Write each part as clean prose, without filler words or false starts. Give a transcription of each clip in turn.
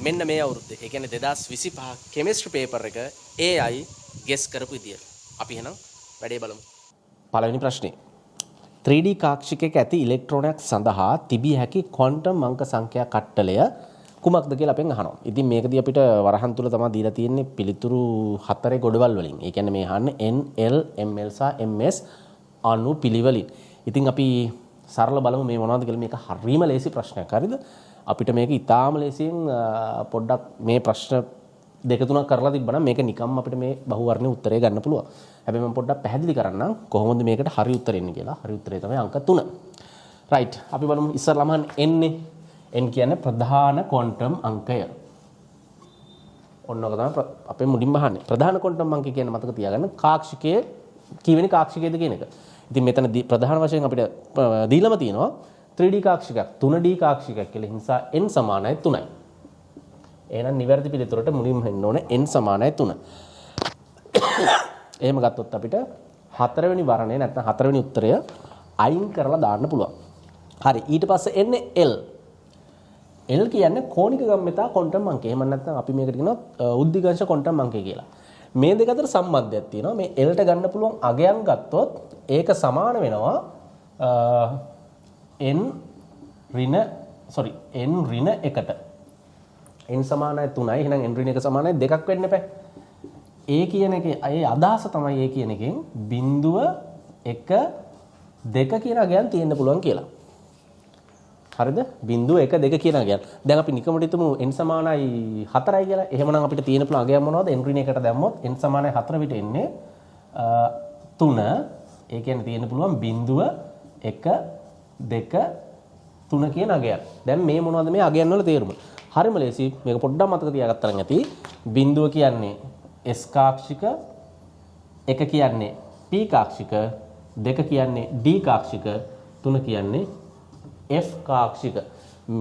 මෙන්න මේ අවුරුද්දේ ඒ කියන්නේ 2025 කෙමිස්ට්‍රි පේපර් එක AI ගෙස් කරපු විදිය. අපි එහෙනම් වැඩේ බලමු. පළවෙනි ප්‍රශ්නේ. 3D කාක්ෂිකයක ඇති ඉලෙක්ට්‍රෝනයක් සඳහා තිබිය හැකි ක්වොන්ටම් අංක සංඛ්‍යා කට්ටලය කුමක්ද කියලා අපෙන් අහනවා. ඉතින් මේකදී අපිට වරහන් තුල තමයි දීලා තියෙන්නේ පිළිතුරු 4 ගොඩවල් වලින්. ඒ කියන්නේ මේ අහන්නේ N, L, ML සහ MS අණු පිළිවෙලින්. ඉතින් අපි සරල බලමු මේ මොනවද කියලා. මේක හරිම ලේසි ප්‍රශ්නයක්. හරිද? අපිට මේක ඉතාම ලේසියෙන් පොඩ්ඩක් මේ ප්‍රශ්න දෙක තුනක් කරලා තිබ්බනම් මේක නිකම්ම අපිට මේ බහුවර්ණීය උත්තරය ගන්න පුළුවන්. හැබැයි මම පොඩ්ඩක් පැහැදිලි කරන්නම් කොහොමද මේකට හරි උත්තරය එන්නේ කියලා. හරි උත්තරය තමයි අංක 3. රයිට්. අපි බලමු ඉස්සරළම එන්නේ n කියන්නේ ප්‍රධාන ක්වොන්ටම් අංකය. ඔන්නෝක තමයි අපේ මුලින්ම අහන්නේ. ප්‍රධාන ක්වොන්ටම් අංකය කියන්නේ මතක තියාගන්න කාක්ෂිකයේ කීවෙනි කාක්ෂිකයේද කියන එක. ඉතින් මෙතන ප්‍රධාන වශයෙන් අපිට දීලම තියෙනවා 3D කාක්ෂිකයක් 3D කාක්ෂිකයක් කියලා. නිසා n සමානයි 3යි. එහෙනම් නිවැරදි පිළිතුරට මුලින්ම එන්න ඕනේ n සමානයි 3. එහෙම ගත්තොත් අපිට හතරවෙනි වර්ණය නැත්නම් හතරවෙනි උත්තරය අයින් කරලා දාන්න පුළුවන්. හරි. ඊට පස්සේ එන්නේ L. L කියන්නේ කෝණික ගම්මිතා ක්වොන්ටම් අංකය. එහෙම නැත්නම් අපි මේකට කියනවා උද්දිගංශ ක්වොන්ටම් අංකය කියලා. මේ දෙක අතර සම්බන්ධයක් තියෙනවා. මේ L ට ගන්න පුළුවන් අගයන් ගත්තොත් ඒක සමාන වෙනවා n ඍණ 1ට. n සමානයි 3යි. එහෙනම් n ඍණ 1 සමානයි 2ක් වෙන්න එපා. a කියන එකේ ඒ අදහස තමයි a කියන එකෙන් බිඳුව 1 2 කියන අගයන් තියෙන්න පුළුවන් කියලා. හරිද? බිඳුව 1 2 කියන අගයන්. දැන් අපි නිකමට හිතමු n සමානයි 4යි කියලා. එහෙමනම් අපිට තියෙන පුළුවන් අගයන් මොනවද? n ඍණ 1ට දැම්මොත් n සමානයි 4 විට එන්නේ 3. ඒ කියන්නේ තියෙන්න පුළුවන් බිඳුව 1 2 3 කියන අගයන්. දැන් මේ මොනවද මේ අගයන් වල තේරුම? හරිම ලේසි. මේක පොඩ්ඩක් මතක තියාගත්තා නම් ඇති. බිඳුව කියන්නේ S කාක්ෂික, 1 කියන්නේ P කාක්ෂික, 2 කියන්නේ D කාක්ෂික, 3 කියන්නේ F කාක්ෂික.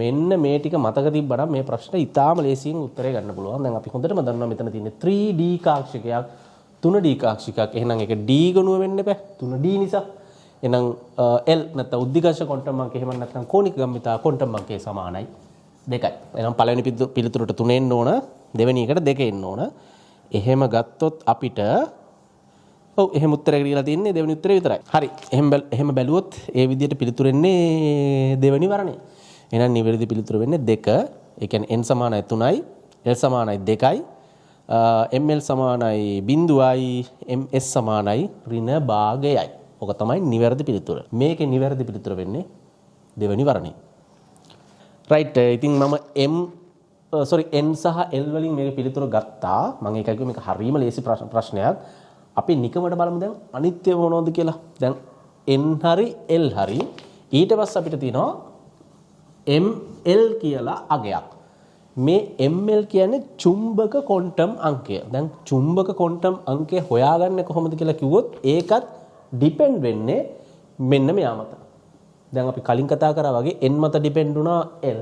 මෙන්න මේ ටික මතක තිබ්බනම් මේ ප්‍රශ්නේ ඉතාම ලේසියෙන් උත්තරේ ගන්න පුළුවන්. දැන් අපි හොඳටම දන්නවා මෙතන තියෙන්නේ 3D කාක්ෂිකයක්, 3D කාක්ෂිකයක්. එහෙනම් ඒක D ගණුව වෙන්න එපා. 3D නිසා. එහෙනම් L නැත්නම් උද්දිගංශ ක්වොන්ටම් අංකය එහෙම නැත්නම් කෝණික ගම්මිතා ක්වොන්ටම් අංකය සමානයි 2යි. එහෙනම් පළවෙනි පිළිතුරට 3 එන්න ඕන, දෙවෙනි එකට 2 එන්න ඕන. එහෙම ගත්තොත් අපිට එහෙම උත්තරයක් දීලා තින්නේ දෙවෙනි උත්තරේ විතරයි. හරි. එහෙම බැලුවොත් ඒ විදිහට පිළිතුර එන්නේ දෙවෙනි වරණේ. එහෙනම් නිවැරදි පිළිතුර වෙන්නේ 2. ඒ කියන්නේ n සමානයි 3යි, l සමානයි 2යි, ml සමානයි 0යි, ms සමානයි ඍණ භාගයයි. ඔක තමයි නිවැරදි පිළිතුර. මේකේ නිවැරදි පිළිතුර වෙන්නේ දෙවෙනි වරණේ. රයිට්. ඉතින් මම n සහ l වලින් මේක පිළිතුර ගත්තා. මම ඒකයි කිව්වේ මේක හරීම ලේසි ප්‍රශ්නයක්. අපි නිකමට බලමු දැන් අනිත්‍ය මොනවද කියලා. දැන් n හරි l හරි ඊට පස්සේ අපිට තියෙනවා ml කියලා අගයක්. මේ ml කියන්නේ චුම්බක ක්වොන්ටම් අංකය. දැන් චුම්බක ක්වොන්ටම් අංකය හොයාගන්නේ කොහොමද කියලා කිව්වොත් ඒකත් ඩිපෙන්ඩ් වෙන්නේ මෙන්න මෙයා මත. දැන් අපි කලින් කතා කරා වගේ n මත ඩිපෙන්ඩ් වුණා l.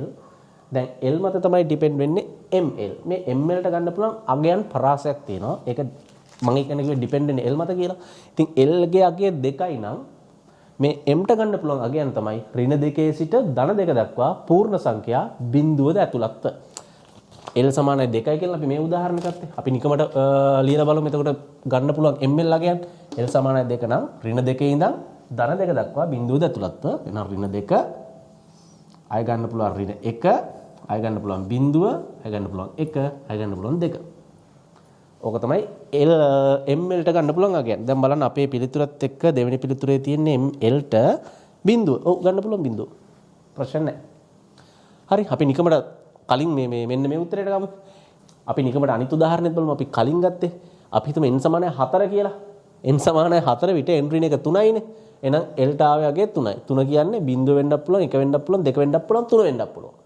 දැන් l මත තමයි ඩිපෙන්ඩ් වෙන්නේ ml. මේ ml ට ගන්න පුළුවන් අගයන් පරාසයක් තියෙනවා. ඒක මම කියන්නේ කිව්වේ ඩිපෙන්ඩ් වෙන්නේ l මත කියලා. ඉතින් l ගේ අගය 2යි නම් මේ m ට ගන්න පුළුවන් අගයන් තමයි ඍණ 2 සිට ධන 2 දක්වා පූර්ණ සංඛ්‍යා බිඳුවද ඇතුළත්ව. l සමානයි 2යි කියලා අපි මේ උදාහරණයක් ගත්තේ. අපි නිකමට ලියලා බලමු. එතකොට ගන්න පුළුවන් ml අගයන් l සමානයි 2 නම් ඍණ 2 ඉඳන් ධන 2 දක්වා බිඳුවද ඇතුළත්ව. එහෙනම් ඍණ 2 අය ගන්න පුළුවන් ඍණ 1 අය ගන්න පුළුවන් බිඳුව අය ගන්න පුළුවන් 1 අය ගන්න පුළුවන් 2. ඕක තමයි ml ට ගන්න පුළුවන් අගයන්. දැන් බලන්න අපේ පිළිතුරත් එක්ක දෙවෙනි පිළිතුරේ තියෙන්නේ ml ට බිඳුව. ඔව් ගන්න පුළුවන් බිඳුව. ප්‍රශ්න නැහැ. හරි. අපි නිකමට කලින් මෙන්න මේ උත්තරයට ගමු. අපි නිකමට අනිත් උදාහරණයක් බලමු. අපි කලින් ගත්තේ අපි හිතමු n සමානයි 4 කියලා. n සමානයි 4 විට n ඍණ 1 3යිනේ. එහෙනම් l ට ආවේ අගය 3යි. 3 කියන්නේ බිඳුව වෙන්නත් පුළුවන්, 1 වෙන්නත් පුළුවන්, 2 වෙන්නත් පුළුවන්, 3 වෙන්නත් පුළුවන්.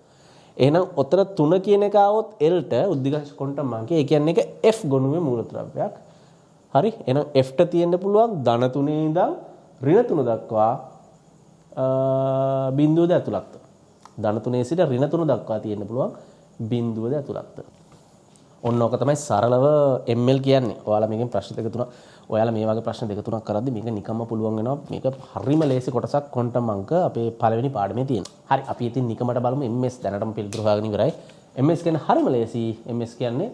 එහෙනම් ඔතන 3 කියන එක આવොත් l ට උද්දිගංශ ක්වොන්ටම් අංකය. ඒ කියන්නේ ඒක f ගොනුවේ මූලද්‍රව්‍යයක්. හරි. එහෙනම් f ට තියෙන්න පුළුවන් ධන 3 ඉඳන් ඍණ 3 දක්වා බිඳුවද ඇතුළත්ව. ධන 3 සිට ඍණ 3 දක්වා තියෙන්න පුළුවන් බිඳුවද ඇතුළත්ව. ඔන්න ඕක තමයි සරලව ml කියන්නේ. ඔයාලා මේකෙන් ප්‍රශ්න දෙක තුනක් ඔයාලා මේ වගේ ප්‍රශ්න දෙක තුනක් කරද්දි මේක නිකම්ම පුළුවන් වෙනවා. මේක හරිම ලේසි කොටසක් ක්වොන්ටම් අංක අපේ පළවෙනි පාඩමේ තියෙනවා. හරි අපි ඉතින් නිකමට බලමු ms දැනටම පිළිතුරු හොයාගෙන ඉවරයි. ms කියන්නේ හරිම ලේසි. ms කියන්නේ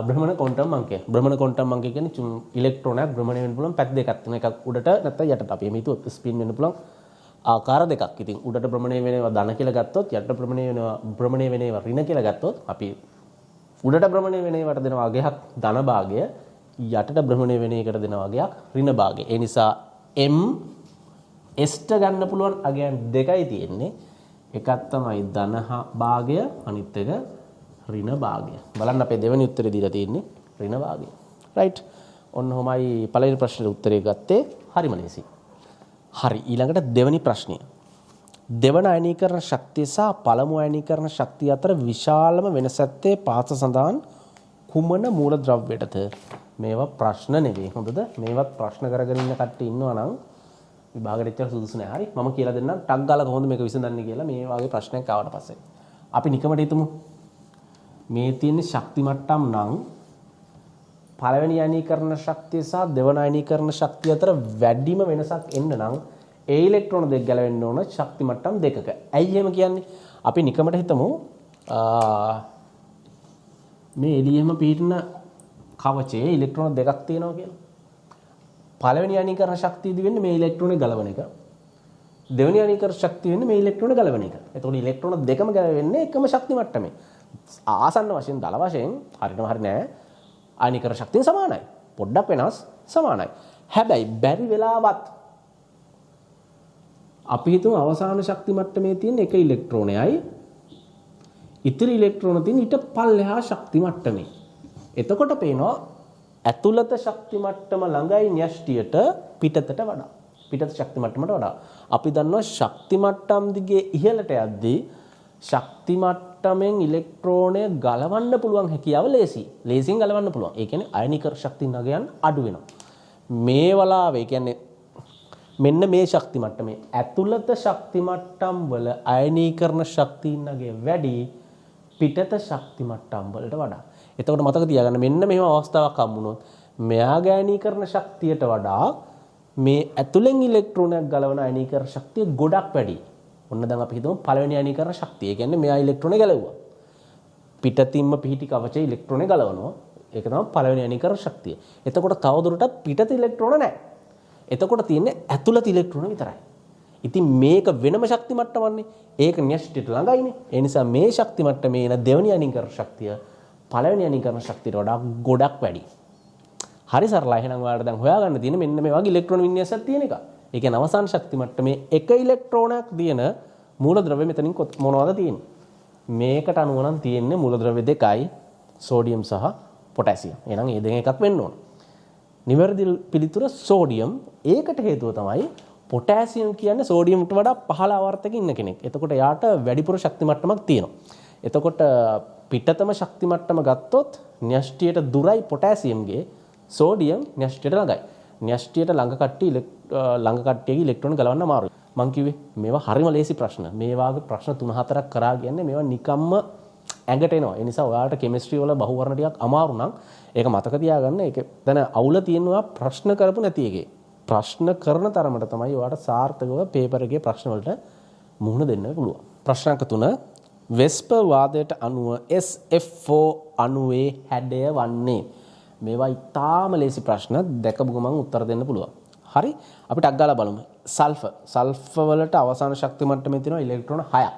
භ්‍රමණ ක්වොන්ටම් අංකය. භ්‍රමණ ක්වොන්ටම් අංකය කියන්නේ ඉලෙක්ට්‍රෝනයක් භ්‍රමණය වෙන්න පුළුවන් පැති දෙකක් තියෙන. එකක් උඩට නැත්නම් යටට. අපි මේ හිතුව ස්පින් වෙන්න පුළුවන් ආකාර දෙකක්. ඉතින් උඩට භ්‍රමණය වෙනවා ධන කියලා ගත්තොත් යටට භ්‍රමණය වෙනවා ඍණ කියලා ගත්තොත් අපි උඩට භ්‍රමණය වෙන ඒවට දෙන වගයක් ධන භාගය යටට භ්‍රමණය වෙන එකට දෙන වගයක් ඍණ භාගය. ඒ නිසා m s ට ගන්න පුළුවන් අගයන් දෙකයි තියෙන්නේ. එකක් තමයි ධන භාගය අනිත් එක ඍණ භාගය. බලන්න අපේ දෙවෙනි උත්තරේ දීලා තියෙන්නේ ඍණ භාගය. රයිට්. ඔන්න ඔහොමයි පළවෙනි ප්‍රශ්නෙට උත්තරේ ගත්තේ. හරිම ලේසි. හරි ඊළඟට දෙවෙනි ප්‍රශ්නය. දෙවන අයනීකරණ ශක්තිය සහ පළමු අයනීකරණ ශක්තිය අතර විශාලම වෙනස ඇත්තේ පාත සඳහන් කුමන මූලද්‍රව්‍යයටද? මේවා ප්‍රශ්න නෙවෙයි. හොඳද? මේවත් ප්‍රශ්න කරගෙන ඉන්න කට්ටිය ඉන්නවා නම් විභාගෙට එච්චර සුදුසු නෑ. හරි. මම කියලා දෙන්නම් ටක් ගාලා කොහොමද මේක විසඳන්නේ කියලා. මේ වගේ ප්‍රශ්නයක් ආවට පස්සේ අපි නිකමට හිතමු මේ තියෙන ශක්ති මට්ටම් නම් පළවෙනි අයනීකරණ ශක්තිය සහ දෙවන අයනීකරණ ශක්තිය අතර වැඩිම වෙනසක් එන්න නම් ඒ ඉලෙක්ට්‍රෝන දෙක ගැලවෙන්න ඕන ශක්ති මට්ටම් දෙකක. ඇයි එහෙම කියන්නේ? අපි නිකමට හිතමු මේ එළියෙම පිටින කවචයේ ඉලෙක්ට්‍රෝන දෙකක් තියෙනවා කියලා. පළවෙනි අයනීකරණ ශක්තියදී වෙන්නේ මේ ඉලෙක්ට්‍රෝනේ ගලවන එක. දෙවෙනි අයනීකරණ ශක්තිය වෙන්නේ මේ ඉලෙක්ට්‍රෝනේ ගලවන එක. එතකොට ඉලෙක්ට්‍රෝන දෙකම ගැලවෙන්නේ එකම ශක්ති මට්ටමේ. ආසන්න වශයෙන් දල වශයෙන් හරියටම හරි නෑ. අයනීකරණ ශක්තිය සමානයි. පොඩ්ඩක් වෙනස් සමානයි. හැබැයි බැරි වෙලාවත් අපි හිතමු අවසාන ශක්ති මට්ටමේ තියෙන එක ඉලෙක්ට්‍රෝනයයි ඉතිරි ඉලෙක්ට්‍රෝන තියෙන ඊට පල්ලෙහා ශක්ති මට්ටමේ. එතකොට පේනවා ඇතුළත ශක්ති මට්ටම ළඟයි න්‍යෂ්ටියට පිටතට වඩා. පිටත ශක්ති මට්ටමට වඩා. අපි දන්නවා ශක්ති මට්ටම් දිගේ ඉහළට යද්දී ශක්ති මට්ටමෙන් ඉලෙක්ට්‍රෝනය ගලවන්න පුළුවන් හැකියාව ලේසි. ලේසියෙන් ගලවන්න පුළුවන්. ඒ කියන්නේ අයනීකරණ ශක්ති නගයන් අඩු වෙනවා. මේ වලාවේ කියන්නේ මෙන්න මේ ශක්ති මට්ටමේ ඇතුළත ශක්ති මට්ටම් වල අයනීකරණ ශක්තිය නගය වැඩි පිටත ශක්ති මට්ටම් වලට වඩා. එතකොට මතක තියාගන්න මෙන්න මෙහෙම අවස්ථාවක් හම්බුනොත් මෙයාගේ අයනීකරණ ශක්තියට වඩා මේ ඇතුළෙන් ඉලෙක්ට්‍රෝනයක් ගලවන අයනීකරණ ශක්තිය ගොඩක් වැඩි. ඔන්න දැන් අපි හිතමු පළවෙනි අයනීකරණ ශක්තිය. ඒ කියන්නේ මෙයා ඉලෙක්ට්‍රෝනේ ගලවුවා. පිටතින්ම පිහිටි කවචයේ ඉලෙක්ට්‍රෝනේ ගලවනවා. ඒක තමයි පළවෙනි අයනීකරණ ශක්තිය. එතකොට තවදුරටත් පිටත ඉලෙක්ට්‍රෝන නැහැ. එතකොට තියෙන්නේ ඇතුළත ඉලෙක්ට්‍රෝන විතරයි. ඉතින් මේක වෙනම ශක්ති මට්ටමන්නේ. ඒක න්‍යෂ්ටියට ළඟයිනේ. ඒ නිසා මේ ශක්ති මට්ටමේ එන දෙවෙනි අයනීකරණ ශක්තිය පළවෙනි අයනීකරණ ශක්තියට වඩා ගොඩක් වැඩි. හරි සරලයි. එහෙනම් ඔයාලට දැන් හොයාගන්න තියෙන්නේ මෙන්න මේ වගේ ඉලෙක්ට්‍රෝන වින්‍යාසයක් තියෙන එක. ඒ කියන්නේ අවසාන ශක්ති මට්ටමේ එක ඉලෙක්ට්‍රෝනයක් තියෙන මූලද්‍රව්‍ය මෙතනින් මොනවද තියෙන්නේ? මේකට අනුව නම් තියෙන්නේ මූලද්‍රව්‍ය දෙකයි සෝඩියම් සහ පොටෑසියම්. එහෙනම් මේ දෙක එකක් වෙන්න ඕන. නිවැරදි පිළිතුර සෝඩියම්. ඒකට හේතුව තමයි පොටෑසියම් කියන්නේ සෝඩියම්ට වඩා පහළ ආවර්තයක ඉන්න කෙනෙක්. එතකොට යාට වැඩිපුර ශක්ති මට්ටමක් තියෙනවා. එතකොට පිටතම ශක්ති මට්ටම ගත්තොත් න්‍යෂ්ටියට දුරයි පොටෑසියම්ගේ සෝඩියම් න්‍යෂ්ටියට ළඟයි. න්‍යෂ්ටියට ළඟ කට්ටියගේ ඉලෙක්ට්‍රෝන ගලවන්න අමාරුයි. මං කිව්වේ මේවා හරිම ලේසි ප්‍රශ්න. මේ වාගේ ප්‍රශ්න 3-4ක් කරා කියන්නේ මේවා නිකම්ම ඇඟට එනවා. ඒ නිසා ඔයාලට කෙමිස්ට්‍රි වල බහුවර්ණ ටිකක් අමාරු නම් ඒක මතක තියාගන්න. ඒක දැන් අවුල තියෙනවා ප්‍රශ්න කරපු නැති එකේ. ප්‍රශ්න කරන තරමට තමයි ඔයාලට සාර්ථකව පේපර් එකේ ප්‍රශ්න වලට මුහුණ දෙන්න පුළුවන්. ප්‍රශ්නක 3 වෙස්පර් වාදයට අනුව SF4 අණුවේ හැඩය වන්නේ. මේවා ඉතාම ලේසි ප්‍රශ්න. දැකපු ගමන් උත්තර දෙන්න පුළුවන්. හරි අපි ටක් ගාලා බලමු. සල්ෆර් වලට අවසාන ශක්ති මට්ටමේ තියෙනවා ඉලෙක්ට්‍රෝන 6ක්.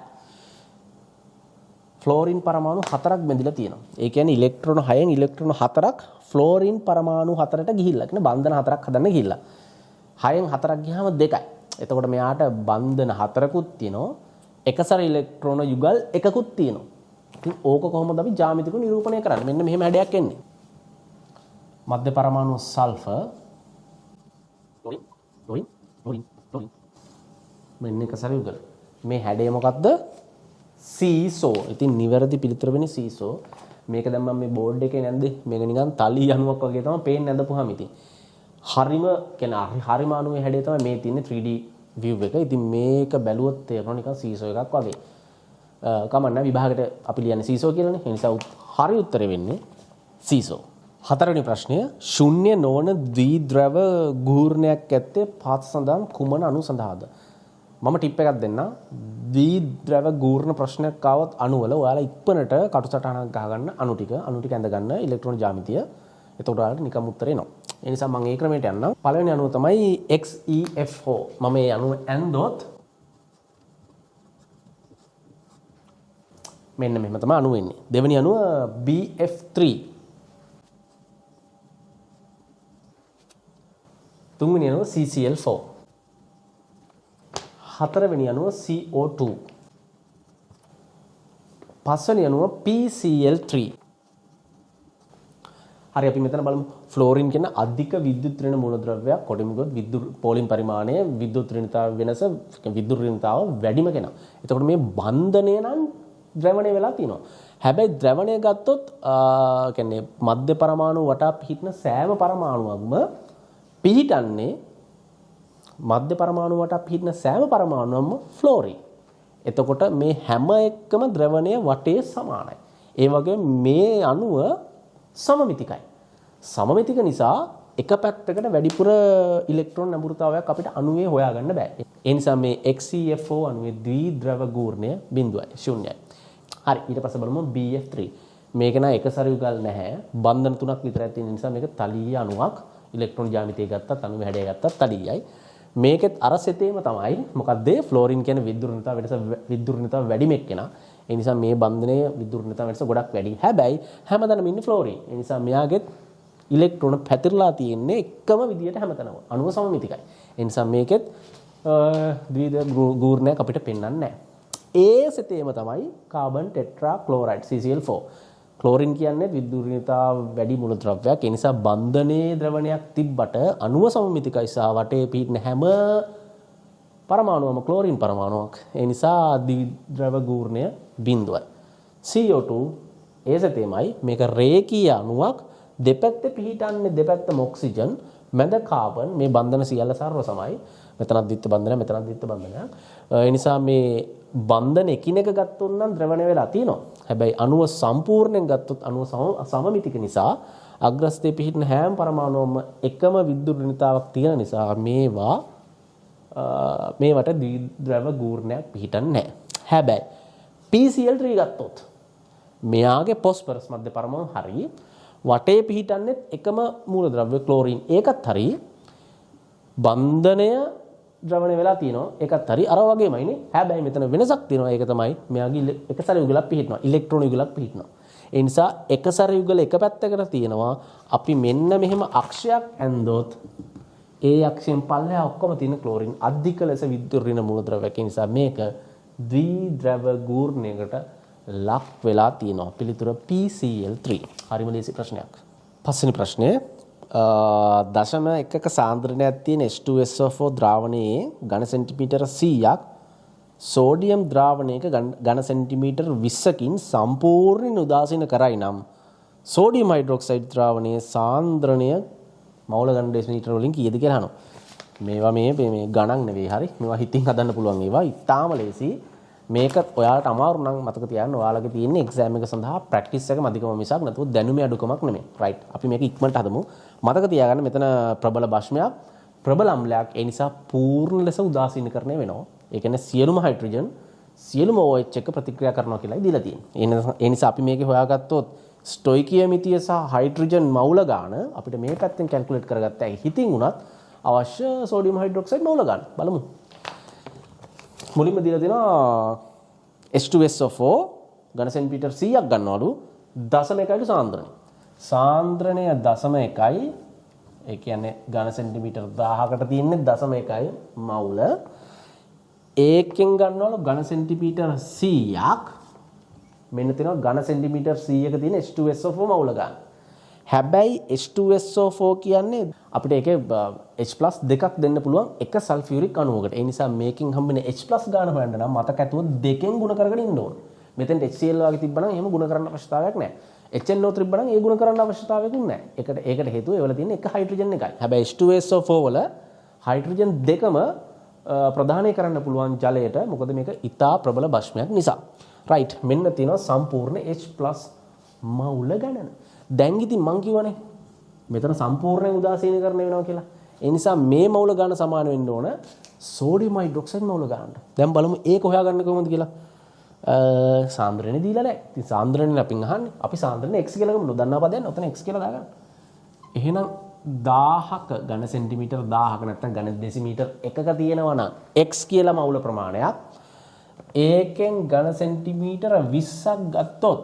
ෆ්ලෝරින් පරමාණු 4ක් බැඳිලා තියෙනවා. ඒ කියන්නේ ඉලෙක්ට්‍රෝන 6න් ඉලෙක්ට්‍රෝන 4ක් ෆ්ලෝරින් පරමාණු 4ට ගිහිල්ලා. කියන්නේ බන්ධන 4ක් හදන්න ගිහිල්ලා. 6න් 4ක් ගියාම 2යි. එතකොට මෙයාට බන්ධන 4කුත් තියෙනවා. එකසර ඉලෙක්ට්‍රෝන යුගල් එකකුත් තියෙනවා. ඉතින් ඕක කොහොමද අපි ජ්‍යාමිතිකව නිරූපණය කරන්නේ? මෙන්න මෙහෙම හැඩයක් එන්නේ. මධ්‍ය පරමාණු සල්ෆර් ලොරින් මෙන්න එකසර යුගල. මේ හැඩය මොකක්ද? සීසෝ. ඉතින් නිවැරදි පිළිතුර වෙන්නේ සීසෝ. මේක දැන් මම මේ බෝඩ් එකේ නැන්දේ. මේක නිකන් තලි යනුවක් වගේ තමයි පේන්නේ නැඳපුවාම ඉතින්. හරිම කියන්නේ හරිම අණුවේ හැඩය තමයි මේ තියෙන්නේ 3D view එක. ඉතින් මේක බැලුවොත් තේරෙනවා නිකන් සීසෝ එකක් වගේ. කමන්න විභාගයට අපි ලියන්නේ සීසෝ කියලානේ. ඒ නිසා හරි උත්තරේ වෙන්නේ සීසෝ. හතරවෙනි ප්‍රශ්නය ශුන්‍ය නොවන ද්විද්‍රව ගූර්ණයක් ඇත්තේ පාත සඳහන් කුමන අණු සඳහාද? මම ටිප් එකක් දෙන්නම්. ද්විද්‍රව ගූර්ණ ප්‍රශ්නයක් ආවොත් අණු වල ඔයාලා ඉක්මනට කටුසටහනක් ගහගන්න අණු ටික ඇඳ ගන්න ඉලෙක්ට්‍රෝන ජ්‍යාමිතිය. එතකොට ඔයාලට නිකම් උත්තරේ එනවා. ඒ නිසා මම ඒ ක්‍රමයට යන්නම්. පළවෙනි අණුව තමයි XeF4. මම මේ අණුව ඇන්දොත් මෙන්න මෙහෙම තමයි අණුව එන්නේ. දෙවෙනි අණුව BF3. තුන්වෙනි අණුව CCl4. හතරවෙනි අණුව CO2. පස්වෙනි අණුව PCl3. හරි අපි මෙතන බලමු ෆ්ලෝරින් කියන අධික විද්‍යුත් ඍණ මූලද්‍රව්‍යයක් කොටින් ගොත් විද්‍යුත් පෝලින් පරිමාණය විද්‍යුත් ඍණතාව වෙනස විද්‍යුත් ඍණතාව වැඩිම කෙනා. එතකොට මේ බන්ධනය නම් ද්‍රවණය වෙලා තියෙනවා. හැබැයි ද්‍රවණය ගත්තොත් කියන්නේ මධ්‍ය පරමාණු වටා පිහිටන සෑම පරමාණුවක්ම පිහිටන්නේ මධ්‍ය පරමාණු වටා පිහිටන සෑම පරමාණුවක්ම ෆ්ලෝරින්. එතකොට මේ හැම එකම ද්‍රවණය වටේ සමානයි. ඒ වගේම මේ අණුව සමමිතිකයි. සමමිතික නිසා එක පැත්තකට වැඩිපුර ඉලෙක්ට්‍රෝන නැඹුරුතාවයක් අපිට අණුවේ හොයාගන්න බෑ. ඒ නිසා මේ XeF4 අණුවේ ද්විද්‍රව ගූර්ණය බිඳුවයි ශූන්‍යයි. හරි ඊට පස්සේ බලමු BF3. මේක නා එක සැර යුගල් නැහැ. බන්ධන තුනක් විතරක් තියෙන නිසා මේක තලීය අණුවක්. ඉලෙක්ට්‍රෝන ජ්‍යාමිතිය ගත්තත් අණු හැඩය ගත්තත් තලීයයි. මේකෙත් අර සෙතේම තමයි මොකක්ද ෆ්ලෝරින් කියන විද්‍යුත් ඍණතාව වැඩිම එක්කෙනා. ඒ නිසා මේ බන්ධනයේ විද්‍යුත් ඍණතාව වෙනස ගොඩක් වැඩි. හැබැයි හැමදාම ඉන්නේ ෆ්ලෝරින්. ඒ නිසා මෙයාගෙත් ඉලෙක්ට්‍රෝන පැතිරලා තියෙන්නේ එකම විදියට හැමතැනම. අණුව සමමිතිකයි. ඒ නිසා මේකෙත් ද්විද්‍රව ගූර්ණයක් අපිට පෙන්වන්නේ නැහැ. ඒ සෙතේම තමයි කාබන් ටෙට්‍රා ක්ලෝරයිඩ් CCl4. ක්ලෝරින් කියන්නේ විද්‍යුත් ඍණතාව වැඩි මූලද්‍රව්‍යයක්. ඒ නිසා බන්ධනයේ ද්‍රවණයක් තිබ්බට අණුව සමමිතිකයි සහ වටේ පිහිටන හැම පරමාණුවම ක්ලෝරින් පරමාණුවක්. ඒ නිසා ද්විද්‍රව ගූර්ණය බිඳුවයි. CO2 ඒ සතේමයි මේක රේඛීය අණුවක් දෙපැත්තේ පිහිටන්නේ දෙපැත්තම ඔක්සිජන් මැද කාබන් මේ බන්ධන සියල්ල සර්ව සමයි. මෙතනත් ද්විත්ව බන්ධනය මෙතනත් ද්විත්ව බන්ධනයක්. ඒ නිසා මේ බන්ධන එකිනෙක ගත්තොත් නම් ද්‍රවණය වෙලා තියෙනවා. හැබැයි අණුව සම්පූර්ණයෙන් ගත්තොත් අණුව සමමිතික නිසා අග්‍රස්තේ පිහිටන හැම පරමාණුවම එකම විද්‍යුත් ඍණතාවක් තියෙන නිසා මේවට ද්විද්‍රව ගූර්ණයක් පිහිටන්නේ නැහැ. හැබැයි PCl3 ගත්තොත් මෙයාගේ පොස්පරස් මැද පරමාණු හරි වටේ පිහිටන්නේ එකම මූලද්‍රව්‍ය ක්ලෝරින්. ඒකත් හරි බන්ධනය ද්‍රවණය වෙලා තියෙනවා. ඒකත් හරි අර වගේමයිනේ. හැබැයි මෙතන වෙනසක් තියෙනවා. ඒක තමයි මෙයාගේ එක සැර යුගලක් පිහිටනවා. ඉලෙක්ට්‍රෝන යුගලක් පිහිටනවා. ඒ නිසා එක සැර යුගල එක පැත්තකට තියෙනවා. අපි මෙන්න මෙහෙම අක්ෂයක් ඇන්දොත් ඒ අක්ෂයෙන් පල්ලෙහා ඔක්කොම තියෙන ක්ලෝරින් අධික ලෙස විද්‍යුත් ඍණ මූලද්‍රව්‍යයක්. ඒ නිසා මේක ද්විද්‍රව ගූර්ණයකට ලක් වෙලා තියෙනවා. පිළිතුර PCl3. හරිම ලේසි ප්‍රශ්නයක්. පස්වෙනි ප්‍රශ්නය 0.1ක සාන්ද්‍රණයක් තියෙන H2SO4 ද්‍රාවණයේ ඝන සෙන්ටිමීටර 100ක් සෝඩියම් ද්‍රාවණයක ඝන සෙන්ටිමීටර 20කින් සම්පූර්ණයෙන් උදාසීන කරයි නම් සෝඩියම් හයිඩ්‍රොක්සයිඩ් ද්‍රාවණයේ සාන්ද්‍රණය මවුල ඝන ඩෙසිමීටර වලින් කීයද කියලා අහනවා. මේවා මේ ගණන් නෙවෙයි හරි. මේවා හිතින් හදන්න පුළුවන් ඒවා. ඉතාම ලේසි. මේක ඔයාලට අමාරු නම් මතක තියාගන්න ඔයාලගේ තියෙන එක්සෑම් එක සඳහා ප්‍රැක්ටිස් එක මදිකම මිසක් නැතුව දැනුමේ අඩුකමක් නෙමෙයි. රයිට්. අපි මේක ඉක්මනට හදමු. මතක තියාගන්න මෙතන ප්‍රබල භස්මයක් ප්‍රබල අම්ලයක්. ඒ නිසා පූර්ණ ලෙස උදාසීනකරණය වෙනවා. ඒ කියන්නේ සියලුම හයිඩ්‍රජන් සියලුම OH එක ප්‍රතික්‍රියා කරනවා කියලායි දීලා තියෙන්නේ. ඒ නිසා අපි මේකේ හොයාගත්තොත් ස්ටොයිකියමිතිය සහ හයිඩ්‍රජන් මවුල ගාන අපිට මේ පැත්තෙන් කැල්කියුලේට් කරගත්ත හැකි. හිතින් උනත් අවශ්‍ය සෝඩියම් හයිඩ්‍රොක්සයිඩ් මවුල ගාන. බලමු. මුලින්ම දීලා තියෙනවා H2SO4 ඝන සෙන්ටිමීටර් 100ක් ගන්නවලු 0.1යි සාන්ද්‍රණය. සාන්ද්‍රණය 0.1යි. ඒ කියන්නේ ඝන සෙන්ටිමීටර් 1000කට තියෙන්නේ 0.1යි මවුල. ඒකෙන් ගන්නවලු ඝන සෙන්ටිමීටර් 100ක්. මෙන්න තියෙනවා ඝන සෙන්ටිමීටර් 100ක තියෙන H2SO4 මවුල ගන්න. හැබැයි H2SO4 කියන්නේ අපිට ඒකේ H+ දෙකක් දෙන්න පුළුවන් එක සල්ෆියුරික් අණුවකට. ඒ නිසා මේකෙන් හම්බෙන H+ ගාන හොයන්න නම් මතක ඇතුව දෙකෙන් ගුණ කරගෙන ඉන්න ඕනේ. මෙතෙන් HCl වගේ තිබ්බනම් එහෙම ගුණ කරන්න අවශ්‍යතාවයක් නැහැ. HNO තිබ්බනම් ඒ ගුණ කරන්න අවශ්‍යතාවයකුත් නැහැ. ඒකට හේතුව ඒවල තියෙන එක හයිඩ්‍රජන් එකයි. හැබැයි H2SO4 වල හයිඩ්‍රජන් දෙකම ප්‍රදානය කරන්න පුළුවන් ජලයට. මොකද මේක ඉතා ප්‍රබල භස්මයක් නිසා. රයිට්. මෙන්න තියෙනවා සම්පූර්ණ H+ මවුල ගණන. දැන් ඉතින් මං කියවනේ මෙතන සම්පූර්ණයෙන් උදාසීනීකරණය වෙනවා කියලා. ඒ නිසා මේ මවුල ගාන සමාන වෙන්න ඕන සෝඩියම් හයිඩ්‍රොක්සයිඩ් මවුල ගන්න. දැන් බලමු ඒක හොයාගන්න කොහොමද කියලා. සාන්ද්‍රණය දීලා නැහැ. ඉතින් සාන්ද්‍රණය අපින් අහන්නේ. අපි සාන්ද්‍රණය x කියලා ගමු. දන්නා පදයන් ඔතන x කියලා දාගන්න. එහෙනම් 1000ක ඝන සෙන්ටිමීටර් 1000ක නැත්නම් ඝන ඩෙසිමීටර් එකක තියෙනවා නම් x කියලා මවුල ප්‍රමාණයක් ඒකෙන් ඝන සෙන්ටිමීටර 20ක් ගත්තොත්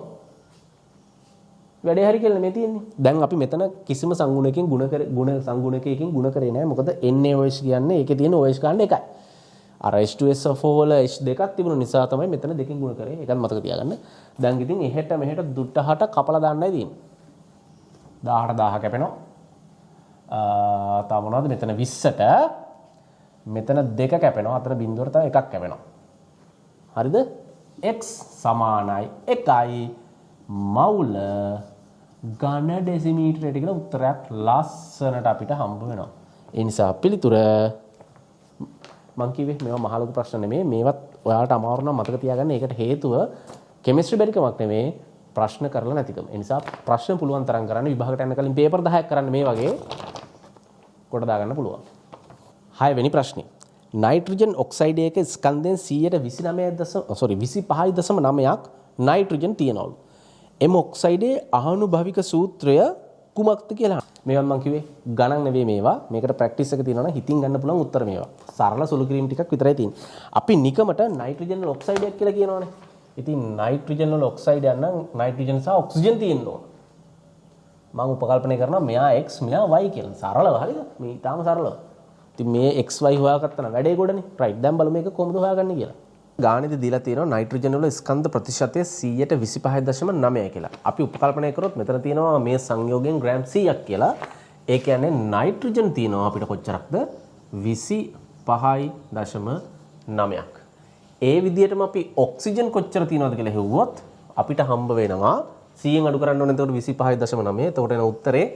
වැඩේ හරි කියලා මේ තියෙන්නේ. දැන් අපි මෙතන කිසිම සංගුණයකින් ගුණ සංගුණකයකින් ගුණ කරේ නැහැ. මොකද NaOH කියන්නේ ඒකේ තියෙන OH ගන්න එකයි. අර H2SO4 වල H දෙකක් තිබුණ නිසා තමයි මෙතන දෙකෙන් ගුණ කරේ. ඒකත් මතක තියාගන්න. දැන් ඉතින් එහෙට මෙහෙට දුට්ටහට කපලා දාන්නයි තියෙන්නේ. 1000ට 1000 කැපෙනවා. තව මොනවද මෙතන 20ට මෙතන 2 කැපෙනවා. අතර බිඳුවට තව එකක් කැපෙනවා. හරිද? x සමානයි 1යි මවුල ඝන ඩෙසිමීටරයට කියලා උත්තරයක් ලස්සනට අපිට හම්බ වෙනවා. ඒ නිසා පිළිතුර මං කිව්වේ මේවා මහ ලොකු ප්‍රශ්න නෙමෙයි. මේවත් ඔයාලට අමාරු නම් මතක තියාගන්න. ඒකට හේතුව කෙමිස්ට්‍රි බැරිකමක් නෙමෙයි ප්‍රශ්න කරලා නැතිකම. ඒ නිසා ප්‍රශ්න පුළුවන් තරම් කරන්න විභාගයට යන්න කලින් පේපර් 10ක් කරන්න මේ වගේ කොට දාගන්න පුළුවන්. 6 වෙනි ප්‍රශ්නේ. නයිට්‍රජන් ඔක්සයිඩ් එක ස්කන්ධයෙන් 25.9ක් නයිට්‍රජන් තියනවලු. එම ඔක්සයිඩේ ආනුභවික සූත්‍රය කුමක්ද කියලා. මේවත් මම කිව්වේ ගණන් නෙවෙයි මේවා. මේකට ප්‍රැක්ටිස් එක තියෙනවා නම් හිතින් ගන්න පුළුවන් උත්තර මේවා. සරල සුළු කිරීම ටිකක් විතරයි තියෙන්නේ. අපි නිකමට නයිට්‍රජන් ඔක්සයිඩ් එක කියලා කියනවනේ. ඉතින් නයිට්‍රජන් වල ඔක්සයිඩ් යන නම් නයිට්‍රජන් සහ ඔක්සිජන් තියෙන්න ඕන. මම උපකල්පනය කරනවා මෙයා x මෙයා y කියලා. සරලව හරිද? මේ ඊටාම සරලව. ඉතින් මේ xy හොයාගත්තා නම් වැඩේ ගොඩනේ. රයිට්. දැන් බලමු මේක කොහොමද හොයාගන්නේ කියලා. ගාණිතය දීලා තියෙනවා නයිට්‍රජන් වල ස්කන්ධ ප්‍රතිශතය 125.9 කියලා. අපි උපකල්පනය කරොත් මෙතන තියෙනවා මේ සංයෝගයෙන් ග්‍රෑම් 100ක් කියලා. ඒ කියන්නේ නයිට්‍රජන් තියෙනවා අපිට කොච්චරක්ද? 25.9ක්. ඒ විදිහටම අපි ඔක්සිජන් කොච්චර තියෙනවද කියලා හෙව්වොත් අපිට හම්බ වෙනවා 100න් අඩු කරන්න ඕනේ. එතකොට 25.9. එතකොට එන උත්තරේ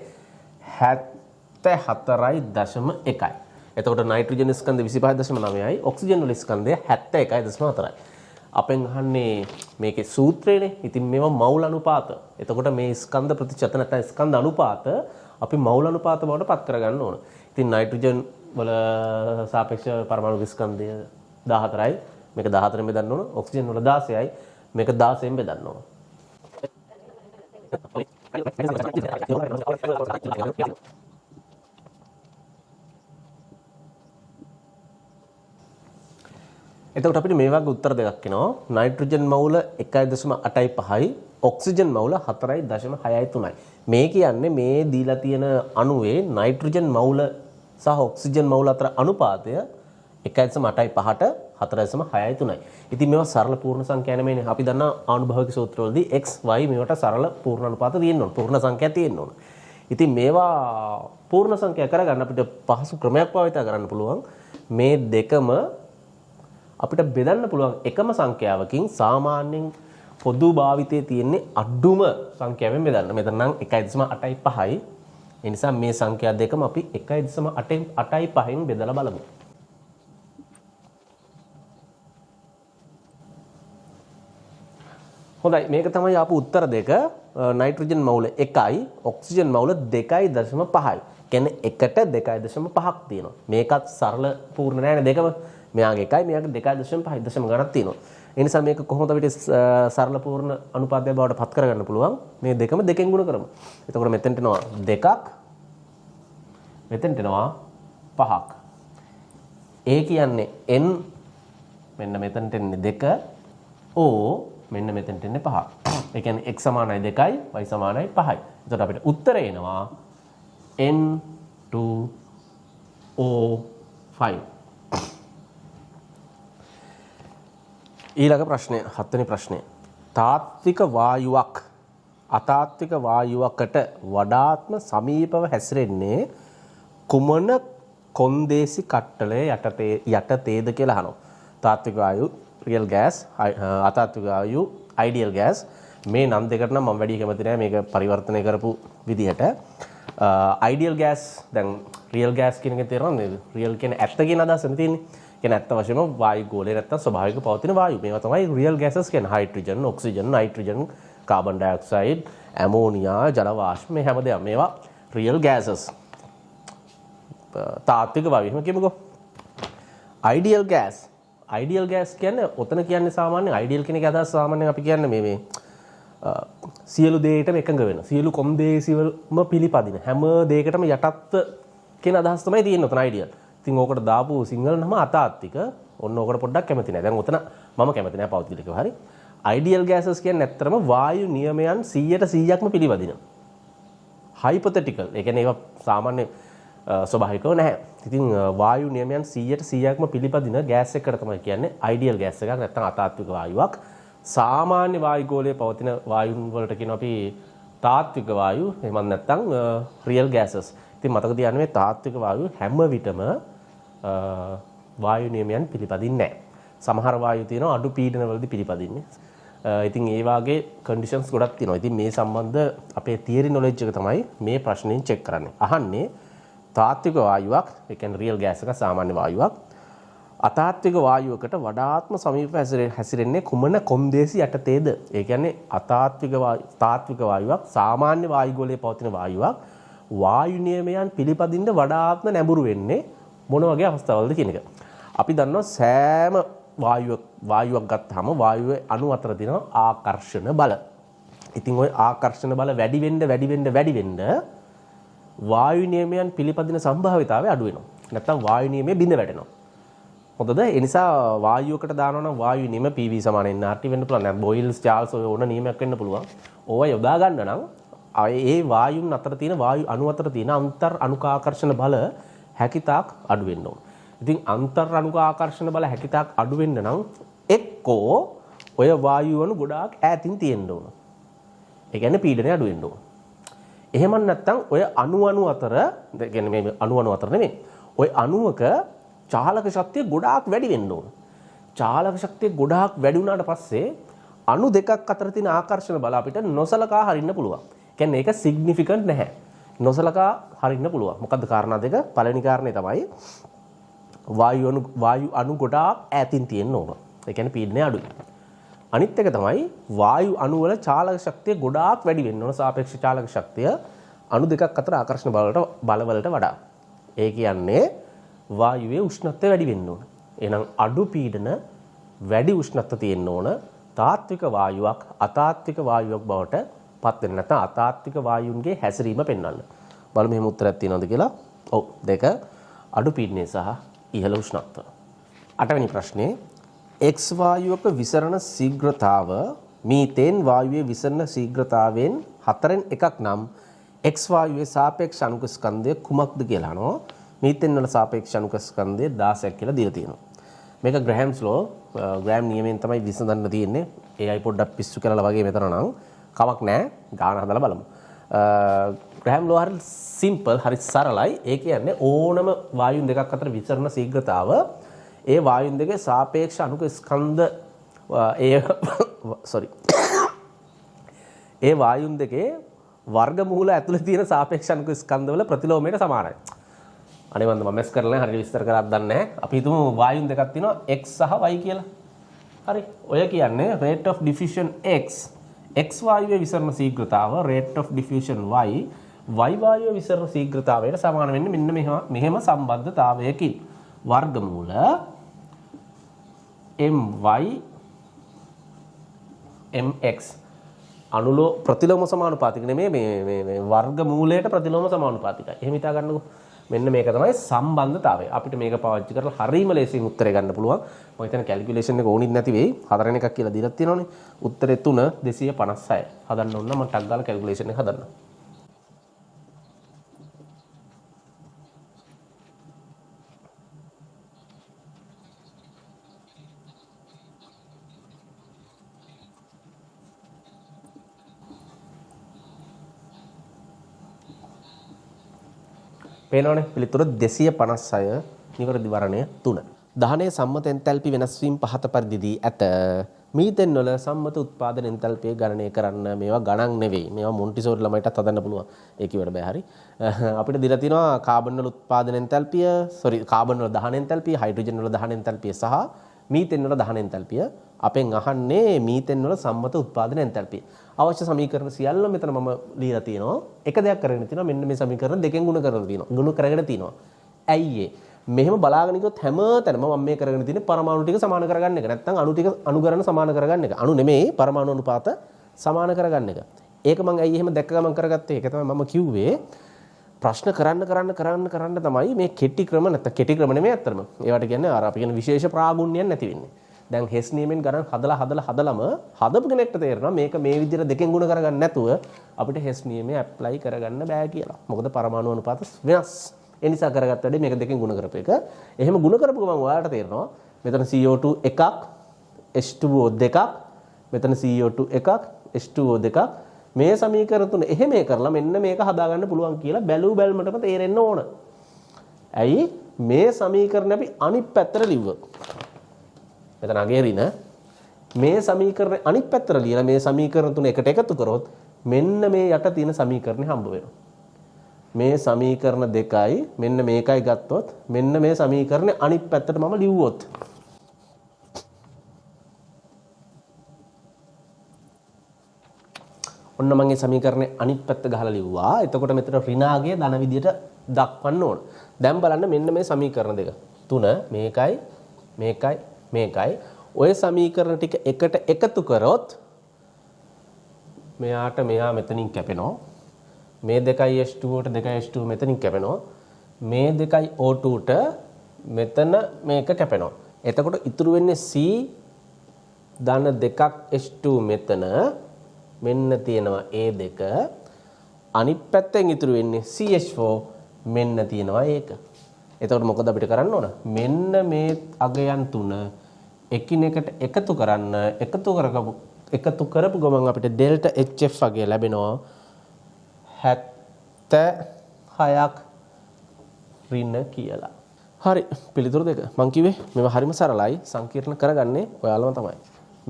74.1යි. එතකොට නයිට්‍රජන් ස්කන්ධය 25.9යි ඔක්සිජන් වල ස්කන්ධය 71.4යි. අපෙන් අහන්නේ මේකේ සූත්‍රයනේ. ඉතින් මේවා මවුල් අනුපාත. එතකොට මේ ස්කන්ධ ප්‍රතිශත නැත්නම් ස්කන්ධ අනුපාත අපි මවුල් අනුපාත බවට පත් කරගන්න ඕන. ඉතින් නයිට්‍රජන් වල සාපේක්ෂ පරමාණු ස්කන්ධය 14යි. මේක 14න් බෙදන්න ඕන. ඔක්සිජන් වල 16යි. මේක 16න් බෙදන්න ඕන. එතකොට අපිට මේ වගේ උත්තර දෙකක් එනවා. නයිට්‍රජන් මවුල 1.85යි ඔක්සිජන් මවුල 4.63යි. මේ කියන්නේ මේ දීලා තියෙන අණුවේ නයිට්‍රජන් මවුල සහ ඔක්සිජන් මවුල අතර අනුපාතය 1.85ට 4.63යි. ඉතින් මේවා සරල පූර්ණ සංඛ්‍යා නෙමෙයිනේ. අපි දන්නා ආනුභාවික සූත්‍රවලදී x y මේවට සරල පූර්ණ අනුපාත තියෙන්න ඕන. පූර්ණ සංඛ්‍යා තියෙන්න ඕන. ඉතින් මේවා පූර්ණ සංඛ්‍යා කරගන්න අපිට පහසු ක්‍රමයක් භාවිත කරන්න පුළුවන්. මේ දෙකම අපිට බෙදන්න පුළුවන් එකම සංඛ්‍යාවකින් සාමාන්‍යයෙන් පොදු භාවිතයේ තියෙන්නේ අඩුම සංඛ්‍යාවෙන් බෙදන්න. මෙතන නම් 1.85යි. ඒ නිසා මේ සංඛ්‍යා දෙකම අපි 1.85න් බෙදලා බලමු. හොඳයි මේක තමයි ආපු උත්තර දෙක. නයිට්‍රජන් මවුල 1යි ඔක්සිජන් මවුල 2.5යි. කියන්නේ 1ට 2.5ක් තියෙනවා. මේකත් සරල පූර්ණ නෑනේ දෙකම. මෙයාගේ 1යි මෙයාගේ 2.5යි දශම ගණක් තියෙනවා. ඒ නිසා මේක කොහොමද අපිට සරල පූර්ණ අනුපාතය බවට පත් කරගන්න පුළුවන්? මේ දෙකම දෙකෙන් ගුණ කරමු. එතකොට මෙතෙන්ට එනවා 2ක් මෙතෙන්ට එනවා 5ක්. ඒ කියන්නේ n මෙන්න මෙතෙන්ට එන්නේ 2 o මෙන්න මෙතෙන්ට එන්නේ 5ක්. ඒ කියන්නේ x සමානයි 2යි y සමානයි 5යි. එතකොට අපිට උත්තරය එනවා N2O5. ඊළඟ ප්‍රශ්නය 7 වෙනි ප්‍රශ්නය. තාත්වික වායුවක් අතාත්වික වායුවකට වඩාත්ම සමීපව හැසිරෙන්නේ කුමන කොන්දේසි කට්ටලය යටතේද කියලා අහනවා. තාත්වික වායු රියල් ගෑස්, අතාත්වික වායු අයිඩියල් ගෑස්. මේ නම් දෙකට නම් මම වැඩි කැමති නැහැ මේක පරිවර්තනය කරපු විදිහට. අයිඩියල් ගෑස් දැන් රියල් ගෑස් කියන එක තේරෙනවද නේද? රියල් කියන්නේ ඇත්ත කියන අදහසම තියෙන්නේ. කියන්නේ ඇත්ත වශයෙන්ම වායු ගෝලයේ නැත්තම් ස්වභාවික පවතින වායු. මේවා තමයි රියල් ගෑසස් කියන්නේ. Hydrogen, oxygen, nitrogen, carbon dioxide, ammonia, ජල වාෂ්ප මේ හැමදේම මේවා රියල් ගෑසස්. තාත්වික වායු එහෙම කියමුකෝ. ideal gas කියන්නේ ඔතන කියන්නේ සාමාන්‍ය ideal කියන එක අදහස් සාමාන්‍යයෙන් අපි කියන්නේ මේ සියලු දේටම එකඟ වෙන සියලු කොන්දේ සියලුම පිළිපදින හැම දෙයකටම යටත්ව කියන අදහස් තමයි තියෙන්නේ ඔතන ideal. ඉතින් ඕකට දාපු සිංහල නම අතාත්වික. ඔන්න ඕකට පොඩ්ඩක් කැමති නැහැ. දැන් ඔතන මම කැමති නැහැ පෞද්ගලිකව. හරි. ideal gases කියන්නේ ඇත්තටම වායු නියමයන් 100%ක්ම පිළිපදින. hypothetical. ඒ කියන්නේ ඒවා සාමාන්‍ය ස්වභාවිකව නැහැ. ඉතින් වායු නියමයන් 100%ක්ම පිළිපදින ගෑස් එකකට තමයි කියන්නේ ideal gas එකක් නැත්නම් අතාත්වික වායුවක්. සාමාන්‍ය වායු ගෝලයේ පවතින වායුන් වලට කියනවා අපි තාත්වික වායු. එහෙම නැත්නම් real gases. ඉතින් මතක තියාගන්න මේ තාත්වික වායු හැම විටම වායු නියමයන් පිළිපදින්නේ නැහැ. සමහර වායු තියෙනවා අඩු පීඩන වලදී පිළිපදින්නේ. ඉතින් ඒ වාගේ කන්ඩිෂන්ස් ගොඩක් තියෙනවා. ඉතින් මේ සම්බන්ධ අපේ තියරි නොලෙජ් එක තමයි මේ ප්‍රශ්نين චෙක් කරන්නේ. අහන්නේ තාත්වික වායුවක්, ඒ කියන්නේ රියල් ගෑස් එක සාමාන්‍ය වායුවක්. අතාත්වික වායුවකට වඩාත්ම සමීපව හැසිරෙන්නේ කුමන කොන්දේසි යටතේද? ඒ කියන්නේ තාත්වික වායුවක් සාමාන්‍ය වායු ගෝලයේ පවතින වායුවක්. වායු නියමයන් පිළිපදින්න වඩාත්ම නැඹුරු වෙන්නේ මොන වගේ අවස්ථාවලද කියන එක. අපි දන්නවා සෑම වායුවක් ගත්තාම වායුවේ අණු අතර තියෙන ආකර්ෂණ බල. ඉතින් ওই ආකර්ෂණ බල වැඩි වෙන්න වායු නියමයන් පිළිපදින සම්භාවිතාවය අඩු වෙනවා. නැත්නම් වායු නියමයේ බිඳ වැටෙනවා. හොඳද? ඒ නිසා වායුවකට දානවා නම් වායු නියම PV සමාන nRT වෙන්න පුළුවන්. නැත්නම් බොයිල්ස් චාල්ස් ඔය ඕන නියමයක් වෙන්න පුළුවන්. ඕවා යොදා ගන්න නම් ඒ වායුන් අතර තියෙන වායු අණු අතර තියෙන අන්තර් අණුකාකර්ෂණ බල හැකිතාක් අඩු වෙන්න ඕන. ඉතින් අන්තර් අණුකාකර්ෂණ බල හැකිතාක් අඩු වෙන්න නම් එක්කෝ ඔය වායු අණු ගොඩාක් ඈතින් තියෙන්න ඕන. ඒ කියන්නේ පීඩනය අඩු වෙන්න ඕන. එහෙම නැත්නම් ඔය අණු අතර, ඒ කියන්නේ මේ අණු අතර නෙමෙයි. ඔය අණුවක චාලක ශක්තිය ගොඩාක් වැඩි වෙන්න ඕන. චාලක ශක්තිය ගොඩාක් වැඩි වුණාට පස්සේ අණු දෙකක් අතර තියෙන ආකර්ෂණ බල අපිට නොසලකා හරින්න පුළුවන්. කියන්නේ ඒක සිග්නිෆිකන්ට් නැහැ. නොසලකා හරින්න පුළුවන්. මොකද්ද කාරණා දෙක? පළවෙනි කාරණේ තමයි වායු අණු ගොඩාක් ඈතින් තියෙන්න ඕන. ඒ කියන්නේ පීඩනය අඩුයි. අනිත් එක තමයි වායු අණු වල චාලක ශක්තිය ගොඩාක් වැඩි වෙන්න ඕන. සාපේක්ෂ චාලක ශක්තිය අණු දෙකක් අතර ආකර්ෂණ බලවලට වඩා. ඒ කියන්නේ වායුවේ උෂ්ණත්වය වැඩි වෙන්න ඕන. එහෙනම් අඩු පීඩන වැඩි උෂ්ණත්වය තියෙන්න ඕන. තාත්වික වායුවක් අතාත්වික වායුවක් බවට පත් වෙන්න නැත්නම් අතාත්වික වායුන්ගේ හැසිරීම පෙන්වන්න. බලමු මෙහෙම උත්තරයක් තියෙනවද කියලා. ඔව්. දෙක අඩු පීඩනය සහ ඉහළ උෂ්ණත්වය. 8 වෙනි ප්‍රශ්නේ X වායුවක විසරණ ශීඝ්‍රතාව මීතේන් වායුවේ විසරණ ශීඝ්‍රතාවයෙන් 4න් එකක් නම් X වායුවේ සාපේක්ෂ අණුක ස්කන්ධය කුමක්ද කියලා අහනවා. මීතේන් වල සාපේක්ෂ අණුක ස්කන්ධය 16ක් කියලා දීලා තියෙනවා. මේක ග්‍රෑම්ස් ලෝ ග්‍රෑම් නියමයෙන් තමයි විසඳන්න තියෙන්නේ. ඒ අය පොඩ්ඩක් පිස්සු කරලා වගේ මෙතන නම් කමක් නැහැ. ගාන හදලා බලමු. ග්‍රෑම් ලෝ හරි සිම්පල්, හරි සරලයි. ඒ කියන්නේ ඕනම වායුන් දෙකක් අතර විසරණ ශීඝ්‍රතාව ඒ වායුන් දෙකේ සාපේක්ෂ අණුක ස්කන්ධ ඒ වායුන් දෙකේ වර්ගමූල ඇතුලේ තියෙන සාපේක්ෂ අණුක ස්කන්ධවල ප්‍රතිලෝමයට සමානයි. අනේ මම මැස් කරලා හරියට විස්තර කරලා දන්නේ නැහැ. අපි හිතමු වායුන් දෙකක් තියෙනවා x සහ y කියලා. හරි. ඔය කියන්නේ rate of diffusion x වායුවේ විසරණ ශීඝ්‍රතාව rate of diffusion y වායුවේ විසරණ ශීඝ්‍රතාවයට සමාන වෙන්නේ මෙන්න මෙහෙම සම්බන්ධතාවයකින්. වර්ගමූල my mx අනුලෝ ප්‍රතිලෝම සමානුපාතික නෙමෙයි මේ වර්ගමූලයට ප්‍රතිලෝම සමානුපාතිකයි. එහෙම හිතා ගන්නකො. මෙන්න මේක තමයි සම්බන්ධතාවය. අපිට මේක පාවිච්චි කරලා හරීම ලේසියෙන් උත්තරේ ගන්න පුළුවන්. මම හිතන්නේ කැල්කියුලේෂන් එක ඕනිත් නැති වෙයි. 4 එකක් කියලා දීලා තියෙනවනේ. උත්තරේ 3 256. හදන්න ඕන නම් මම ටක් ගාලා කැල්කියුලේෂන් එක හදන්නම්. පේනවනේ පිළිතුර 256 නිවැරදි වර්ණය 3. දහනයේ සම්මත එන්තැල්පි වෙනස් වීම පහත පරිදි දී ඇත. මීතෙන් වල සම්මත උත්පාදන එන්තැල්පිය ගණනය කරන්න මේවා ගණන් නෙවෙයි. මේවා මොන්ටිසෝරි ළමයිටත් හදන්න පුළුවන්. ඒ කිව්වට බෑ හරි. අපිට දීලා තියෙනවා කාබන් වල උත්පාදන එන්තැල්පිය, කාබන් වල දහන එන්තැල්පිය, හයිඩ්‍රජන් වල දහන එන්තැල්පිය සහ මීතෙන් වල දහන එන්තැල්පිය. අපෙන් අහන්නේ මීතෙන් වල සම්මත උත්පාදන එන්තැල්පිය. අවශ්‍ය සමීකරණ සියල්ල මෙතන මම ලියලා තියෙනවා. එක දෙයක් කරගෙන තියෙනවා. මෙන්න මේ සමීකරණ දෙකෙන් ගුණ කරලා තියෙනවා. ගුණ කරගෙන තියෙනවා. ඇයි ඒ? මෙහෙම බලාගෙන ගියොත් හැම තැනම මම මේ කරගෙන තියෙන්නේ පරමාණු ටික සමාන කරගන්න එක. නැත්නම් අණු ටික අණුකරන සමාන කරගන්න එක. අණු නෙමෙයි පරමාණු අනුපාත සමාන කරගන්න එක. ඒක මම ඇයි එහෙම දැක්ක ගමන් කරගත්තේ? ඒක තමයි මම කිව්වේ. ප්‍රශ්න කරන්න තමයි මේ කෙටි ක්‍රම නැත්නම් කෙටි ක්‍රම නෙමෙයි අත්‍තරම. ඒවට කියන්නේ අර අපි කියන විශේෂ ප්‍රාගුණ්‍යයක් නැති වෙන්නේ. දැන් හෙස් නියමෙන් ගණන් හදලම හදපු කෙනෙක්ට තේරෙනවා මේක මේ විදිහට දෙකෙන් ගුණ කරගන්න නැතුව අපිට හෙස් නියමය ඇප්ලයි කරගන්න බෑ කියලා. මොකද පරමාණු අනුපාත වෙනස්. ඒ නිසා කරගත්ත වැඩේ මේක දෙකෙන් ගුණ කරපු එක. එහෙම ගුණ කරපු ගමන් ඔයාලට තේරෙනවා මෙතන CO2 එකක් H2O දෙකක් මෙතන CO2 එකක් H2O දෙකක් මේ සමීකරණ තුන එහෙම කරලා මෙන්න මේක හදාගන්න පුළුවන් කියලා බැලූ බැලමටම තේරෙන්න ඕන. ඇයි මේ සමීකරණ අපි අනිත් පැත්තට ලිව්වොත් මෙතන අගේරින මේ සමීකරණ අනිත් පැත්තට ලියලා මේ සමීකරණ තුන එකට එකතු කරොත් මෙන්න මේ යට තියෙන සමීකරණේ හම්බ වෙනවා. මේ සමීකරණ දෙකයි මෙන්න මේකයි ගත්තොත් මෙන්න මේ සමීකරණේ අනිත් පැත්තට මම ලිව්වොත් ඔන්න මම මේ සමීකරණේ අනිත් පැත්ත ගහලා ලිව්වා. එතකොට මෙතන ඍණාගය ධන විදියට දක්වන්න ඕන. දැන් බලන්න මෙන්න මේ සමීකරණ දෙක. තුන මේකයි ඔය සමීකරණ ටික එකට එකතු කරොත් මෙයාට මෙයා මෙතනින් කැපෙනවා. මේ දෙකයි H2O ට දෙකයි H2O මෙතනින් කැපෙනවා. මේ දෙකයි O2 ට මෙතන මේක කැපෙනවා. එතකොට ඉතුරු වෙන්නේ C ධන දෙකක් H2 මෙතන මෙන්න තියෙනවා A2 අනිත් පැත්තෙන් ඉතුරු වෙන්නේ CH4 මෙන්න තියෙනවා ඒක. එතකොට මොකද අපිට කරන්න ඕන? මෙන්න මේ අගයන් තුන එකිනෙකට එකතු කරන්න එකතු කරපු ගමන් අපිට ඩෙල්ටා HF අගය ලැබෙනවා 76ක් ඍණ කියලා. හරි පිළිතුරු දෙක. මං කිව්වේ මේවා හරිම සරලයි සංකීර්ණ කරගන්නේ ඔයාලම තමයි.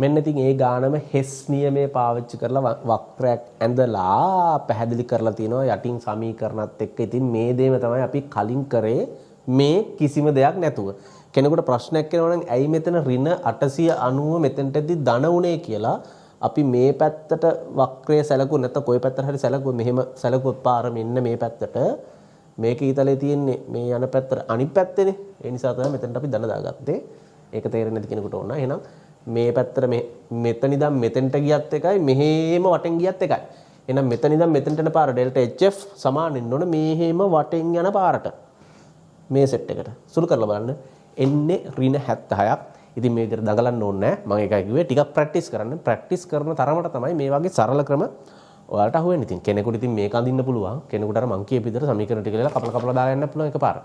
මෙන්න ඉතින් ඒ ගානම හෙස් නියමයේ පාවිච්චි කරලා වක්‍රයක් ඇඳලා පැහැදිලි කරලා තිනවා යටින් සමීකරණත් එක්ක. ඉතින් මේ දේම තමයි අපි කලින් කරේ මේ කිසිම දෙයක් නැතුව. කෙනෙකුට ප්‍රශ්නයක් එනවා නම් ඇයි මෙතන ඍණ 890 මෙතනටදී ධන උනේ කියලා අපි මේ පැත්තට වක්‍රය සැලකුවොත් නැත්නම් කොයි පැත්තට හරි සැලකුවොත් මෙහෙම සැලකුවොත් පාර මෙන්න මේ පැත්තට මේක ඊතලේ තියෙන්නේ මේ යන පැත්තට අනිත් පැත්තේනේ. ඒ නිසා තමයි මෙතනට අපි ධන දාගත්තේ. ඒක තේරෙන්නේ නැති කෙනෙකුට ඕන. එහෙනම් මේ පැත්තට මෙතන ඉඳන් මෙතෙන්ට ගියත් එකයි මෙහෙම වටෙන් ගියත් එකයි. එහෙනම් මෙතන ඉඳන් මෙතෙන්ට යන පාර ඩෙල්ටා HF සමාන වෙන්න ඕන මෙහෙම වටෙන් යන පාරට. මේ සෙට් එකට. සුළු කරලා බලන්න. එන්නේ ඍණ 76ක්. ඉතින් මේ විදිහට දඟලන්න ඕනේ නැහැ. මම ඒකයි කිව්වේ ටිකක් ප්‍රැක්ටිස් කරන්න. ප්‍රැක්ටිස් කරන තරමට තමයි මේ වගේ සරල ක්‍රම ඔයාලට අහුවෙන්නේ. ඉතින් කෙනෙකුට ඉතින් මේක අඳින්න පුළුවන්. කෙනෙකුට අර මං කියපු විදිහට සමීකරණ ටික ලියලා කපලා දාලා යන්න පුළුවන් එකපාර.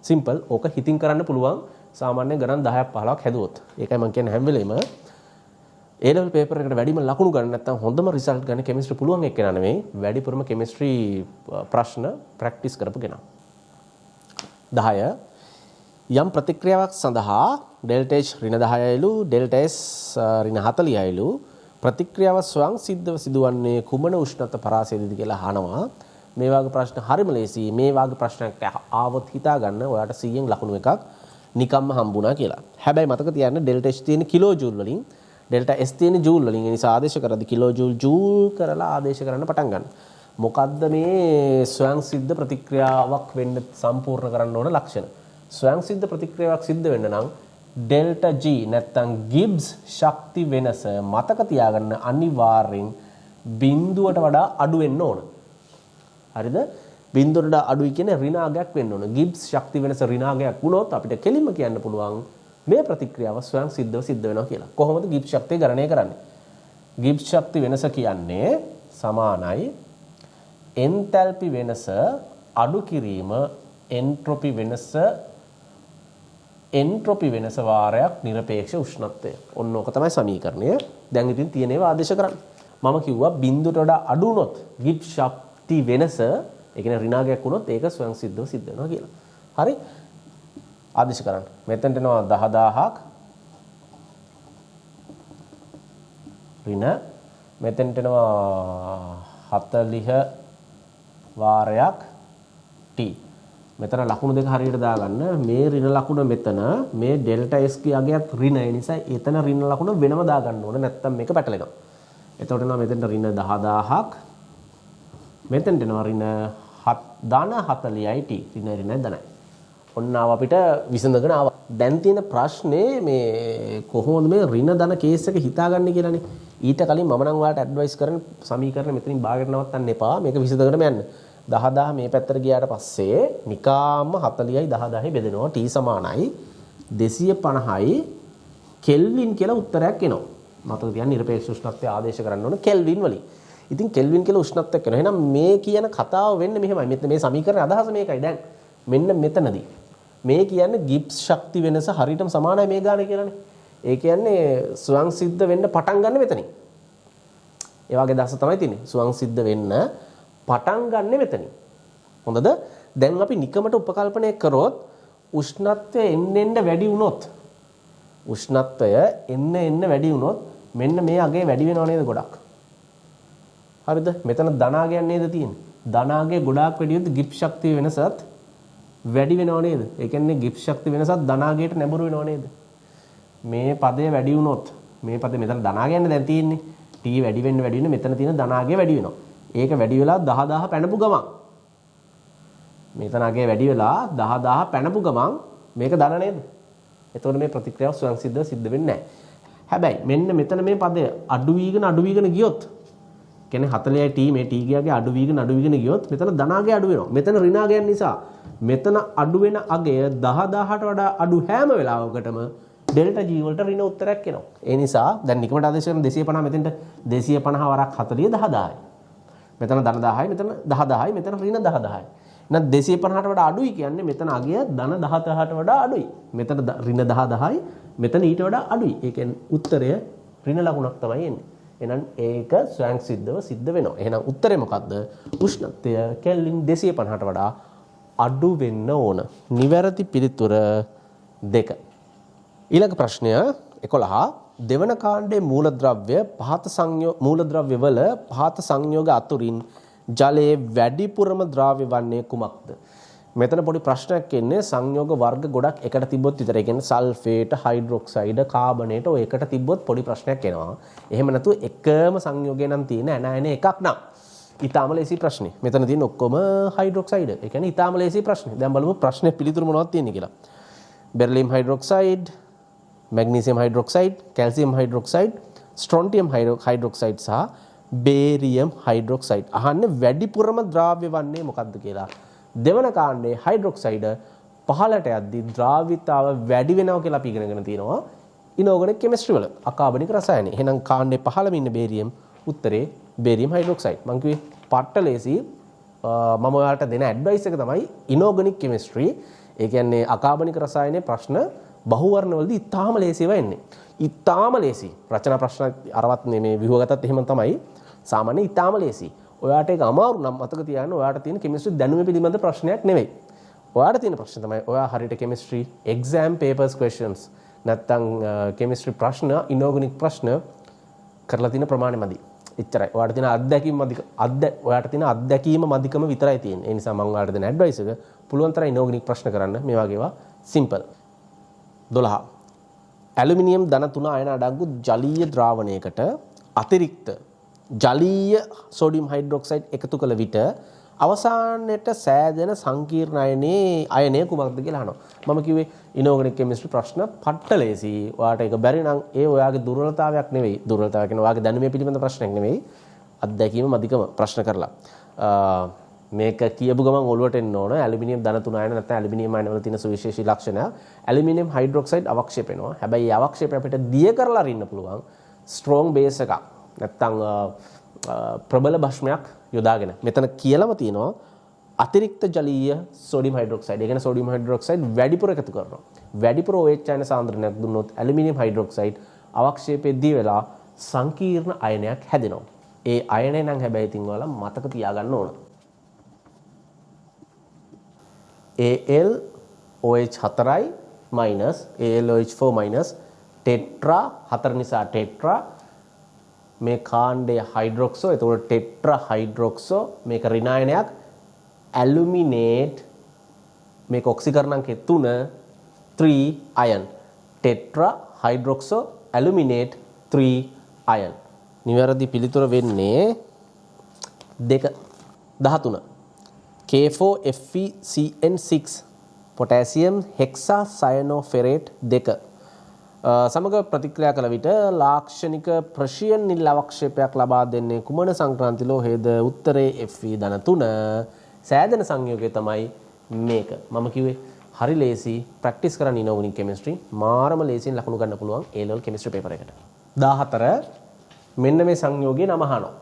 සිම්පල්. ඕක හිතින් කරන්න පුළුවන්. සාමාන්‍යයෙන් ගණන් 10ක් 15ක් හැදුවොත්. ඒකයි මම කියන්නේ හැම වෙලෙම A level paper එකට වැඩිම ලකුණු ගන්න නැත්නම් හොඳම රිසල්ට් ගන්න කෙමිස්ට්‍රි පුළුවන් එක්කෙනා නෙමෙයි. වැඩිපුරම කෙමිස්ට්‍රි ප්‍රශ්න ප්‍රැක්ටිස් කරපු කෙනා. 10 යම් ප්‍රතික්‍රියාවක් සඳහා ඩෙල්ටා H ඍණ 10යිලු ඩෙල්ටා S ඍණ 40යිලු ප්‍රතික්‍රියාව ස්වයං සිද්ධව සිදුවන්නේ කුමන උෂ්ණත්ව පරාසයේදීද කියලා අහනවා. මේ වගේ ප්‍රශ්න හරිම ලේසි. මේ වගේ ප්‍රශ්නයක් ආවොත් හිතා ගන්න ඔයාලට 100න් ලකුණු එකක් නිකම්ම හම්බුණා කියලා. හැබැයි මතක තියාගන්න ඩෙල්ටා H තියෙන කිලෝ ජූල් වලින් ඩෙල්ටා S තියෙන ජූල් වලින්. ඒ නිසා ආදේශ කරද්දී කිලෝ ජූල් කරලා ආදේශ කරන්න පටන් ගන්න. මොකද්ද මේ ස්වයං සිද්ධ ප්‍රතික්‍රියාවක් වෙන්න සම්පූර්ණ කරන්න ඕන ලක්ෂණ? ස්වයං සිද්ධ ප්‍රතික්‍රියාවක් සිද්ධ වෙන්න නම් ඩෙල්ටා G නැත්නම් ගිබ්ස් ශක්ති වෙනස මතක තියාගන්න අනිවාර්යෙන් බිඳුවට වඩා අඩු වෙන්න ඕන. හරිද? බිඳුවට වඩා අඩුයි කියන්නේ ඍණාගයක් වෙන්න ඕන. ගිබ්ස් ශක්ති වෙනස ඍණාගයක් වුණොත් අපිට කෙලින්ම කියන්න පුළුවන් මේ ප්‍රතික්‍රියාව ස්වයං සිද්ධව සිද්ධ වෙනවා කියලා. කොහොමද ගිබ්ස් ශක්තිය ගණනය කරන්නේ? ගිබ්ස් ශක්ති වෙනස කියන්නේ සමානයි එන්තැල්පි වෙනස අඩු කිරීම එන්ට්‍රොපි වෙනස වාරයක් නිරපේක්ෂ උෂ්ණත්වය. ඔන්න ඕක තමයි සමීකරණය. දැන් ඉතින් තියෙන ඒවා ආදේශ කරන්න. මම කිව්වා බිඳුවට වඩා අඩු වුණොත් ගිබ්ස් ශක්ති වෙනස ඒ කියන්නේ ඍණාගයක් වුණොත් ඒක ස්වයං සිද්ධව සිද්ධ වෙනවා කියලා. හරි? ආදේශ කරන්න. මෙතනට එනවා 10000ක් ඍණ මෙතනට එනවා 40 වාරයක් T. මෙතන ලකුණු දෙක හරියට දාගන්න. මේ ඍණ ලකුණ මෙතන මේ ඩෙල්ටා S කියාගේත් ඍණ. ඒ නිසා එතන ඍණ ලකුණ වෙනම දාගන්න ඕන. නැත්තම් මේක පැටලෙනවා. එතකොට එනවා මෙතනට ඍණ 10000ක්. මෙතනට එනවා ඍණ ධන 40යි T. ඍණ ධනයි. ඔන්න අපිට විසඳගෙන ආවා. දැන් තියෙන ප්‍රශ්නේ මේ කොහොමද මේ ඍණ ධන කේස් එක හිතාගන්නේ කියලානේ. ඊට කලින් මම නම් ඔයාලට ඇඩ්වයිස් කරන සමීකරණ මෙතනින් බාගෙට නවත්තන්න එපා. මේක විසඳගෙන යන්න. 10000 මේ පැත්තට ගියාට පස්සේ නිකාම්ම 40යි 10000යි බෙදෙනවා. T සමානයි 250යි කෙල්වින් කියලා උත්තරයක් එනවා. මතක තියන්න නිරපේක්ෂ උෂ්ණත්වය ආදේශ කරන්න ඕන කෙල්වින් වලින්. ඉතින් කෙල්වින් කියලා උෂ්ණත්වයක් වෙනවා. එහෙනම් මේ කියන කතාව වෙන්නේ මෙහෙමයි. මෙතන මේ සමීකරණ අදහස මේකයි. දැන් මෙන්න මෙතනදී මේ කියන්නේ ගිබ්ස් ශක්ති වෙනස හරියටම සමානයි මේ ගානේ කියලානේ. ඒ කියන්නේ ස්වයං සිද්ධ වෙන්න පටන් ගන්න මෙතනින්. ඒ වගේ දහස තමයි තියෙන්නේ. ස්වයං සිද්ධ වෙන්න පටන් ගන්න මෙතනින්. හොඳද? දැන් අපි නිකමට උපකල්පනය කරොත් උෂ්ණත්වය එන්න වැඩි වුණොත් උෂ්ණත්වය එන්න වැඩි වුණොත් මෙන්න මේ අගේ වැඩි වෙනව නේද ගොඩක්. හරිද? මෙතන ධනාගයක් නේද තියෙන්නේ. ධනාගය ගොඩාක් වැඩි වුත් ගිබ්ස් ශක්තිය වෙනසත් වැඩි වෙනව නේද? ඒ කියන්නේ ගිබ්ස් ශක්තිය වෙනසත් ධනාගයට නැඹුරු වෙනව නේද? මේ පදය වැඩි වුණොත් මේ පදේ මෙතන ධනාගයන්නේ දැන් තියෙන්නේ. T වැඩි වෙන්න මෙතන තියෙන ධනාගය වැඩි වෙනවා. ඒක වැඩි වෙලා 10000 පැනපු ගමන් මෙතන අගේ වැඩි වෙලා 10000 පැනපු ගමන් මේක ධන නේද? එතකොට මේ ප්‍රතික්‍රියාව ස්වයං සිද්ධ වෙන්නේ නැහැ. හැබැයි මෙන්න මෙතන මේ පදය අඩු වීගෙන ගියොත් කියන්නේ 40යි T මේ T ගියාගේ අඩු වීගෙන ගියොත් මෙතන ධනාගය අඩු වෙනවා. මෙතන ඍණාගයන් නිසා මෙතන අඩු වෙන අගය 10000ට වඩා අඩු හැම වෙලාවකටම ඩෙල්ටා G වලට ඍණ උත්තරයක් එනවා. ඒ නිසා දැන් නිකමට ආදේශ කරන 250 මෙතෙන්ට 250 වරක් 40 10000යි. මෙතන ධන 10යි මෙතන 10000යි මෙතන ඍණ 10000යි. එහෙනම් 250ට වඩා අඩුයි කියන්නේ මෙතන අගය ධන 10000ට වඩා අඩුයි. මෙතන ඍණ 10000යි මෙතන ඊට වඩා අඩුයි. ඒ කියන්නේ උත්තරය ඍණ ලකුණක් තමයි එන්නේ. එහෙනම් ඒක ස්වයං සිද්ධව සිද්ධ වෙනවා. එහෙනම් උත්තරේ මොකද්ද? උෂ්ණත්වය කෙල්වින් 250ට වඩා අඩු වෙන්න ඕන. නිවැරදි පිළිතුර 2. ඊළඟ ප්‍රශ්නය 11 දෙවන කාණ්ඩයේ මූලද්‍රව්‍ය වල පහත සංයෝග අතුරින් ජලයේ වැඩිපුරම ද්‍රව්‍ය වන්නේ කුමක්ද? මෙතන පොඩි ප්‍රශ්නයක් එන්නේ සංයෝග වර්ග ගොඩක් එකට තිබ්බොත් විතරයි. කියන්නේ සල්ෆේට්, හයිඩ්‍රොක්සයිඩ්, කාබනේට ඔය එකට තිබ්බොත් පොඩි ප්‍රශ්නයක් එනවා. එහෙම නැතුව එකම සංයෝගය නම් තියෙන ඇනයන එකක් නම් ඊටාම ලේසි ප්‍රශ්නේ. මෙතන තියෙන ඔක්කොම හයිඩ්‍රොක්සයිඩ්. ඒ කියන්නේ ඊටාම ලේසි ප්‍රශ්නේ. දැන් බලමු ප්‍රශ්නේ පිළිතුරු මොනවද තියෙන්නේ කියලා. Beryllium hydroxide, magnesium hydroxide, calcium hydroxide, strontium hydroxide සහ බේරියම් හයිඩ්‍රොක්සයිඩ්. අහන්නේ වැඩිපුරම ද්‍රව්‍ය වන්නේ මොකක්ද කියලා. දෙවන කාණ්ඩයේ හයිඩ්‍රොක්සයිඩ් පහළට යද්දී ද්‍රාවිතාව වැඩි වෙනවා කියලා අපි ඉගෙනගෙන තියෙනවා ඉනෝගනික් කෙමිස්ට්‍රි වල අකාබනික රසායන. එහෙනම් කාණ්ඩයේ පහළම ඉන්න බේරියම් උත්තරේ බේරියම් හයිඩ්‍රොක්සයිඩ්. මම කිව්වේ පට්ටලේසි මම ඔයාලට දෙන ඇඩ්වයිස් එක තමයි ඉනෝගනික් කෙමිස්ට්‍රි. ඒ කියන්නේ අකාබනික රසායනයේ ප්‍රශ්න බහුවර්ණ වලදී ඉතාම ලේසිව එන්නේ. ඉතාම ලේසි. රචනා ප්‍රශ්න අරවත් මේ විහුවගතත් එහෙම තමයි. සාමාන්‍ය ඉතාම ලේසි. ඔයාට ඒක අමාරු නම් මතක තියාගන්න ඔයාට තියෙන කෙමිස්ට්‍රි දැනුම පිළිබඳ ප්‍රශ්නයක් නෙවෙයි. ඔයාට තියෙන ප්‍රශ්න තමයි ඔයා හරියට කෙමිස්ට්‍රි exam papers questions නැත්නම් කෙමිස්ට්‍රි ප්‍රශ්න ඉනෝගනික් ප්‍රශ්න කරලා තියෙන ප්‍රමාණය මදි. එච්චරයි. ඔයාට තියෙන අත්දැකීම මදිකම විතරයි තියෙන්නේ. ඒ නිසා මම ඔයාලට දෙන ඇඩ්වයිස් එක පුළුවන් තරම් ඉනෝගනික් ප්‍රශ්න කරන්න. මේ වගේ ඒවා සිම්පල්. 12. ඇලුමිනියම් ධන 3 අයන අඩංගු ජලීය ද්‍රාවණයකට අතිරික්ත ජලීය සෝඩියම් හයිඩ්‍රොක්සයිඩ් එකතු කළ විට අවසානයේ සෑදෙන සංකීර්ණ අයනය කුමක්ද කියලා අහනවා. මම කිව්වේ ඉනෝගනික් කෙමිස්ට්‍රි ප්‍රශ්න පට්ට ලේසි. ඔයාට ඒක බැරි නම් ඒ ඔයාගේ දුර්වලතාවයක් නෙවෙයි. දුර්වලතාවය කියන්නේ ඔයාගේ දැනුමේ පිළිබඳ ප්‍රශ්නයක් නෙවෙයි. අත්දැකීම මදිකම ප්‍රශ්න කරලා. මේක කියපු ගමන් ඔළුවට එන්න ඕන. ඇලුමිනියම් ධන 3 අයන නැත්නම් ඇලුමිනියම් අයන වල තියෙන සුවිශේෂී ලක්ෂණ ඇලුමිනියම් හයිඩ්‍රොක්සයිඩ් අවක්ෂේප වෙනවා. හැබැයි ඒ අවක්ෂේපය අපිට දිය කරලා අරින්න පුළුවන් ස්ට්‍රෝං බේස් එකක්. නැත්තම් ප්‍රබල භෂ්මයක් යොදාගෙන මෙතන කියලාම තියෙනවා අතිරික්ත ජලීය සෝඩියම් හයිඩ්‍රොක්සයිඩ්. ඒ කියන්නේ සෝඩියම් හයිඩ්‍රොක්සයිඩ් වැඩිපුර එකතු කරනවා. වැඩිපුර OH අයන සාන්ද්‍රණයක් දුන්නොත් ඇලුමිනියම් හයිඩ්‍රොක්සයිඩ් අවක්ෂේපෙද්දී වෙලා සංකීර්ණ අයනයක් හැදෙනවා. ඒ අයනය නම් හැබැයි ඉතින් ඔයාලා මතක තියාගන්න ඕන. AlOH4 minus AlOH4 minus ටෙට්‍රා 4 නිසා ටෙට්‍රා මේ කාණ්ඩයේ හයිඩ්‍රොක්සෝ එතකොට ටෙට්‍රා හයිඩ්‍රොක්සෝ මේක ඍණායනයක් ඇලුමිනේට් මේක ඔක්සිකරණාංකය 3 අයන් ටෙට්‍රා හයිඩ්‍රොක්සෝ ඇලුමිනේට් 3 අයන්. නිවැරදි පිළිතුර වෙන්නේ 2 13 K4FeCN6 පොටෑසියම් හෙක්සාසයනෝෆෙරේට් 2 සමග ප්‍රතික්‍රියා කළ විට ලාක්ෂණික ප්‍රෂියන් නිල් අවක්ෂේපයක් ලබා දෙන්නේ කුමන සංක්‍රාන්ති ලෝහයේද? උත්තරේ Fe3. සෑදෙන සංයෝගය තමයි මේක. මම කිව්වේ හරි ලේසි ප්‍රැක්ටිස් කරන්න ඉනෝර්ගැනික් කෙමිස්ට්‍රි මාරම ලේසියෙන් ලකුණු ගන්න පුළුවන් A level කෙමිස්ට්‍රි පේපර් එකට. 14 මෙන්න මේ සංයෝගයේ නම අහනවා.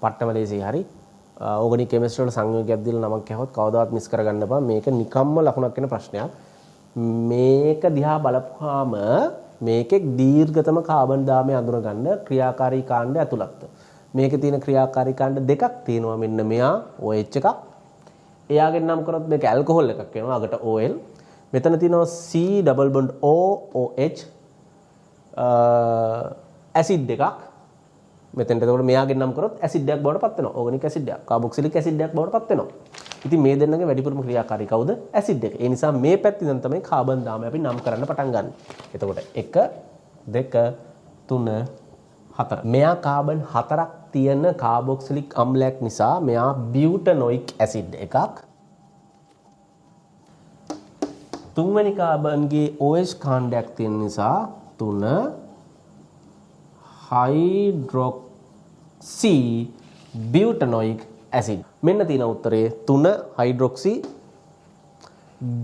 පට්ටම ලේසි හරි. ඕගනික් කෙමිස්ට්‍රි වල සංයෝගයක් දීලා නමක් ඇහුවොත් කවදාවත් මිස් කරගන්න එපා. මේක නිකම්ම ලකුණක් වෙන ප්‍රශ්නයක්. මේක දිහා බලපුවාම මේකේ දීර්ඝතම කාබන් දාමය අඳුරගන්න ක්‍රියාකාරී කාණ්ඩ ඇතුළත්ද. මේකේ තියෙන ක්‍රියාකාරී කාණ්ඩ දෙකක් තියෙනවා. මෙන්න මෙයා OH එකක්. එයාගෙන් නම් කරොත් මේක ඇල්කොහොල් එකක් වෙනවා. අගට OL. මෙතන තියෙනවා C double bond OH acid එකක්. මෙතෙන්ට එතකොට මෙයාගෙන් නම් කරොත් ඇසිඩ් එකක් බවට පත් වෙනවා. ඕගනික් ඇසිඩ් එකක්. කාබොක්සිලික් ඇසිඩ් එකක් බවට පත් වෙනවා. ඉතින් මේ දෙන්නගේ වැඩිපුරම ක්‍රියාකාරී කවුද? ඇසිඩ් එක. ඒ නිසා මේ පැත්තෙන් තමයි කාබන් දාමය අපි නම් කරන්න පටන් ගන්න. එතකොට 1 2 3 4. මෙයා කාබන් 4ක් තියෙන කාබොක්සිලික් අම්ලයක් නිසා මෙයා බියුටනොයික් ඇසිඩ් එකක්. තුන්වෙනි කාබන්ගේ OH කාණ්ඩයක් තියෙන නිසා 3 හයිඩ්‍රොක්සි බියුටනොයික් ඇසිඩ්. මෙන්න තියෙන උත්තරේ 3 හයිඩ්‍රොක්සි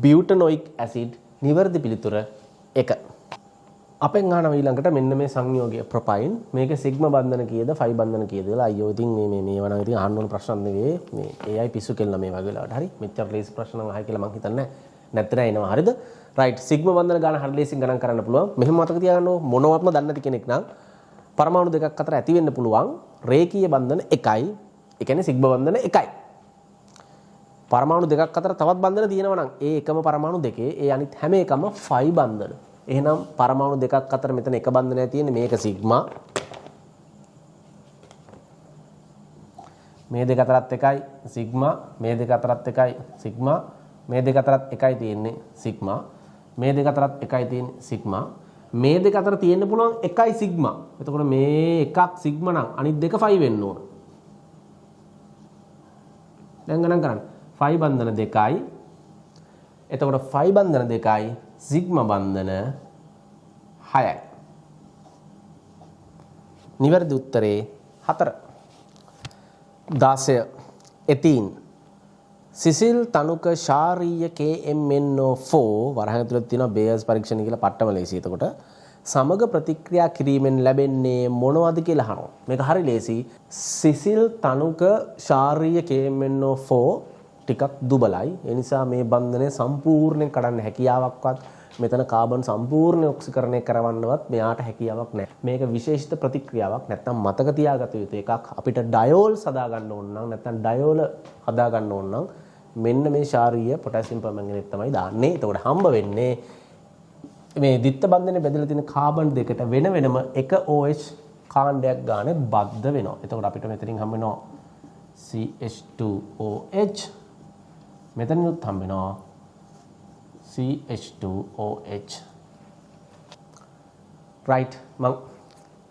බියුටනොයික් ඇසිඩ්. නිවැරදි පිළිතුර 1. අපෙන් අහනවා ඊළඟට මෙන්න මේ සංයෝගය ප්‍රොපයින්. මේකේ සිග්මා බන්ධන කීයද, ෆයි බන්ධන කීයද කියලා. අයියෝ ඉතින් මේව නම් ඉතින් අහන්න ඕන ප්‍රශ්න නෙවෙයි. මේ AI පිස්සු කෙල්ල මේ වගේ වෙලාවට. හරි. මෙච්චර ලේසි ප්‍රශ්න නම් අහයි කියලා මං හිතන්නේ නැත්නම් එනවා. හරිද? රයිට්. සිග්මා බන්ධන ගාන හරි ලේසියෙන් ගණන් කරන්න පුළුවන්. මෙහෙම මතක තියාගන්න ඕන මොනවත්ම දන්නේ නැති කෙනෙක් නම් පරමාණු දෙකක් අතර ඇති වෙන්න පුළුවන් රේඛීය බන්ධන 1යි. ඒ කියන්නේ සිග්මා බන්ධන 1යි. පරමාණු දෙකක් අතර තවත් බන්ධන තියෙනවා නම් ඒ එකම පරමාණු දෙකේ ඒ අනිත් හැම එකම ෆයි බන්ධන. එහෙනම් පරමාණු දෙකක් අතර මෙතන එක බන්ධනයක් තියෙන්නේ මේක සිග්මා. මේ දෙක අතරත් එකයි සිග්මා. මේ දෙක අතරත් එකයි සිග්මා. මේ දෙක අතරත් එකයි තියෙන්නේ සිග්මා. මේ දෙක අතරත් එකයි තියෙන්නේ සිග්මා. මේ දෙක අතර තියෙන්න පුළුවන් එකයි සිග්මා. එතකොට මේ එකක් සිග්මා නම් අනිත් දෙක ෆයි වෙන්න ඕන. දැන් ගණන් කරන්න. ෆයි බන්ධන 2යි. එතකොට ෆයි බන්ධන 2යි සිග්මා බන්ධන 6යි. නිවැරදි උත්තරේ 4. 16 එතීන් සිසිල් තනුක ශාරීය KMnO4 වරහන් ඇතුළත තියෙන බේයර්ස් පරීක්ෂණ කියලා පට්ටම ලේසි. එතකොට සමග ප්‍රතික්‍රියා කිරීමෙන් ලැබෙන්නේ මොනවද කියලා අහනවා. මේක හරි ලේසි. සිසිල් තනුක ශාරීය KMnO4 ටිකක් දුබලයි. ඒ නිසා මේ බන්ධනය සම්පූර්ණයෙන් කඩන්න හැකියාවක්වත් මෙතන කාබන් සම්පූර්ණ ඔක්සිකරණය කරවන්නවත් මෙයාට හැකියාවක් නැහැ. මේක විශේෂිත ප්‍රතික්‍රියාවක්. නැත්නම් මතක තියාගත යුතු එකක්. අපිට ඩයෝල් හදා ගන්න ඕන නම් නැත්නම් ඩයෝල හදා ගන්න ඕන නම් මෙන්න මේ ශාරීය පොටෑසියම් පර්මැංගනේට් තමයි දාන්නේ. එතකොට හම්බ වෙන්නේ මේ දිත්ත බන්ධනේ බෙදලා තියෙන කාබන් දෙකට වෙන වෙනම එක OH කාණ්ඩයක් ගානේ බද්ධ වෙනවා. එතකොට අපිට මෙතනින් හම්බ වෙනවා CH2OH. මෙතනිනුත් හම්බ වෙනවා CH2OH. right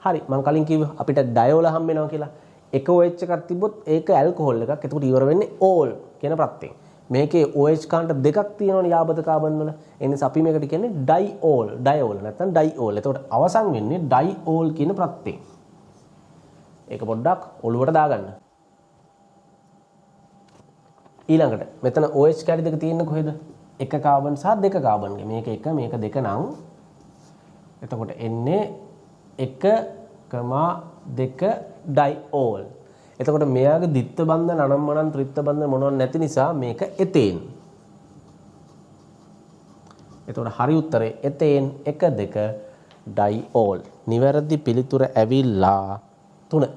හරි මම කලින් කිව්වා අපිට ඩයෝල හම්බ වෙනවා කියලා. එක OH එකක් තිබ්බොත් ඒක ඇල්කොහොල් එකක්. එතකොට ඉවර වෙන්නේ ඕල් කියන ප්‍රත්‍යයෙන්. මේකේ OH කාණ්ඩ දෙකක් තියෙනවනේ යාබත කාබන් වල. ඒ නිසා අපි මේකට කියන්නේ ඩයිෝල්. ඩයෝල් නැත්නම් ඩයිෝල්. එතකොට අවසන් වෙන්නේ ඩයිෝල් කියන ප්‍රත්‍යයෙන්. ඒක පොඩ්ඩක් ඔලුවට දාගන්න. ඊළඟට මෙතන OH කැරි දෙක තියෙන්නේ කොහෙද? එක කාබන් සහ දෙක කාබන්ගේ. මේක එක මේක දෙක නම් එතකොට එන්නේ 1,2 ඩයිෝල්. එතකොට මෙයාගේ දිත්ත බන්ධන අනම්මනම් ත්‍රිත්ත බන්ධන මොනවත් නැති නිසා මේක එතේන්. එතකොට හරි උත්තරේ එතේන් 1,2 ඩයිෝල්. නිවැරදි පිළිතුර ඇවිල්ලා 3.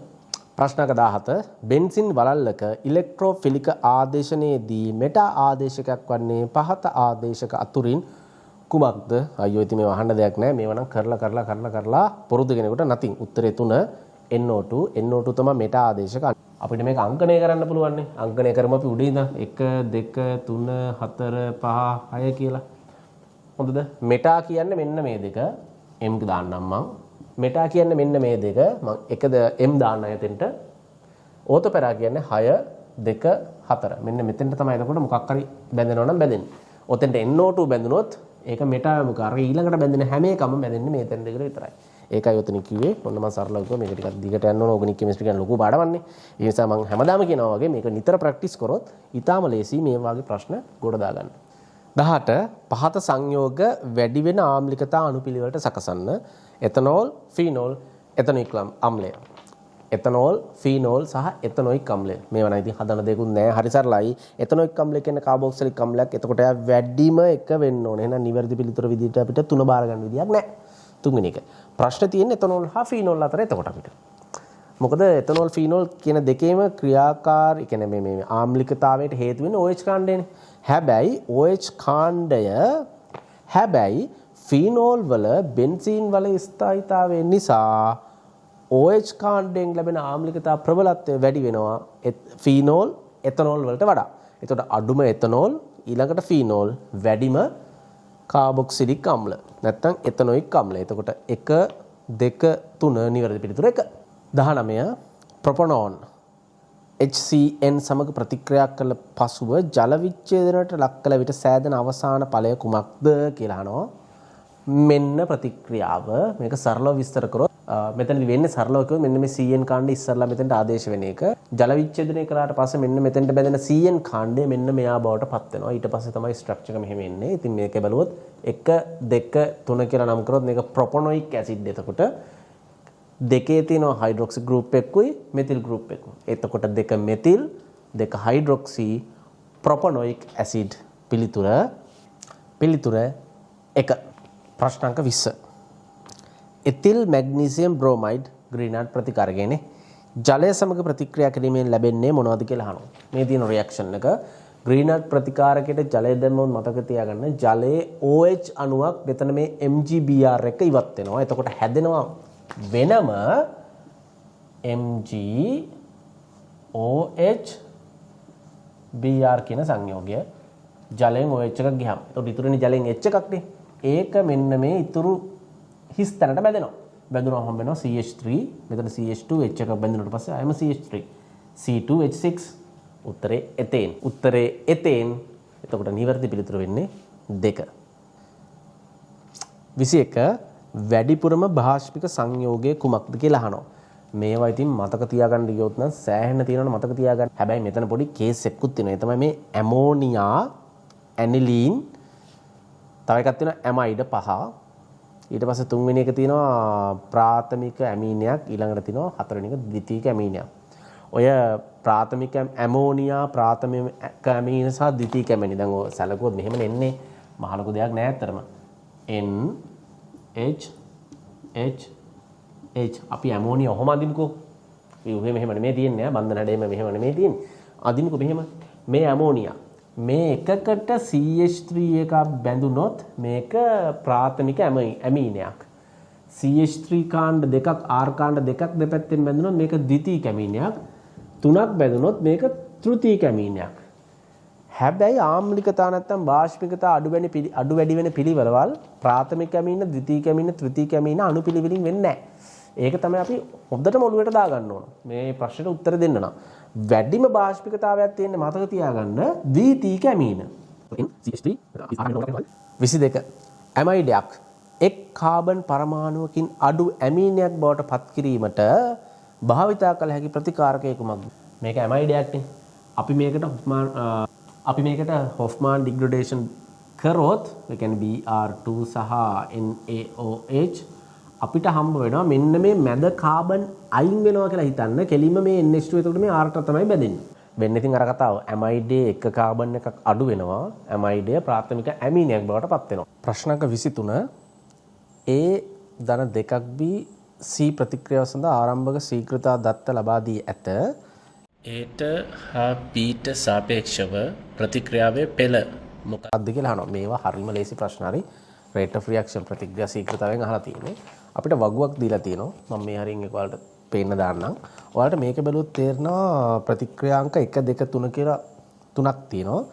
ප්‍රශ්නක 17 බෙන්සින් වලල්ලක ඉලෙක්ට්‍රෝෆිලික ආදේශනයේදී මෙටා ආදේශකයක් වන්නේ පහත ආදේශක අතුරින් කුමක්ද? අයියෝ ඉතින් මේව අහන්න දෙයක් නැහැ. මේව නම් කරලා පුරුදු කෙනෙකුට නැතිනම් උත්තරේ 3 NO2 තමයි මෙටා ආදේශක. අපිට මේක අංකණය කරන්න පුළුවන් නේ. අංකණය කරමු අපි උඩින් ඉඳන් 1 2 3 4 5 6 කියලා. හොඳද? මෙටා කියන්නේ මෙන්න මේ දෙක. M දාන්නම් මම. මෙටා කියන්නේ මෙන්න මේ දෙක. මම එකද M දාන්න එතෙන්ට. ඕතොපෙරා කියන්නේ 6 2 4 මෙන්න මෙතෙන්ට තමයි එතකොට මොකක් හරි බැඳෙනවා නම් බැඳෙන්නේ. ඔතෙන්ට NO2 බැඳුනොත් ඒක මෙටායමුක අර ඊළඟට බැඳෙන හැම එකම බැඳෙන්නේ මේ තැන් දෙකට විතරයි. ඒකයි ඔතන කිව්වේ ඔන්න මම සරලව කිව්වා මේක ටිකක් දිගට යන්න ඕන ඕගනික් කෙමිස්ට්‍රි කියන ලොකු පාඩමන්නේ. ඒ නිසා මම හැමදාම කියනවා වගේ මේක නිතර ප්‍රැක්ටිස් කරොත් ඊටාම ලේසි මේ වගේ ප්‍රශ්න ගොඩ දාගන්න. 18 පහත සංයෝග වැඩි වෙන ආම්ලිකතා අණුපිළිවෙලට සකසන්න එතනෝල් ෆීනෝල් එතනොයික් අම්ලය. එතනෝල් ෆීනෝල් සහ එතනොයික් අම්ලය. මේවා නම් ඉතින් හදන දෙකුත් නෑ හරි සරලයි. එතනොයික් අම්ලය කියන්නේ කාබොක්සිලික් අම්ලයක්. එතකොට එයා වැඩිම එක වෙන්න ඕනේ. එහෙනම් නිවැරදි පිළිතුර විදිහට අපිට 3 බාර ගන්න විදියක් නෑ. තුන්වෙනි එක. ප්‍රශ්න තියෙන්නේ එතනෝල් හා ෆීනෝල් අතර එතකොට අපිට. මොකද එතනෝල් ෆීනෝල් කියන දෙකේම ක්‍රියාකාරී කියන්නේ මේ ආම්ලිකතාවයට හේතු වෙන්නේ OH කාණ්ඩයනේ. හැබැයි ෆීනෝල් වල බෙන්සීන් වල ස්ථායීතාවය නිසා OH කාණ්ඩයෙන් ලැබෙන ආම්ලිකතා ප්‍රබලත්වය වැඩි වෙනවා ෆීනෝල් එතනෝල් වලට වඩා. එතකොට අඩුම එතනෝල් ඊළඟට ෆීනෝල් වැඩිම කාබොක්සිලික් අම්ල නැත්නම් එතනොයික් අම්ල. එතකොට 1 2 3 නිවැරදි පිළිතුර 1. 19 ප්‍රොපනෝන් HCN සමග ප්‍රතික්‍රියා කළ පසුව ජල විච්ඡේදනයට ලක් කළ විට සෑදෙන අවසාන ඵලය කුමක්ද කියලා අහනවා. මෙන්න ප්‍රතික්‍රියාව මේක සරලව විස්තර කරොත් මෙතනදි වෙන්නේ සරලව කිව්වොත් මෙන්න මේ CN කාණ්ඩය ඉස්සරලා මෙතෙන්ට ආදේශ වෙන එක. ජල විච්ඡේදනය කරාට පස්සේ මෙන්න මෙතෙන්ට බැඳෙන CN කාණ්ඩය මෙන්න මෙයා බවට පත් වෙනවා. ඊට පස්සේ තමයි ස්ට්‍රක්චර් එක මෙහෙම එන්නේ. ඉතින් මේක බලුවොත් 1 2 3 කියලා නම් කරොත් මේක ප්‍රොපොනොයික් ඇසිඩ්. එතකොට දෙකේ තියෙනවා හයිඩ්‍රොක්සි ගෲප් එකකුයි මෙතිල් ගෲප් එකකුයි. එතකොට 2 මෙතිල් 2 හයිඩ්‍රොක්සි ප්‍රොපොනොයික් ඇසිඩ් පිළිතුර 1. ප්‍රශ්න අංක 20. එතිල් මැග්නීසියම් බ්‍රෝමයිඩ් ග්‍රීනාඩ් ප්‍රතිකාරකයනේ ජලය සමග ප්‍රතික්‍රියා කිරීමෙන් ලැබෙන්නේ මොනවද කියලා අහනවා. මේ තියෙන රියැක්ෂන් එක ග්‍රීනාඩ් ප්‍රතිකාරකයට ජලය දැම්මොත් මතක තියාගන්න ජලයේ OH අණුවක් මෙතන මේ MgBr එක ඉවත් වෙනවා. එතකොට හැදෙනවා වෙනම MgOH Br කියන සංයෝගය ජලයෙන් OH එකක් ගියාම. එතකොට ඉතුරුනේ ජලයෙන් H එකක් නේ. ඒක මෙන්න මේ ඉතුරු හිස් තැනට බැඳෙනවා. බැඳුනම හම්බ වෙනවා CH3. මෙතන CH2 H එකක් බැඳුනට පස්සේ ආයම CH3. C2H6. උත්තරේ එතේන්. එතකොට නිවැරදි පිළිතුර වෙන්නේ 2. 21 වැඩිපුරම භාෂ්මික සංයෝගය කුමක්ද කියලා අහනවා. මේවා ඉතින් මතක තියාගන්න ගියොත් නම් සෑහෙන තියෙනවනේ මතක තියාගන්න. හැබැයි මෙතන පොඩි කේස් එකකුත් තියෙනවා. ඒ තමයි මේ ඇමෝනියා ඇනිලීන් තව එකක් තියෙනවා ඇමයිඩ් 5. ඊට පස්සේ තුන්වෙනි එක තියෙනවා ප්‍රාථමික ඇමීනයක් ඊළඟට තියෙනවා හතරවෙනි එක ද්විතීයික ඇමීනයක්. ඔය ප්‍රාථමික ඇමෝනියා ප්‍රාථමික ඇමීන සහ ද්විතීයික ඇමීන දැන් ඔය සැලකුවොත් මෙහෙම එන්නේ මහ ලොකු දෙයක් නෑ අතරම. NH අපි ඇමෝනියා ඔහොම අදිමුකෝ. මෙහෙම නෙමෙයි තියෙන්නේ බන්ධන හැඩෙම මෙහෙම නෙමෙයි තියෙන්නේ. අදිමුකෝ මෙහෙම මේ ඇමෝනියා මේ එකකට CH3 එකක් බැඳුනොත් මේක ප්‍රාථමික ඇමීනයක්. CH3 කාණ්ඩ දෙකක් R කාණ්ඩ දෙකක් දෙපැත්තෙන් බැඳුනොත් මේක ද්විතීයික ඇමීනයක්. තුනක් බැඳුනොත් මේක තෘතීයික ඇමීනයක්. හැබැයි ආම්ලිකතා නැත්තම් භාෂ්මිකතා අඩු වැඩි වෙන පිළිවෙලවල් ප්‍රාථමික ඇමීන, ද්විතීයික ඇමීන, තෘතීයික ඇමීන අණු පිළිවෙලින් වෙන්නේ නැහැ. ඒක තමයි අපි හොඳටම ඔළුවට දාගන්න ඕන. මේ ප්‍රශ්නෙට උත්තර දෙන්න නම්. වැඩිම භාෂ්මිකතාවයක් තියෙන මතක තියාගන්න ද්විතීයික ඇමීන. CH3 22 ඇමයිඩයක් එක් කාබන් පරමාණුවකින් අඩු ඇමීනයක් බවට පත් කිරීමට භාවිතා කළ හැකි ප්‍රතිකාරකය කුමක්ද? මේක ඇමයිඩයක් නේ. අපි මේකට හොෆ්මාන් ඩිග්‍රඩේෂන් කරොත් ඒ කියන්නේ Br2 සහ NaOH අපිට හම්බ වෙනවා මෙන්න මේ මැද කාබන් අයින් වෙනවා කියලා හිතන්න. කෙලින්ම මේ NH2 එතකොට මේ R තමයි බැඳෙන්නේ. වෙන්නේ ඉතින් අර කතාව ඇමයිඩේ එක කාබන් එකක් අඩු වෙනවා. ඇමයිඩය ප්‍රාථමික ඇමීනයක් බවට පත් වෙනවා. ප්‍රශ්න අංක 23 A ධන 2ක් B C ප්‍රතික්‍රියාව සඳහා ආරම්භක ශීඝ්‍රතා දත්ත ලබා දී ඇත. Aට හා Bට සාපේක්ෂව ප්‍රතික්‍රියාවේ පෙළ මොකක්ද කියලා අහනවා. මේවා හරිම ලේසි ප්‍රශ්න හරි. rate of reaction ප්‍රතික්‍රියා ශීඝ්‍රතාවයෙන් අහලා තියෙන්නේ. අපිට වගුවක් දීලා තියෙනවා. මම මේ හරියෙන් එක ඔයාලට පේන්න දාන්නම්. ඔයාලට මේක බැලුවොත් තේරෙනවා ප්‍රතික්‍රියාංක 1 2 3 කියලා තුනක් තියෙනවා.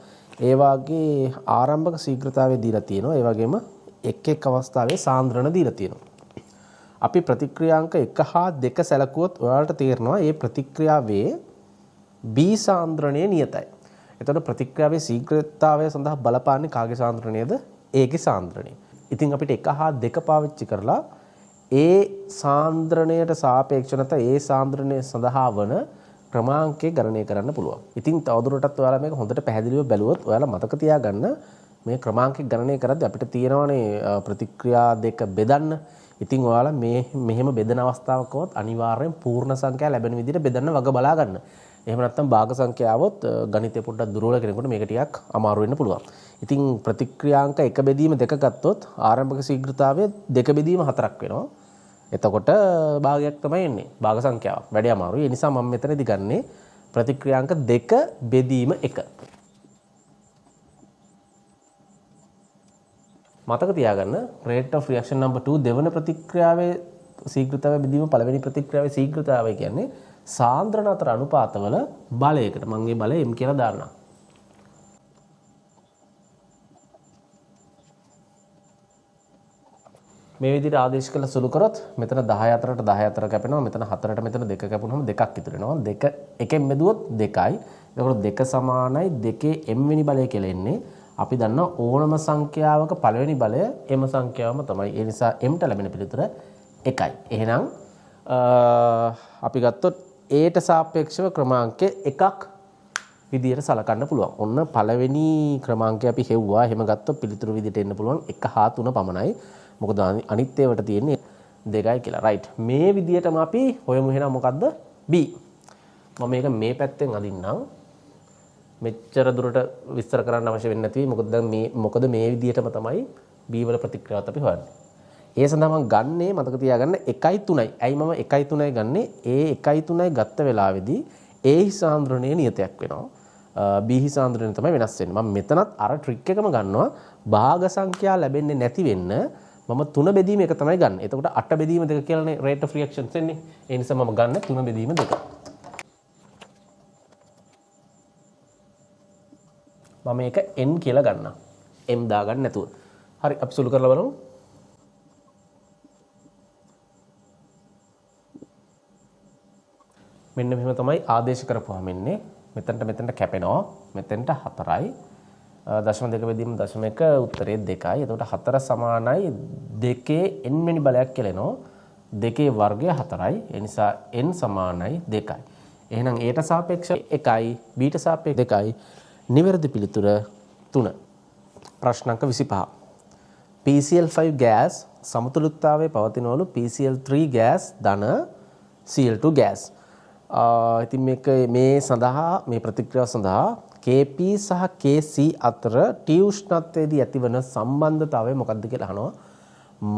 ඒ වාගේ ආරම්භක ශීඝ්‍රතාවය දීලා තියෙනවා. ඒ වගේම එක් අවස්ථාවේ සාන්ද්‍රණ දීලා තියෙනවා. අපි ප්‍රතික්‍රියාංක 1 හා 2 සැලකුවොත් ඔයාලට තේරෙනවා මේ ප්‍රතික්‍රියාවේ B සාන්ද්‍රණය නියතයි. එතකොට ප්‍රතික්‍රියාවේ ශීඝ්‍රතාවය සඳහා බලපාන්නේ කාගේ සාන්ද්‍රණයද? A ගේ සාන්ද්‍රණය. ඉතින් අපිට 1 හා 2 පාවිච්චි කරලා A සාන්ද්‍රණයට සාපේක්ෂව නැත්නම් A සාන්ද්‍රණය සඳහා වන ක්‍රමාංකය ගණනය කරන්න පුළුවන්. ඉතින් තවදුරටත් ඔයාලා මේක හොඳට පැහැදිලිව බැලුවොත් ඔයාලා මතක තියාගන්න මේ ක්‍රමාංකය ගණනය කරද්දී අපිට තියෙනවානේ ප්‍රතික්‍රියා දෙක බෙදන්න. ඉතින් ඔයාලා මෙහෙම බෙදන අවස්ථාවකවත් අනිවාර්යෙන් පූර්ණ සංඛ්‍යා ලැබෙන විදිහට බෙදන්න වග බලා ගන්න. එහෙම නැත්නම් භාග සංඛ්‍යාවොත් ගණිතය පොඩ්ඩක් දුර්වල කෙනෙකුට මේක ටිකක් අමාරු වෙන්න පුළුවන්. ඉතින් ප්‍රතික්‍රියාංක 1 බෙදීම 2 ගත්තොත් ආරම්භක ශීඝ්‍රතාවය 2 බෙදීම 4ක් වෙනවා. එතකොට භාගයක් තමයි එන්නේ. භාග සංඛ්‍යාව. වැඩි අමාරුයි. ඒ නිසා මම මෙතනදී ගන්නේ ප්‍රතික්‍රියාංක 2 බෙදීම 1. මතක තියාගන්න rate of reaction number 2 දෙවන ප්‍රතික්‍රියාවේ ශීඝ්‍රතාවය බෙදීම පළවෙනි ප්‍රතික්‍රියාවේ ශීඝ්‍රතාවය කියන්නේ සාන්ද්‍රණ අතර අනුපාතවල බලයකට. මම මේ බලය m කියලා දාන්නම්. මේ විදිහට ආදේශ කළ සුළු කරොත් මෙතන 10 අතරට 10 අතර කැපෙනවා. මෙතන 4ට මෙතන 2 කැපුණාම 2ක් ඉතුරු වෙනවා. 2 එකෙන් බෙදුවොත් 2යි. එතකොට 2 සමානයි 2 m වෙනි බලය කියලා එන්නේ. අපි දන්නවා ඕනම සංඛ්‍යාවක පළවෙනි බලය m සංඛ්‍යාවම තමයි. ඒ නිසා m ට ලැබෙන පිළිතුර 1යි. එහෙනම් අපි ගත්තොත් a ට සාපේක්ෂව ක්‍රමාංකය 1ක් විදියට සලකන්න පුළුවන්. ඔන්න පළවෙනි ක්‍රමාංකය අපි හෙව්වා. එහෙම ගත්තොත් පිළිතුරු විදියට එන්න පුළුවන් 1 හා 3 පමණයි. මොකද අනිත් ඒවාට තියෙන්නේ 2යි කියලා. රයිට්. මේ විදියටම අපි හොයමු එහෙනම් මොකද්ද? B. මම මේක මේ පැත්තෙන් අදින්නම්. මෙච්චර දුරට විස්තර කරන්න අවශ්‍ය වෙන්නේ නැති. මොකද මේ විදියටම තමයි B වල ප්‍රතික්‍රියාවත් අපි හොයන්නේ. ඒ සඳහා මම ගන්නේ මතක තියාගන්න 1යි 3යි. ඇයි මම 1යි 3යි ගන්නේ? ඒ 1යි 3යි ගත්ත වෙලාවේදී A සාන්ද්‍රණයේ නියතයක් වෙනවා. B සාන්ද්‍රණය තමයි වෙනස් වෙන්නේ. මම මෙතනත් අර ට්‍රික් එකම ගන්නවා. භාග සංඛ්‍යා ලැබෙන්නේ නැති වෙන්න මම 3 බෙදීම 1 තමයි ගන්න. එතකොට 8 බෙදීම 2 කියලානේ rate of reactions එන්නේ. ඒ නිසා මම ගන්න 3 බෙදීම 2. මම මේක n කියලා ගන්නවා. m දාගන්න නැතුව. හරි අපි සුළු කරලා බලමු. මෙන්න මෙහෙම තමයි ආදේශ කරපුවාම එන්නේ. මෙතනට කැපෙනවා. මෙතනට 4යි. දශම 2 බෙදීම දශම 1 උත්තරේ 2යි. එතකොට 4 සමානයි 2 n වෙනි බලයක් කියලා එනවා. 2 වර්ගය 4යි. ඒ නිසා n සමානයි 2යි. එහෙනම් a ට සාපේක්ෂව 1යි, b ට සාපේක්ෂව 2යි. නිවැරදි පිළිතුර 3. ප්‍රශ්න අංක 25. PCl5 ගෑස් සමතුලිතතාවයේ පවතිනවලු PCl3 ගෑස් ධන Cl2 ගෑස්. ඉතින් මේ සඳහා මේ ප්‍රතික්‍රියාව සඳහා Kp සහ Kc අතර T උෂ්ණත්වයේදී ඇතිවන සම්බන්ධතාවය මොකක්ද කියලා අහනවා.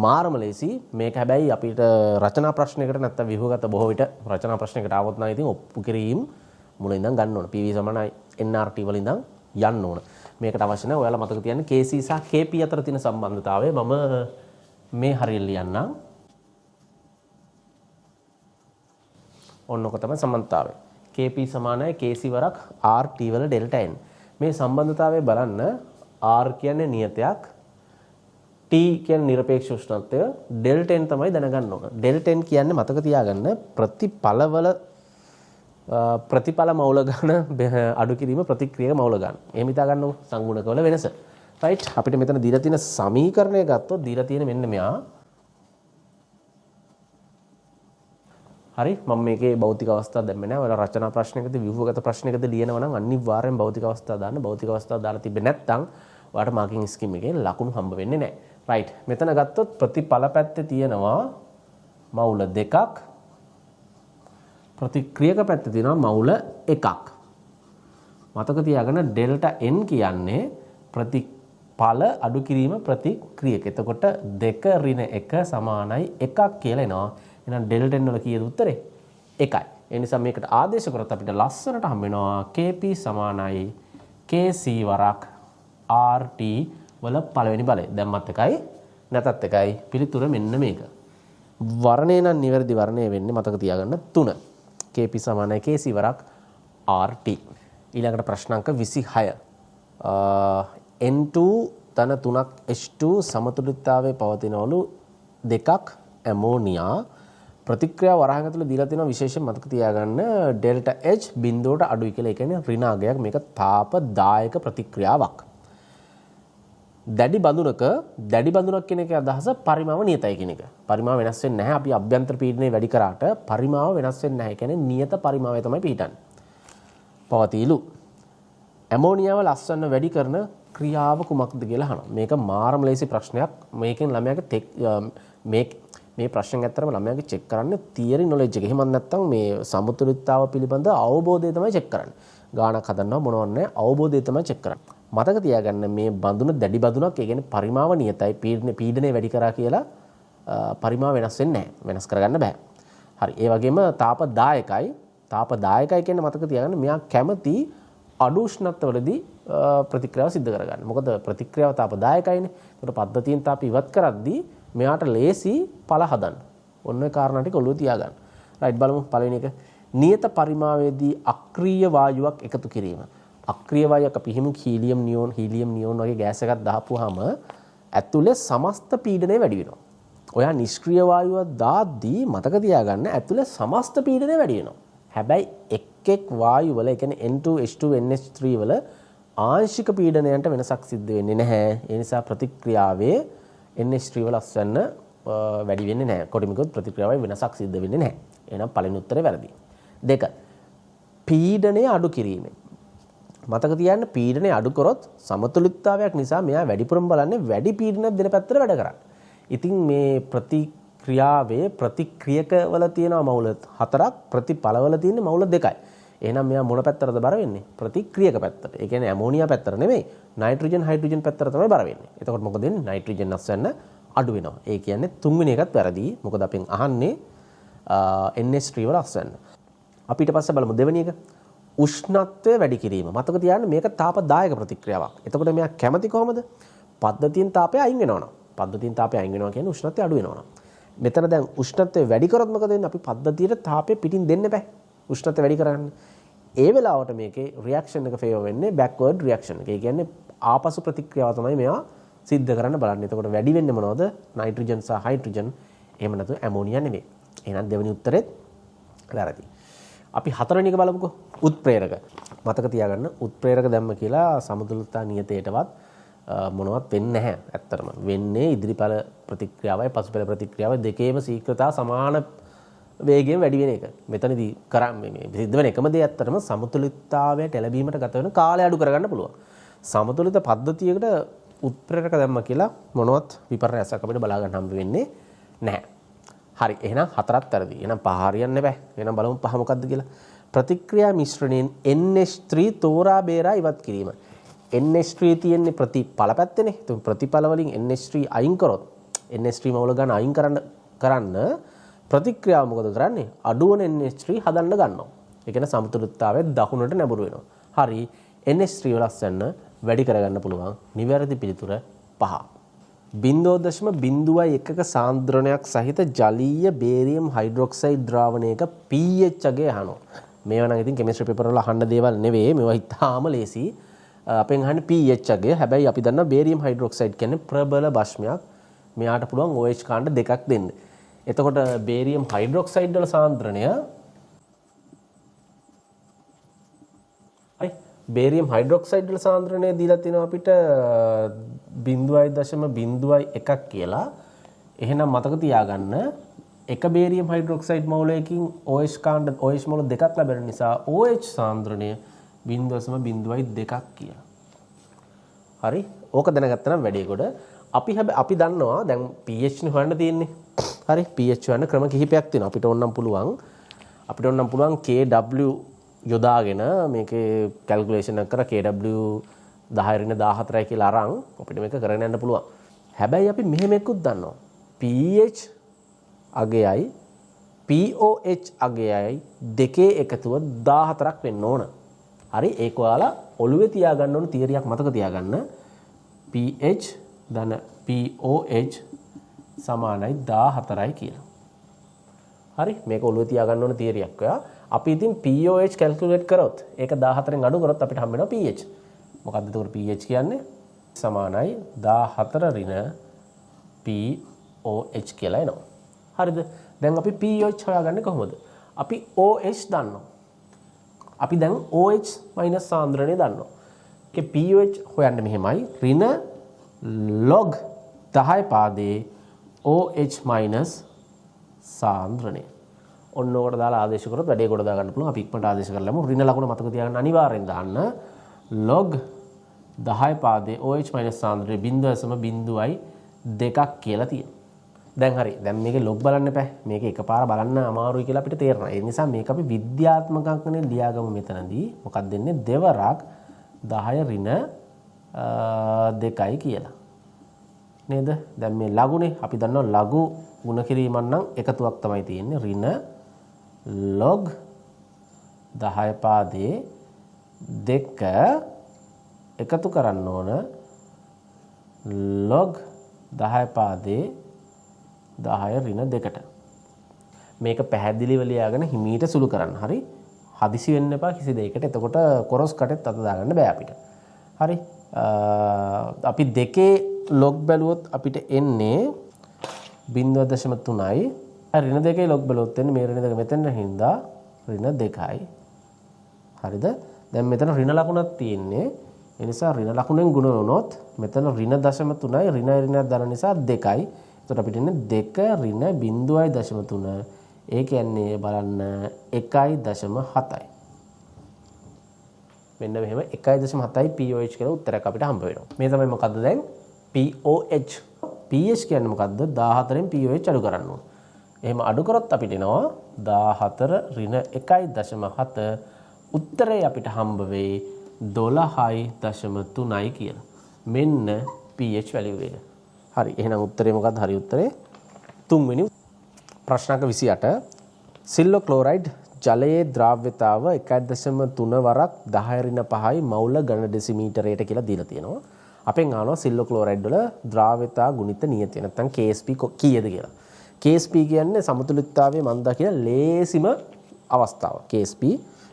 මාරම ලේසි. මේක හැබැයි අපිට රචනා ප්‍රශ්නයකට නැත්නම් විහුගත බොහෝ විට රචනා ප්‍රශ්නයකට ආවොත් නම් ඉතින් ඔප්පු කිරීම මුලින් ඉඳන් ගන්න ඕන. PV සමානයි nRT වලින් ඉඳන් යන්න ඕන. මේකට අවශ්‍ය නැහැ. ඔයාලා මතක තියාගන්න Kc සහ Kp අතර තියෙන සම්බන්ධතාවය මම මේ හරියට ලියන්නම්. ඔන්නක තමයි සම්බන්ධතාවය. Kp සමානයි Kc වරක් RT වල ඩෙල්ටා n. මේ සම්බන්ධතාවය බලන්න R කියන්නේ නියතයක්, T කියන්නේ නිරපේක්ෂ උෂ්ණත්වය, ඩෙල්ටා n තමයි දැනගන්න ඕන. ඩෙල්ටා n කියන්නේ මතක තියාගන්න ප්‍රතිඵල මවුල ගන්න අඩු කිරීම ප්‍රතික්‍රියක මවුල ගන්න. එහෙම හිතා ගන්නකො සංගුණක වල වෙනස. රයිට්. අපිට මෙතන දීලා තියෙන සමීකරණය ගත්තොත් දීලා තියෙන මෙන්න මෙයා. හරි මම මේකේ භෞතික අවස්ථා දැම්මේ නැහැ. ඔයාලා රචනා ප්‍රශ්නයකදී ව්‍යුහගත ප්‍රශ්නයකදී ලියනවා නම් අනිවාර්යෙන් භෞතික අවස්ථා දාන්න. භෞතික අවස්ථා දාලා තිබ්බේ නැත්නම් ඔයාලට මාකින් ස්කීම් එකේ ලකුණු හම්බ වෙන්නේ නැහැ. රයිට්. මෙතන ගත්තොත් ප්‍රතිඵල පැත්තේ තියෙනවා මවුල 2ක්. ප්‍රතික්‍රියක පැත්තේ තියෙනවා මවුල 1ක්. මතක තියාගන්න ඩෙල්ටා n කියන්නේ ප්‍රතිඵල අඩු කිරීම ප්‍රතික්‍රියක. එතකොට 2 ඍණ 1 සමානයි 1ක් කියලා එනවා. එහෙනම් ඩෙල්ටා n වල කීයද උත්තරේ? 1යි. ඒ නිසා මේකට ආදේශ කරොත් අපිට ලස්සනට හම්බ වෙනවා Kp සමානයි Kc වරක් RT වල පළවෙනි බලය. දැම්මත් එකයි නැතත් එකයි. පිළිතුර මෙන්න මේක. වර්ණය නම් නිවැරදි වර්ණය වෙන්නේ මතක තියාගන්න 3. Kp සමානයි Kc වරක් RT. ඊළඟට ප්‍රශ්න අංක 26. N2 ධන 3ක් H2 සමතුලිතතාවයේ පවතිනවලු 2ක් ඇමෝනියා ප්‍රතික්‍රියාව වරහන් ඇතුළේ දීලා තියෙනවා විශේෂයෙන් මතක තියාගන්න ඩෙල්ටා H බිඳුවට අඩුයි කියලා. ඒ කියන්නේ ඍණ අගයක්. මේක තාපදායක ප්‍රතික්‍රියාවක්. දැඩි බඳුනක් කියන එකේ අදහස පරිමාව නියතයි කියන එක. පරිමාව වෙනස් වෙන්නේ නැහැ. අපි අභ්‍යන්තර පීඩනය වැඩි කරාට පරිමාව වෙනස් වෙන්නේ නැහැ. ඒ කියන්නේ නියත පරිමාවය තමයි පිහිටන්නේ. පවතිලු. ඇමෝනියාව ලස්සන වැඩි කරන ක්‍රියාව කුමක්ද කියලා අහනවා. මේක මාරම ලේසි ප්‍රශ්නයක්. මේකෙන් ළමයාගේ මේ ප්‍රශ්න ඇත්තරම ළමයාගේ චෙක් කරන්නේ තියරි නොලෙජ් එක. එහෙම නැත්නම් මේ සමතුලිතතාව පිළිබඳ අවබෝධය තමයි චෙක් කරන්නේ. ගාණක් හදනවා මොනවත් නැහැ. අවබෝධය තමයි චෙක් කරන්නේ. මතක තියාගන්න මේ බඳුන දැඩි බඳුනක්. ඒ කියන්නේ පරිමාව නියතයි. පීඩනය වැඩි කරා කියලා පරිමාව වෙනස් වෙන්නේ නැහැ. වෙනස් කරගන්න බෑ. හරි. ඒ වගේම තාපදායකයි. තාපදායකයි කියන්නේ මතක තියාගන්න මෙයා කැමති අඩු උෂ්ණත්වවලදී ප්‍රතික්‍රියාව සිද්ධ කරගන්න. මොකද ප්‍රතික්‍රියාව තාපදායකයිනේ. ඒකට පද්ධතියෙන් තාප ඉවත් කරද්දී මෙයාට ලේසි ඵල හදන්න. ඔන්න ඔය කාරණා ටික ඔළුවේ තියාගන්න. රයිට් බලමු පළවෙනි එක. නියත පරිමාවේදී අක්‍රීය වායුවක් එකතු කිරීම. අක්‍රීය වායුවක් අපි හිමු හීලියම් නියෝන් වගේ ගෑස් එකක් දාපුවාම ඇතුලේ සමස්ත පීඩනය වැඩි වෙනවා. ඔයා නිෂ්ක්‍රීය වායුවක් දාද්දී මතක තියාගන්න ඇතුලේ සමස්ත පීඩනය වැඩි වෙනවා. හැබැයි එක් වායු වල ඒ කියන්නේ N2 H2 NH3 වල ආංශික පීඩනයන්ට වෙනසක් සිද්ධ වෙන්නේ නැහැ. ඒ නිසා ප්‍රතික්‍රියාවේ NH3 වල අස්වැන්න වැඩි වෙන්නේ නැහැ. කොටිමිකොත් ප්‍රතික්‍රියාවේ වෙනසක් සිද්ධ වෙන්නේ නැහැ. එහෙනම් පළවෙනි උත්තරේ වැරදි. 2. පීඩනය අඩු කිරීම. මතක තියාගන්න පීඩනය අඩු කරොත් සමතුලිතතාවයක් නිසා මෙයා වැඩිපුරම බලන්නේ වැඩි පීඩනයක් දෙන පැත්තට වැඩ කරන්නේ. ඉතින් මේ ප්‍රතික්‍රියාවේ ප්‍රතික්‍රියකවල තියෙන මවුල 4ක් ප්‍රතිඵලවල තියෙන මවුල 2යි. එහෙනම් මෙයා මොන පැත්තටද බර වෙන්නේ? ප්‍රතික්‍රියක පැත්තට. ඒ කියන්නේ ඇමෝනියා පැත්තට නෙමෙයි. නයිට්‍රජන් හයිඩ්‍රජන් පැත්තට තමයි බර වෙන්නේ. එතකොට මොකද වෙන්නේ? නයිට්‍රජන් අස්වැන්න අඩු වෙනවා. ඒ කියන්නේ තුන්වෙනි එකත් වැරදි. මොකද අපෙන් අහන්නේ NH3 වල අස්වැන්න. අපි ඊට පස්සේ බලමු දෙවෙනි එක. උෂ්ණත්වය වැඩි කිරීම. මතක තියාගන්න මේක තාපදායක ප්‍රතික්‍රියාවක්. එතකොට මෙයා කැමති කොහමද? පද්ධතියෙන් තාපය අයින් වෙනවනම්. පද්ධතියෙන් තාපය අයින් වෙනවා කියන්නේ උෂ්ණත්වය අඩු වෙනවනම්. මෙතන දැන් උෂ්ණත්වය වැඩි කරොත් මොකද වෙන්නේ? අපි පද්ධතියට තාපය පිටින් දෙන්න බෑ. උෂ්ණත්වය වැඩි කරන්න. ඒ වෙලාවට මේකේ රියැක්ෂන් එක ෆේවර් වෙන්නේ බෑක්වර්ඩ් රියැක්ෂන් එක. ඒ කියන්නේ ආපසු ප්‍රතික්‍රියාව තමයි මෙයා සිද්ධ කරන්න බලන්නේ. එතකොට වැඩි වෙන්නේ මොනවද? නයිට්‍රජන් සහ හයිඩ්‍රජන්. එහෙම නැතු ඇමෝනියා නෙමෙයි. එහෙනම් දෙවෙනි උත්තරෙත් වැරදි. අපි හතරවෙනි එක බලමුකෝ. උත්ප්‍රේරක. මතක තියාගන්න උත්ප්‍රේරක දැම්ම කියලා සමතුලිතතා නියතයටවත් මොනවත් වෙන්නේ නැහැ. ඇත්තටම වෙන්නේ ඉදිරිපළ ප්‍රතික්‍රියාවයි පසුපළ ප්‍රතික්‍රියාවයි දෙකේම ශීඝ්‍රතාව සමාන වේගයෙන් වැඩි වෙන එක. මෙතනදී මේ සිද්ධ වෙන එකම දේ ඇත්තටම සමතුලිතතාවයට එළඹීමට ගත වෙන කාලය අඩු කරගන්න පුළුවන්. සමතුලිත පද්ධතියකට උත්ප්‍රේරක දැම්ම කියලා මොනවත් විපර්යාසයක් අපිට බලා ගන්න හම්බ වෙන්නේ නැහැ. හරි. එහෙනම් හතරත් වැරදි. එහෙනම් පහ හරියන්නේ නැහැ. එහෙනම් බලමු පහ මොකද්ද කියලා. ප්‍රතික්‍රියා මිශ්‍රණයෙන් NH3 තෝරා බේරා ඉවත් කිරීම. NH3 තියෙන්නේ ප්‍රතිඵල පැත්තේනේ. ඒත් ප්‍රතිඵල වලින් NH3 අයින් කරොත් NH3 මවුල ගන්න අයින් කරන්න ප්‍රතික්‍රියාව මොකද කරන්නේ? අඩුවන NH3 හදන්න ගන්නවා. ඒ කියන්නේ සමතුලිතතාවයේ දකුණට නැඹුරු වෙනවා. හරි. NH3 වල අස්වැන්න වැඩි කරගන්න පුළුවන්. නිවැරදි පිළිතුර 5. 0.01ක සාන්ද්‍රණයක් සහිත ජලීය බේරියම් හයිඩ්‍රොක්සයිඩ් ද්‍රාවණයක pH අගය අහනවා. මේවා නම් ඉතින් කෙමිස්ට්‍රි පේපර් වල අහන්න දේවල් නෙවෙයි. මේවා ඉතාම ලේසි. අපෙන් අහන්නේ pH අගය. හැබැයි අපි දන්නා බේරියම් හයිඩ්‍රොක්සයිඩ් කියන්නේ ප්‍රබල භස්මයක්. මෙයාට පුළුවන් OH කාණ්ඩ දෙකක් දෙන්න. එතකොට බේරියම් හයිඩ්‍රොක්සයිඩ් වල සාන්ද්‍රණය බේරියම් හයිඩ්‍රොක්සයිඩ් වල සාන්ද්‍රණය දීලා තිනවා අපිට 0.01ක් කියලා. එහෙනම් මතක තියාගන්න එක බේරියම් හයිඩ්‍රොක්සයිඩ් මවුලයකින් OH කාණ්ඩ OH මවුල දෙකක් ලැබෙන නිසා OH සාන්ද්‍රණය 0.02ක් කියලා. හරි. ඕක දැනගත්තා නම් වැඩේ කොට. අපි දන්නවා දැන් pH නේ හොයන්න තියෙන්නේ. හරි. pH හොයන්න ක්‍රම කිහිපයක් තියෙනවා. අපිට ඕනම් පුළුවන් KW යොදාගෙන මේකේ කැල්කියුලේෂන් එක කර KW 10^14 කියලා අරන් අපිට මේක කරගෙන යන්න පුළුවන්. හැබැයි අපි මෙහෙම එකකුත් දන්නවා. pH අගයයි pOH අගයයි දෙකේ එකතුව 14ක් වෙන්න ඕන. හරි. ඒක ඔයාලා ඔළුවේ තියාගන්න ඕන තියරියක් මතක තියාගන්න. pH ධන pOH සමානයි 14යි කියලා. හරි. මේක ඔළුවේ තියාගන්න ඕන තියරියක් ඔයා. අපි ඉතින් pOH කැල්කියුලේට් කරොත් ඒක 14න් අඩු කරොත් අපිට හම්බ වෙනවා pH. මොකද්ද එතකොට pH කියන්නේ? සමානයි 14 ඍණ pOH කියලා එනවා. හරිද? දැන් අපි pH හොයාගන්නේ කොහොමද? අපි OH දන්නවා. අපි දැන් OH මයිනස් සාන්ද්‍රණය දන්නවා. ඒකේ pH හොයන්න මෙහෙමයි. ඍණ log 10 පාදේ OH මයිනස් සාන්ද්‍රණය. ඔන්න ඕකට දාලා ආදේශ කරොත් වැඩේ කොට දා ගන්න පුළුවන්. අපි ඉක්මනට ආදේශ කරලාමු. ඍණ ලකුණ මතක තියාගන්න අනිවාර්යෙන් දාන්න. log 10 පාදේ OH මයිනස් සාන්ද්‍රණය 0.02ක් කියලා තියෙනවා. දැන් හරි. දැන් මේකේ log බලන්න එපා. මේක එකපාර බලන්න අමාරුයි කියලා අපිට තේරෙනවා. ඒ නිසා මේක අපි විද්‍යාත්මක අංකනේ ලියාගමු මෙතනදී. මොකක්ද දෙන්නේ? දෙවරක් 10 ඍණ 2යි කියලා. නේද? දැන් මේ ලඝුනේ අපි දන්නවා ලඝු ගුණ කිරීමක් නම් එකතුවක් තමයි තියෙන්නේ. ඍණ log 10 පාදේ 2 එකතු කරන්න ඕන log 10 පාදේ 10 ඍණ 2ට. මේක පැහැදිලිව ලියාගෙන හිමීට සුළු කරන්න. හරි? හදිසි වෙන්න එපා කිසි දෙයකට. එතකොට කොරස් කටෙත් අත දාගන්න බෑ අපිට. හරි? අපි දෙකේ log බැලුවොත් අපිට එන්නේ 0.3යි. ඍණ 2ේ log බැලුවොත් එන්නේ මේ ඍණ 2 මෙතන හින්දා ඍණ 2යි. හරිද? දැන් මෙතන ඍණ ලකුණක් තියෙන්නේ. ඒ නිසා ඍණ ලකුණෙන් ගුණ වුණොත් මෙතන ර්ණ 0.3යි ඍණයක් දාන නිසා 2යි. එතකොට අපිට එන්නේ 2 ඍණ 0.3. ඒ කියන්නේ බලන්න 1.7යි. මෙන්න මෙහෙම 1.7යි pH කියලා උත්තරයක් අපිට හම්බ වෙනවා. මේ තමයි මොකද්ද දැන් pOH. pH කියන්නේ මොකද්ද? 14න් pOH අඩු කරන්න ඕන. එහෙම අඩු කරොත් අපිට එනවා 14 ඍණ 1.7. උත්තරේ අපිට හම්බ වෙයි 12.3යි කියලා. මෙන්න pH value එක. හරි. එහෙනම් උත්තරේ මොකක්ද? හරි උත්තරේ 3 වෙනි ප්‍රශ්නාංක 28. සිල්වර් ක්ලෝරයිඩ් ජලයේ ද්‍රාව්‍යතාව 1.3 වරක් 10^5යි මවුල ඝන ඩෙසිමීටරයට කියලා දීලා තියෙනවා. අපෙන් අහනවා සිල්වර් ක්ලෝරයිඩ් වල ද්‍රාව්‍යතා ගුණිත නියතිය නැත්නම් KSP කීයද කියලා. KSP කියන්නේ සමතුලිතතාවයේ මන්දා කියන ලේසිම අවස්ථාව. KSP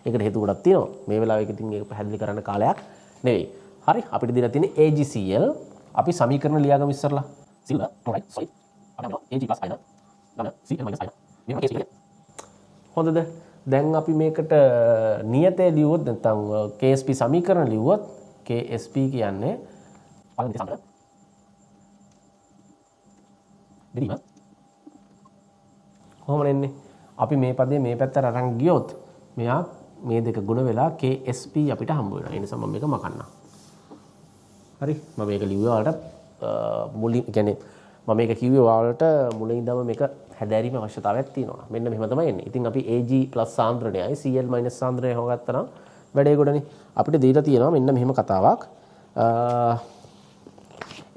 ඒකට හේතු ගොඩක් තියෙනවා. මේ වෙලාවේ ඉතින් මේක පැහැදිලි කරන්න කාලයක් නෙවෙයි. හරි අපිට දීලා තියෙන්නේ AgCl. අපි සමීකරණ ලියාගමු ඉස්සරලා. සිල්වර් ක්ලෝරයිඩ් සොයි අපිට Ag + iron ගන්න Cl - iron. මේක KSP. හොඳද? දැන් අපි මේකට නියතය ලියුවොත් නැත්නම් KSP සමීකරණ ලියුවොත් KSP කියන්නේ පළවෙනි සමීකරණ. දෙවීම. කොහොමද එන්නේ? අපි මේ පදේ මේ පැත්තට අරන් ගියොත් මෙයා මේ දෙක ගුණ වෙලා KSP අපිට හම්බ වෙනවා. ඒ නිසා මම මේක මකන්නම්. හරි? මම මේක ලිව්වේ ඔයාලට මුලින් කියන්නේ මම මේක කිව්වේ ඔයාලට මුලින් ඉඳන්ම මේක හැදෑරීමේ අවශ්‍යතාවයක් තියෙනවා. මෙන්න මෙහෙම තමයි එන්නේ. ඉතින් අපි Ag + සාන්ද්‍රණයයි Cl - සාන්ද්‍රණය හොගත්තා නම් වැඩේ ගොඩනේ. අපිට දීලා තියෙනවා මෙන්න මෙහෙම කතාවක්.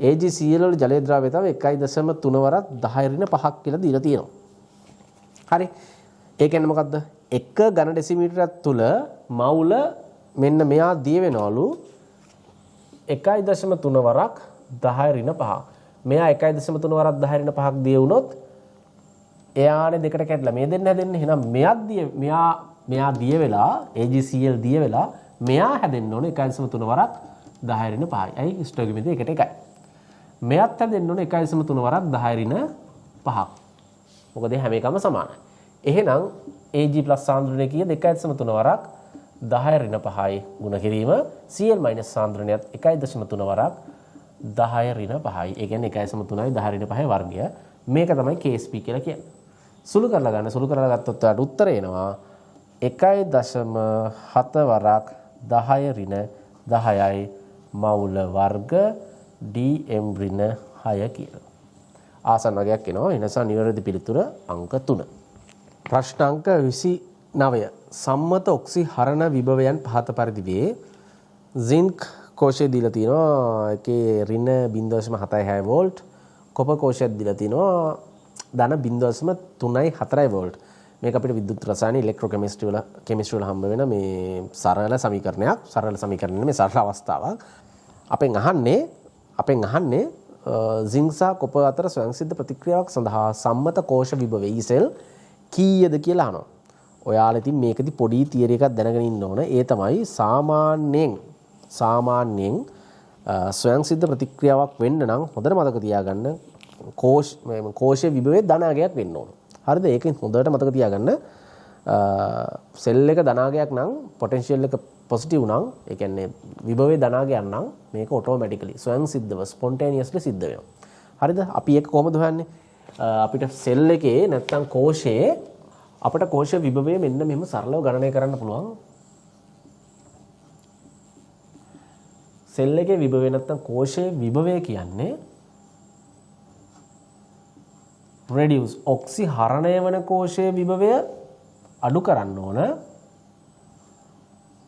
AgCl වල ජලයේ ද්‍රව්‍යතාවය 1.3 වරක් 10^5ක් කියලා දීලා තියෙනවා. හරි. ඒ කියන්නේ මොකද්ද? 1 ඝන ඩෙසිමීටරයක් තුල මවුල මෙන්න මෙයා දිය වෙනවලු 1.3 වරක් 10^5. මෙයා 1.3 වරක් 10^5ක් දිය වුණොත් එයානේ දෙකට කැඩලා මේ දෙන්න හැදෙන්නේ. එහෙනම් මෙයා දිය වෙලා AgCl දිය වෙලා මෙයා හැදෙන්න ඕනේ 1.3 වරක් 10^5යි. ඇයි ස්ටොයිකියෝමෙට්‍රි එකට එකයි. මෙයත් හැදෙන්න ඕනේ 1.3 වරක් 10^5ක්. මොකද හැම එකම සමානයි. එහෙනම් Ag + සාන්ද්‍රණය කීයද? 1.3 වරක් 10^5යි ගුණ කිරීම Cl - සාන්ද්‍රණයත් 1.3 වරක් 10^5යි. ඒ කියන්නේ 1.3යි 10^5 වර්ගය. මේක තමයි KSP කියලා කියන්නේ. සුළු කරලා ගන්න. සුළු කරලා ගත්තොත් ඔයාලට උත්තර එනවා 1.7 වරක් 10^10යි මවුල වර්ග dm-6 කියලා. ආසන්න වගේක් එනවා. ඒ නිසා නිවැරදි පිළිතුර අංක 3. ප්‍රශ්න අංක 29. සම්මත ඔක්සිහරණ විභවයන් පහත පරිදි වේ. සින්ක් කෝෂය දීලා තිනවා. ඒකේ ඍණ 0.76 වෝල්ට්. කොපර් කෝෂයක් දීලා තිනවා. ධන 0.34 වෝල්ට්. මේක අපිට විද්‍යුත් රසායන ඉලෙක්ට්‍රෝකෙමිස්ට්‍රි වල හම්බ වෙන මේ සරල සමීකරණයක්. සරල සමීකරණ නෙමෙයි සරල අවස්ථාවක්. අපෙන් අහන්නේ සින්ක් සහ කොපර් අතර ස්වයංසිද්ධ ප්‍රතික්‍රියාවක් සඳහා සම්මත කෝෂ විභවය E-cell කීයද කියලා අහනවා. ඔයාලා ඉතින් මේකදී පොඩි තියරි එකක් දැනගෙන ඉන්න ඕන. ඒ තමයි සාමාන්‍යයෙන් ස්වයංසිද්ධ ප්‍රතික්‍රියාවක් වෙන්න නම් හොඳට මතක තියාගන්න කෝෂයේ විභවයේ ධනාගයක් වෙන්න ඕන. හරිද? ඒකෙන් හොඳට මතක තියාගන්න සෙල් එක ධනාගයක් නම් පොටෙන්ෂියල් එක පොසිටිව් නම් ඒ කියන්නේ විභවයේ ධනාගයක් නම් මේක ඔටෝමැටිකලි ස්වයං සිද්ධව ස්පොන්ටේනියස්ලි සිද්ධ වෙනවා. හරිද? අපි ඒක කොහොමද හොයන්නේ? අපිට සෙල් එකේ නැත්තම් කෝෂයේ අපිට කෝෂ විභවය මෙන්න මෙහෙම සරලව ගණනය කරන්න පුළුවන්. සෙල් එකේ විභවය නැත්තම් කෝෂයේ විභවය කියන්නේ reduce ඔක්සිහරණය වන කෝෂයේ විභවය අඩු කරන්න ඕන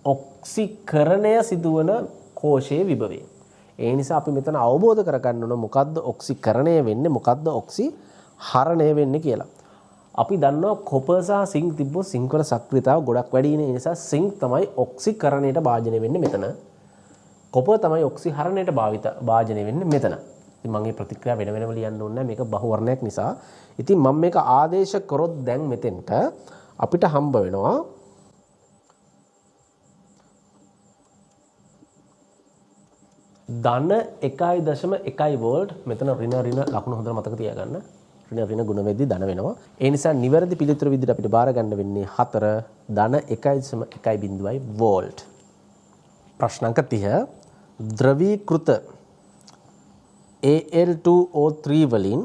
ඔක්සිකරණය සිදුවන කෝෂයේ විභවය. ඒ නිසා අපි මෙතන අවබෝධ කරගන්න ඕන මොකද්ද ඔක්සිකරණය වෙන්නේ මොකද්ද ඔක්සිහරණය වෙන්නේ කියලා. අපි දන්නවා කොපර් සහ සිංක් තිබ්බොත් සිංක් වල සක්‍රියතාව ගොඩක් වැඩි නේ. ඒ නිසා සිංක් තමයි ඔක්සිකරණයට භාජනය වෙන්නේ මෙතන. කොපර් තමයි ඔක්සිහරණයට භාජනය වෙන්නේ මෙතන. ඉතින් මම මේ ප්‍රතික්‍රියාව වෙන වෙනම ලියන්න ඕනේ නැහැ. මේක බහුවර්ණයක් නිසා. ඉතින් මම මේක ආදේශ කරොත් දැන් මෙතෙන්ට අපිට හම්බ වෙනවා ධන 1.1 වෝල්ට්. මෙතන ඍණ ලකුණු හොඳට මතක තියාගන්න. ඍණ ගුණ වෙද්දී ධන වෙනවා. ඒ නිසා නිවැරදි පිළිතුර විදිහට අපිට බාර ගන්න වෙන්නේ 4 ධන 1.1 වෝල්ට්. ප්‍රශ්න අංක 30 ද්‍රවීකృత Al2O3 වලින්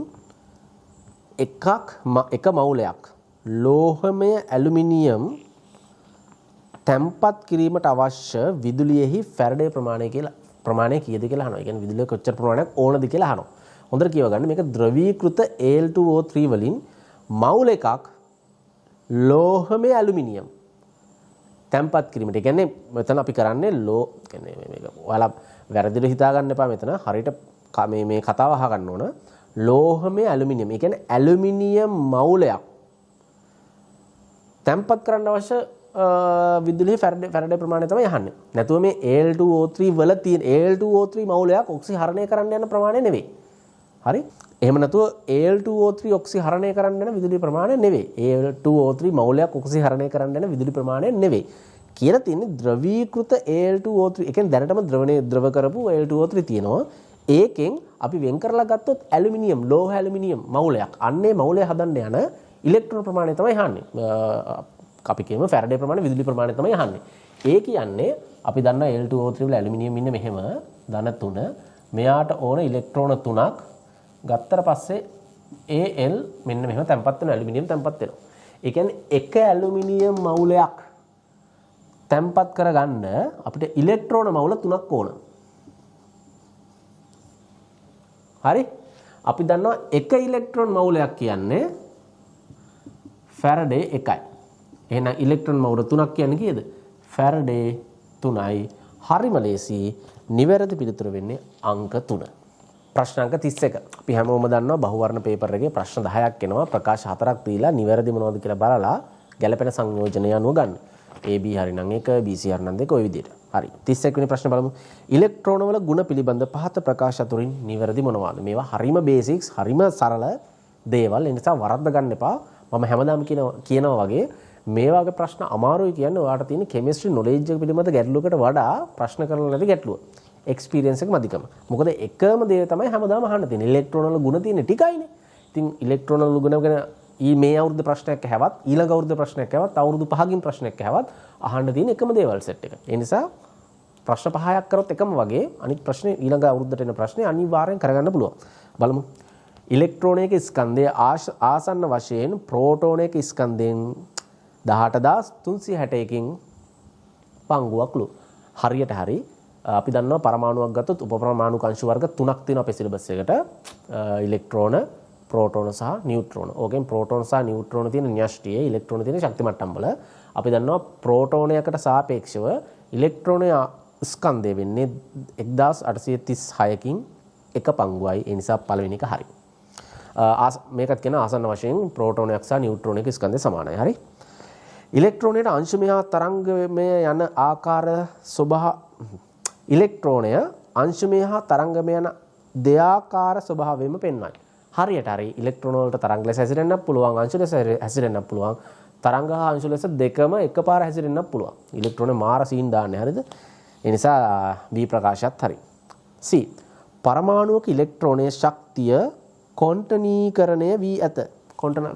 එක මවුලයක් ලෝහමය ඇලුමිනියම් තැම්පත් කිරීමට අවශ්‍ය විදුලියෙහි ෆැරඩේ ප්‍රමාණය කීයද කියලා අහනවා. ඒ කියන්නේ විදුලිය කොච්චර ප්‍රමාණයක් ඕනද කියලා අහනවා. හොඳට කියව ගන්න. මේක ද්‍රවීකృత Al2O3 වලින් මවුල එකක් ලෝහමය ඇලුමිනියම් තැම්පත් කිරීමට. ඒ කියන්නේ මෙතන අපි කරන්නේ කියන්නේ මේක ඔයාලා වැරදිට හිතා ගන්න එපා මෙතන. හරියට මේ කතාව අහගන්න ඕන. ලෝහමය ඇලුමිනියම්. ඒ කියන්නේ ඇලුමිනියම් මවුලයක් තැම්පත් කරන්න අවශ්‍ය විදුලියේ ෆැරඩේ ප්‍රමාණය තමයි අහන්නේ. නැතුව මේ Al2O3 වල තියෙන Al2O3 මවුලයක් ඔක්සිහරණය කරන්න යන ප්‍රමාණය නෙවෙයි. හරි? එහෙම නැතුව Al2O3 ඔක්සිහරණය කරන්න යන විදුලි ප්‍රමාණය නෙවෙයි. Al2O3 මවුලයක් ඔක්සිහරණය කරන්න යන විදුලි ප්‍රමාණය නෙවෙයි. කියලා තියෙන්නේ ද්‍රවීකృత Al2O3. ඒ කියන්නේ දැනටම ද්‍රව කරපු Al2O3 තියෙනවා. ඒකෙන් අපි වෙන් කරලා ගත්තොත් ඇලුමිනියම් ලෝහ ඇලුමිනියම් මවුලයක්. අන්නේ මවුලය හදන්න යන ඉලෙක්ට්‍රෝන ප්‍රමාණය තමයි අහන්නේ. අපි කියමු ෆැරඩේ ප්‍රමාණය විදුලි ප්‍රමාණය තමයි අහන්නේ. ඒ කියන්නේ අපි දන්නා Al2O3 වල ඇලුමිනියම් ඉන්නේ මෙහෙම ධන 3. මෙයාට ඕන ඉලෙක්ට්‍රෝන 3ක් ගත්තට පස්සේ Al මෙන්න මෙහෙම තැම්පත් වෙන ඇලුමිනියම් තැම්පත් වෙනවා. ඒ කියන්නේ එක ඇලුමිනියම් මවුලයක් තැම්පත් කරගන්න අපිට ඉලෙක්ට්‍රෝන මවුල 3ක් ඕන. හරි? අපි දන්නවා එක ඉලෙක්ට්‍රෝන මවුලයක් කියන්නේ ෆැරඩේ 1යි. එහෙනම් ඉලෙක්ට්‍රෝන මවුල 3ක් කියන්නේ කීයද? ෆැරඩේ 3යි. හරිම ලේසි. නිවැරදි පිළිතුර වෙන්නේ අංක 3. ප්‍රශ්න අංක 31. අපි හැමෝම දන්නවා බහුවර්ණ පේපර් එකේ ප්‍රශ්න 10ක් එනවා. ප්‍රකාශ 4ක් දීලා නිවැරදි මොනවද කියලා බලලා ගැළපෙන සංයෝජනය අනුව ගන්න. AB හරි නම් 1, BC හරි නම් 2 ඔය විදිහට. හරි. 31 වෙනි ප්‍රශ්න බලමු. ඉලෙක්ට්‍රෝන වල ගුණ පිළිබඳ පහත ප්‍රකාශ අතුරින් නිවැරදි මොනවාද? මේවා හරිම බේසික්ස්, හරිම සරල දේවල්. ඒ නිසා වරද්ද ගන්න එපා. මම හැමදාම කියනවා වගේ මේ වගේ ප්‍රශ්න අමාරුයි කියන්නේ ඔයාලට තියෙන කෙමිස්ට්‍රි නොලෙජ් එක පිළිබඳ ගැටලුවකට වඩා ප්‍රශ්න කරලා නැති ගැටලුව. එක්ස්පීරියන්ස් එක මදිකම. මොකද එකම දේ තමයි හැමදාම අහන්න තියෙන්නේ. ඉලෙක්ට්‍රෝන වල ගුණ තියෙන ටිකයිනේ. ඉතින් ඉලෙක්ට්‍රෝන වල ගුණ ගැන මේ අවුරුද්ද ප්‍රශ්නයක් ඇහවත් ඊළඟ අවුරුද්ද ප්‍රශ්නයක් ඇහවත් අවුරුදු 5කින් ප්‍රශ්නයක් ඇහවත් අහන්න තියෙන එකම දේවල් සෙට් එක. ඒ නිසා ප්‍රශ්න 5ක් කරොත් එකම වගේ අනිත් ප්‍රශ්නේ ඊළඟ අවුරුද්දට එන ප්‍රශ්නේ අනිවාර්යෙන් කරගන්න පුළුවන්. බලමු. ඉලෙක්ට්‍රෝනයක ස්කන්ධය ආසන්න වශයෙන් ප්‍රෝටෝනයක ස්කන්ධයෙන් 18361කින් පංගුවක්ලු. හරියට හරි. අපි දන්නවා පරමාණුවක් ගත්තොත් උපපරමාණු අංශු වර්ග 3ක් තියෙනවා අපේ සිලබස් එකට. ඉලෙක්ට්‍රෝන, ප්‍රෝටෝන සහ නියුට්‍රෝන. ඕකෙන් ප්‍රෝටෝන සහ නියුට්‍රෝන තියෙන න්‍යෂ්ටියේ ඉලෙක්ට්‍රෝන තියෙන ශක්ති මට්ටම් වල අපි දන්නවා ප්‍රෝටෝනයකට සාපේක්ෂව ඉලෙක්ට්‍රෝනය ස්කන්ධය වෙන්නේ 1836කින් එක පංගුවයි. ඒ නිසා පළවෙනි එක හරි. මේකත් කියන ආසන්න වශයෙන් ප්‍රෝටෝනයක් සහ නියුට්‍රෝනයක ස්කන්ධය සමානයි. හරි. ඉලෙක්ට්‍රෝනයට අංශුමය හා තරංගමය යන ආකාර ඉලෙක්ට්‍රෝනය අංශුමය හා තරංගමය යන දෙආකාර ස්වභාවයෙන්ම පෙන්වයි. හරියට හරි. ඉලෙක්ට්‍රෝන වලට තරංග ලෙස හැසිරෙන්නත් පුළුවන්, අංශු ලෙස හැසිරෙන්නත් පුළුවන්. තරංග හා අංශු ලෙස දෙකම එකපාර හැසිරෙන්නත් පුළුවන්. ඉලෙක්ට්‍රෝනේ මාර සීන් දාන්නේ. හරිද? ඒ නිසා B ප්‍රකාශයත් හරි. C පරමාණුවක ඉලෙක්ට්‍රෝනයේ ශක්තිය කොන්ටනීකරණය වී ඇත.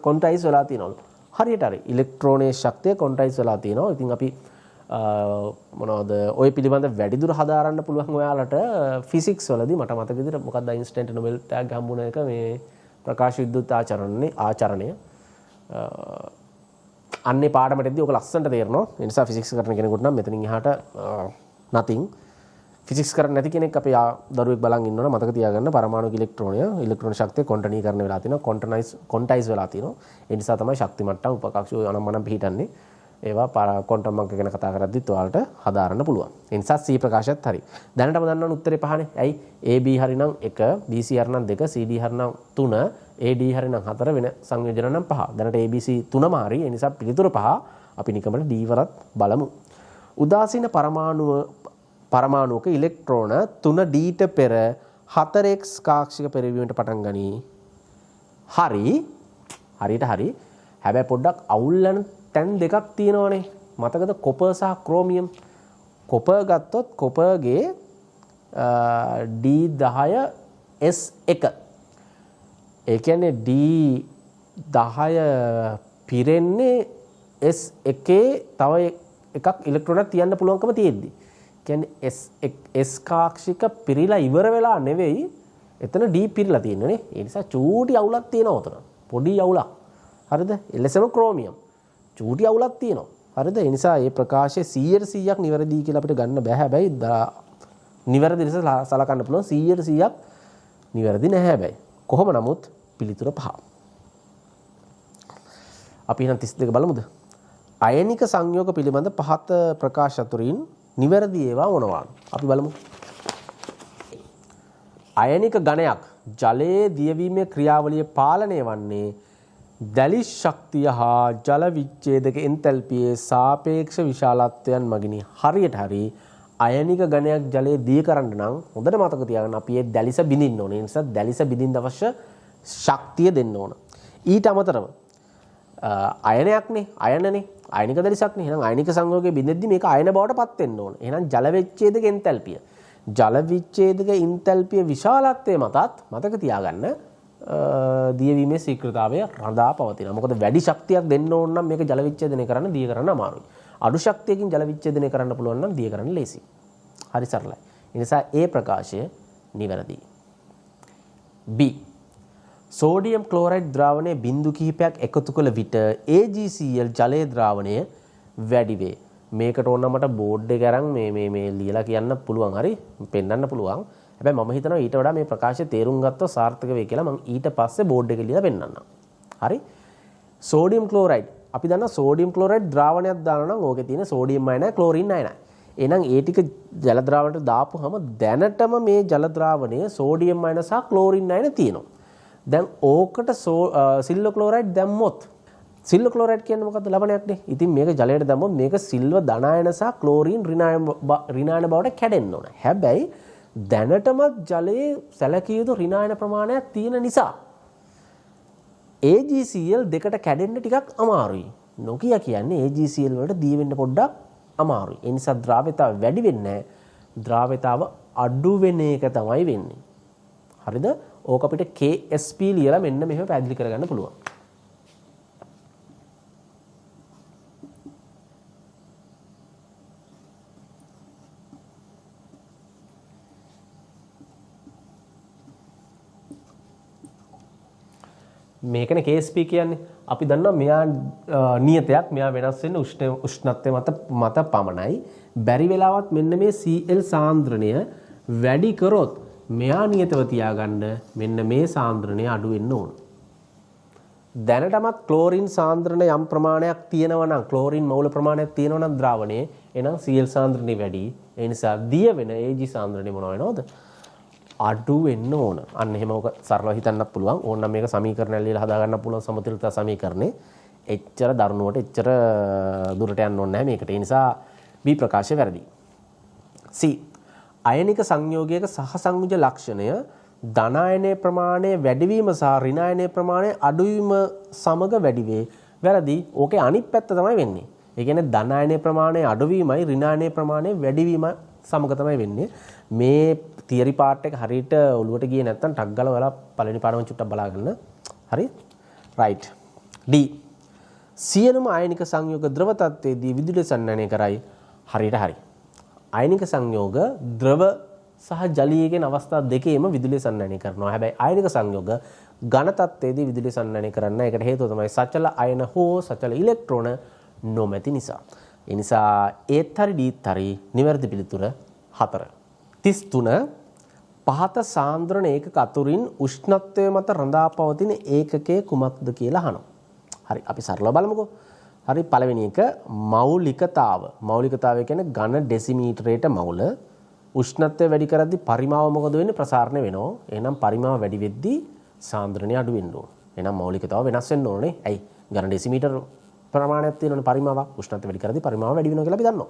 කොන්ටයිස් වෙලා තියෙනවලු. හරියට හරි ඉලෙක්ට්‍රෝනයේ ශක්තිය කොන්ටයිස් වෙලා තියෙනවා. ඉතින් අපි මොනවද ඔය පිළිබඳ වැඩිදුර හදාරන්න පුළුවන් ඔයාලට ෆිසික්ස් වලදී මට මතක විදිහට මොකක්ද අයින්ස්ටයින්ට නොබෙල් ටැග් හම්බුන එක මේ ප්‍රකාශ විද්‍යුත් ආචරණය අන්නේ පාඩමටදී ඔක ලස්සනට තේරෙනවා. ඒ නිසා ෆිසික්ස් කරන කෙනෙකුට නම් මෙතනින් එහාට nothing. ෆිසික්ස් කරන්නේ නැති කෙනෙක් අපේ දරුවෙක් බලන් ඉන්නවනේ මතක තියාගන්න පරමාණු ඉලෙක්ට්‍රෝන ශක්තිය කොන්ටනීකරණය වෙලා තිනවා කොන්ටයිස් වෙලා තිනවා. ඒ නිසා තමයි ශක්ති මට්ටම් උපකක්ෂය අනම්මනම් පිහිටන්නේ. ඒවා ක්වොන්ටම් අංක ගැන කතා කරද්දිත් ඔයාලට හදාරන්න පුළුවන්. ඒ නිසා C ප්‍රකාශයත් හරි. දැනටම දන්නවනේ උත්තරේ පහනේ. ඇයි? AB හරිනම් 1, BC හරිනම් 2, CD හරිනම් 3, AD හරිනම් 4 වෙන සංයෝජන නම් 5. දැනට ABC 3ම හරි. ඒ නිසා පිළිතුර 5 අපි නිකමට D වරත් බලමු. උදාසීන පරමාණුක ඉලෙක්ට්‍රෝන 3Dට පෙර 4x කාක්ෂික පෙරවීමට පටන් ගනී. හරි. හරියට හරි. හැබැයි පොඩ්ඩක් අවුල්ලන තැන් දෙකක් තියෙනවනේ. මතකද කොපර් සහ ක්‍රෝමියම්. කොපර් ගත්තොත් කොපර්ගේ D10S1. ඒ කියන්නේ D10 පිරෙන්නේ S1 තව එකක් ඉලෙක්ට්‍රෝනයක් තියන්න පුළුවන්කම තියෙද්දි. කියන්නේ S කාක්ෂික පිරීලා ඉවර වෙලා නෙවෙයි එතන D පිරීලා තියෙන්නේ. ඒ නිසා චූටි අවුලක් තියෙනවා උතන. පොඩි අවුලක්. හරිද? එලෙසම ක්‍රෝමියම් චූටි අවුලක් තියෙනවා. හරිද? ඒ නිසා මේ ප්‍රකාශය 100% නිවැරදි කියලා අපිට ගන්න බෑ. හැබැයි නිවැරදි ලෙස සලකන්න පුළුවන් 100% නිවැරදි නැහැ හැබැයි. කොහොම නමුත් පිළිතුර 5. අපි එහෙනම් 32 බලමුද? අයනික සංයෝග පිළිබඳ පහත ප්‍රකාශ අතුරින් නිවැරදි ඒවා මොනවාද? අපි බලමු. අයනික ඝනයක් ජලයේ දියවීමේ ක්‍රියාවලිය පාලනය වන්නේ දැලිස් ශක්තිය හා ජල විච්ඡේදක එන්තැල්පියේ සාපේක්ෂ විශාලත්වයන් මගිනි. හරියට හරි අයනික ඝනයක් ජලයේ දිය කරන්න නම් හොඳට මතක තියාගන්න අපි ඒ දැලිස බිඳින්න ඕනේ. ඒ නිසා දැලිස බිඳින්න අවශ්‍ය ශක්තිය දෙන්න ඕන. ඊට අමතරව අයනයක්නේ අයනනේ අයනික දැලිසක්නේ. එහෙනම් අයනික සංයෝගයේ බිඳෙද්දි මේක අයන බවට පත් වෙන්න ඕන. එහෙනම් ජල විච්ඡේදක එන්තැල්පිය. ජල විච්ඡේදක එන්තැල්පිය විශාලත්වයේ මතත් මතක තියාගන්න දියවීමේ ශීඝ්‍රතාවය රඳා පවතිනවා. මොකද වැඩි ශක්තියක් දෙන්න ඕන නම් මේක ජල විච්ඡේදනය කරන්න දිය කරන්න අමාරුයි. අඩු ශක්තියකින් ජල විච්ඡේදනය කරන්න පුළුවන් නම් දිය කරන්න ලේසි. හරි සරලයි. ඒ නිසා A ප්‍රකාශය නිවැරදි. B සෝඩියම් ක්ලෝරයිඩ් ද්‍රාවණයේ බිඳු කිහිපයක් එකතු කළ විට AgCl ජලයේ ද්‍රාවණය වැඩි වේ. මේකට ඕන මට බෝඩ් එක අරන් මේ ලියලා කියන්න පුළුවන්. හරි පෙන්වන්න පුළුවන්. හැබැයි මම හිතනවා ඊට වඩා මේ ප්‍රකාශය තේරුම් ගත්තොත් සාර්ථක වෙයි කියලා මම ඊට පස්සේ බෝඩ් එක ලියලා පෙන්නන්නම්. හරි සෝඩියම් ක්ලෝරයිඩ් අපි දන්නවා සෝඩියම් ක්ලෝරයිඩ් ද්‍රාවණයක් දානවා නම් ඕකේ තියෙන සෝඩියම් අයනයි ක්ලෝරින් අයනයි. එහෙනම් ඒ ටික ජල ද්‍රාවණයට දාපුවම දැනටම මේ ජල ද්‍රාවණයේ සෝඩියම් අයන සහ ක්ලෝරින් අයන තියෙනවා. දැන් ඕකට සිල්වර් ක්ලෝරයිඩ් දැම්මොත් සිල්වර් ක්ලෝරයිඩ් කියන්නේ මොකද්ද? ලවණයක්නේ. ඉතින් මේක ජලයට දැම්මොත් මේක සිල්වර් ධනායන සහ ක්ලෝරින් ඍණායන බවට කැඩෙන්න ඕන. හැබැයි දැනටමත් ජලයේ සැලකිය යුතු ඍණායන ප්‍රමාණයක් තියෙන නිසා AgCl දෙකට කැඩෙන්න ටිකක් අමාරුයි. නොකිය කියන්නේ AgCl වලට දී වෙන්න පොඩ්ඩක් අමාරුයි. ඒ නිසා ද්‍රාව්‍යතාව වැඩි වෙන්නේ නැහැ. ද්‍රාව්‍යතාව අඩු වෙන එක තමයි වෙන්නේ. හරිද? ඕක අපිට KSP ලියලා මෙන්න මෙහෙම පැහැදිලි කරගන්න පුළුවන්. මේකනේ KSP කියන්නේ. අපි දන්නවා මෙයා නියතයක් මෙයා වෙනස් වෙන්නේ උෂ්ණත්වය මත පමණයි. බැරි වෙලාවත් මෙන්න මේ Cl සාන්ද්‍රණය වැඩි කරොත් මෙයා නියතව තියාගන්න මෙන්න මේ සාන්ද්‍රණය අඩු වෙන්න ඕන. දැනටමත් ක්ලෝරින් සාන්ද්‍රණය යම් ප්‍රමාණයක් තියෙනවා නම් ක්ලෝරින් මූල ප්‍රමාණයක් තියෙනවා නම් ද්‍රාවණයේ එහෙනම් Cl සාන්ද්‍රණය වැඩි. ඒ නිසා දිය වෙන Ag සාන්ද්‍රණය මොන වෙනවද? අඩු වෙන්න ඕන. අන්න එහෙම ඔක සරලව හිතන්නත් පුළුවන්. ඕනනම් මේක සමීකරණයක් ලියලා හදා ගන්න පුළුවන් සමතුලිතතා සමීකරණේ. එච්චර දරුණුවට එච්චර දුරට යන්න ඕනේ නැහැ මේකට. ඒ නිසා B ප්‍රකාශය වැරදි. C අයනික සංයෝගයක සහසංයුජ ලක්ෂණය ධනායනයේ ප්‍රමාණය වැඩිවීම සහ ඍණායනයේ ප්‍රමාණය අඩුවීම සමග වැඩි වේ. වැරදි. ඕකේ අනිත් පැත්ත තමයි වෙන්නේ. ඒ කියන්නේ ධනායනයේ ප්‍රමාණය අඩුවීමයි ඍණායනයේ ප්‍රමාණය වැඩිවීම සමග තමයි වෙන්නේ. මේ තියරි පාර්ට් එක හරියට ඔලුවට ගියේ නැත්නම් ටක් ගාලා ඔයාලා පළවෙනි පාඩම චුට්ටක් බලාගන්න. හරි? right. D. සියලුම ආයනික සංයෝග ද්‍රව තත්ත්වයේදී විදුලිය සන්නනය කරයි. හරියට හරි. ආයනික සංයෝග ද්‍රව සහ ජලීය කියන අවස්ථා දෙකේම විදුලිය සන්නනය කරනවා. හැබැයි ආයනික සංයෝග ඝන තත්ත්වයේදී විදුලිය සන්නනය කරන්න. ඒකට හේතුව තමයි සචල අයන හෝ සචල ඉලෙක්ට්‍රෝන නොමැති නිසා. ඒ නිසා ඒත් හරි ඩීත් හරි නිවැරදි පිළිතුර 4. 33 පහත සාන්ද්‍රණ ඒකක අතුරින් උෂ්ණත්වය මත රඳා පවතින ඒකකයේ කුමක්ද කියලා අහනවා. හරි අපි සරලව බලමුකෝ. හරි පළවෙනි එක මෞලිකතාව. මෞලිකතාවය කියන්නේ ඝන ඩෙසිමීටරයට මවුල. උෂ්ණත්වය වැඩි කරද්දී පරිමාව මොකද වෙන්නේ? ප්‍රසාරණය වෙනවා. එහෙනම් පරිමාව වැඩි වෙද්දී සාන්ද්‍රණය අඩු වෙන්න ඕන. එහෙනම් මෞලිකතාව වෙනස් වෙන්න ඕනේ. ඇයි? ඝන ඩෙසිමීටර ප්‍රමාණයක් තියෙනවනේ පරිමාවක්. උෂ්ණත්වය වැඩි කරද්දී පරිමාව වැඩි වෙනවා කියලා අපි දන්නවා.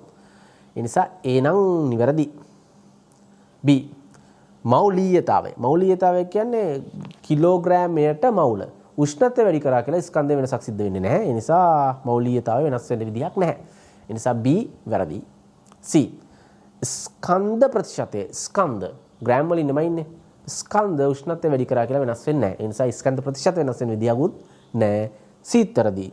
ඒ නිසා A නම් නිවැරදි. B මෞලිකතාවය. මෞලිකතාවය කියන්නේ කිලෝග්‍රෑමයට මවුල. උෂ්ණත්වය වැඩි කරා කියලා ස්කන්ධ වෙනසක් සිද්ධ වෙන්නේ නැහැ. ඒ නිසා මෞලිකතාවය වෙනස් වෙන්න විදිහක් නැහැ. ඒ නිසා B වැරදි. C ස්කන්ධ ප්‍රතිශතය. ස්කන්ධ ග්‍රෑම් වලින් නෙමෙයි ඉන්නේ. ස්කන්ධ උෂ්ණත්වය වැඩි කරා කියලා වෙනස් වෙන්නේ නැහැ. ඒ නිසා ස්කන්ධ ප්‍රතිශතය වෙනස් වෙන්න විදිහකුත් නැහැ. C වැරදි.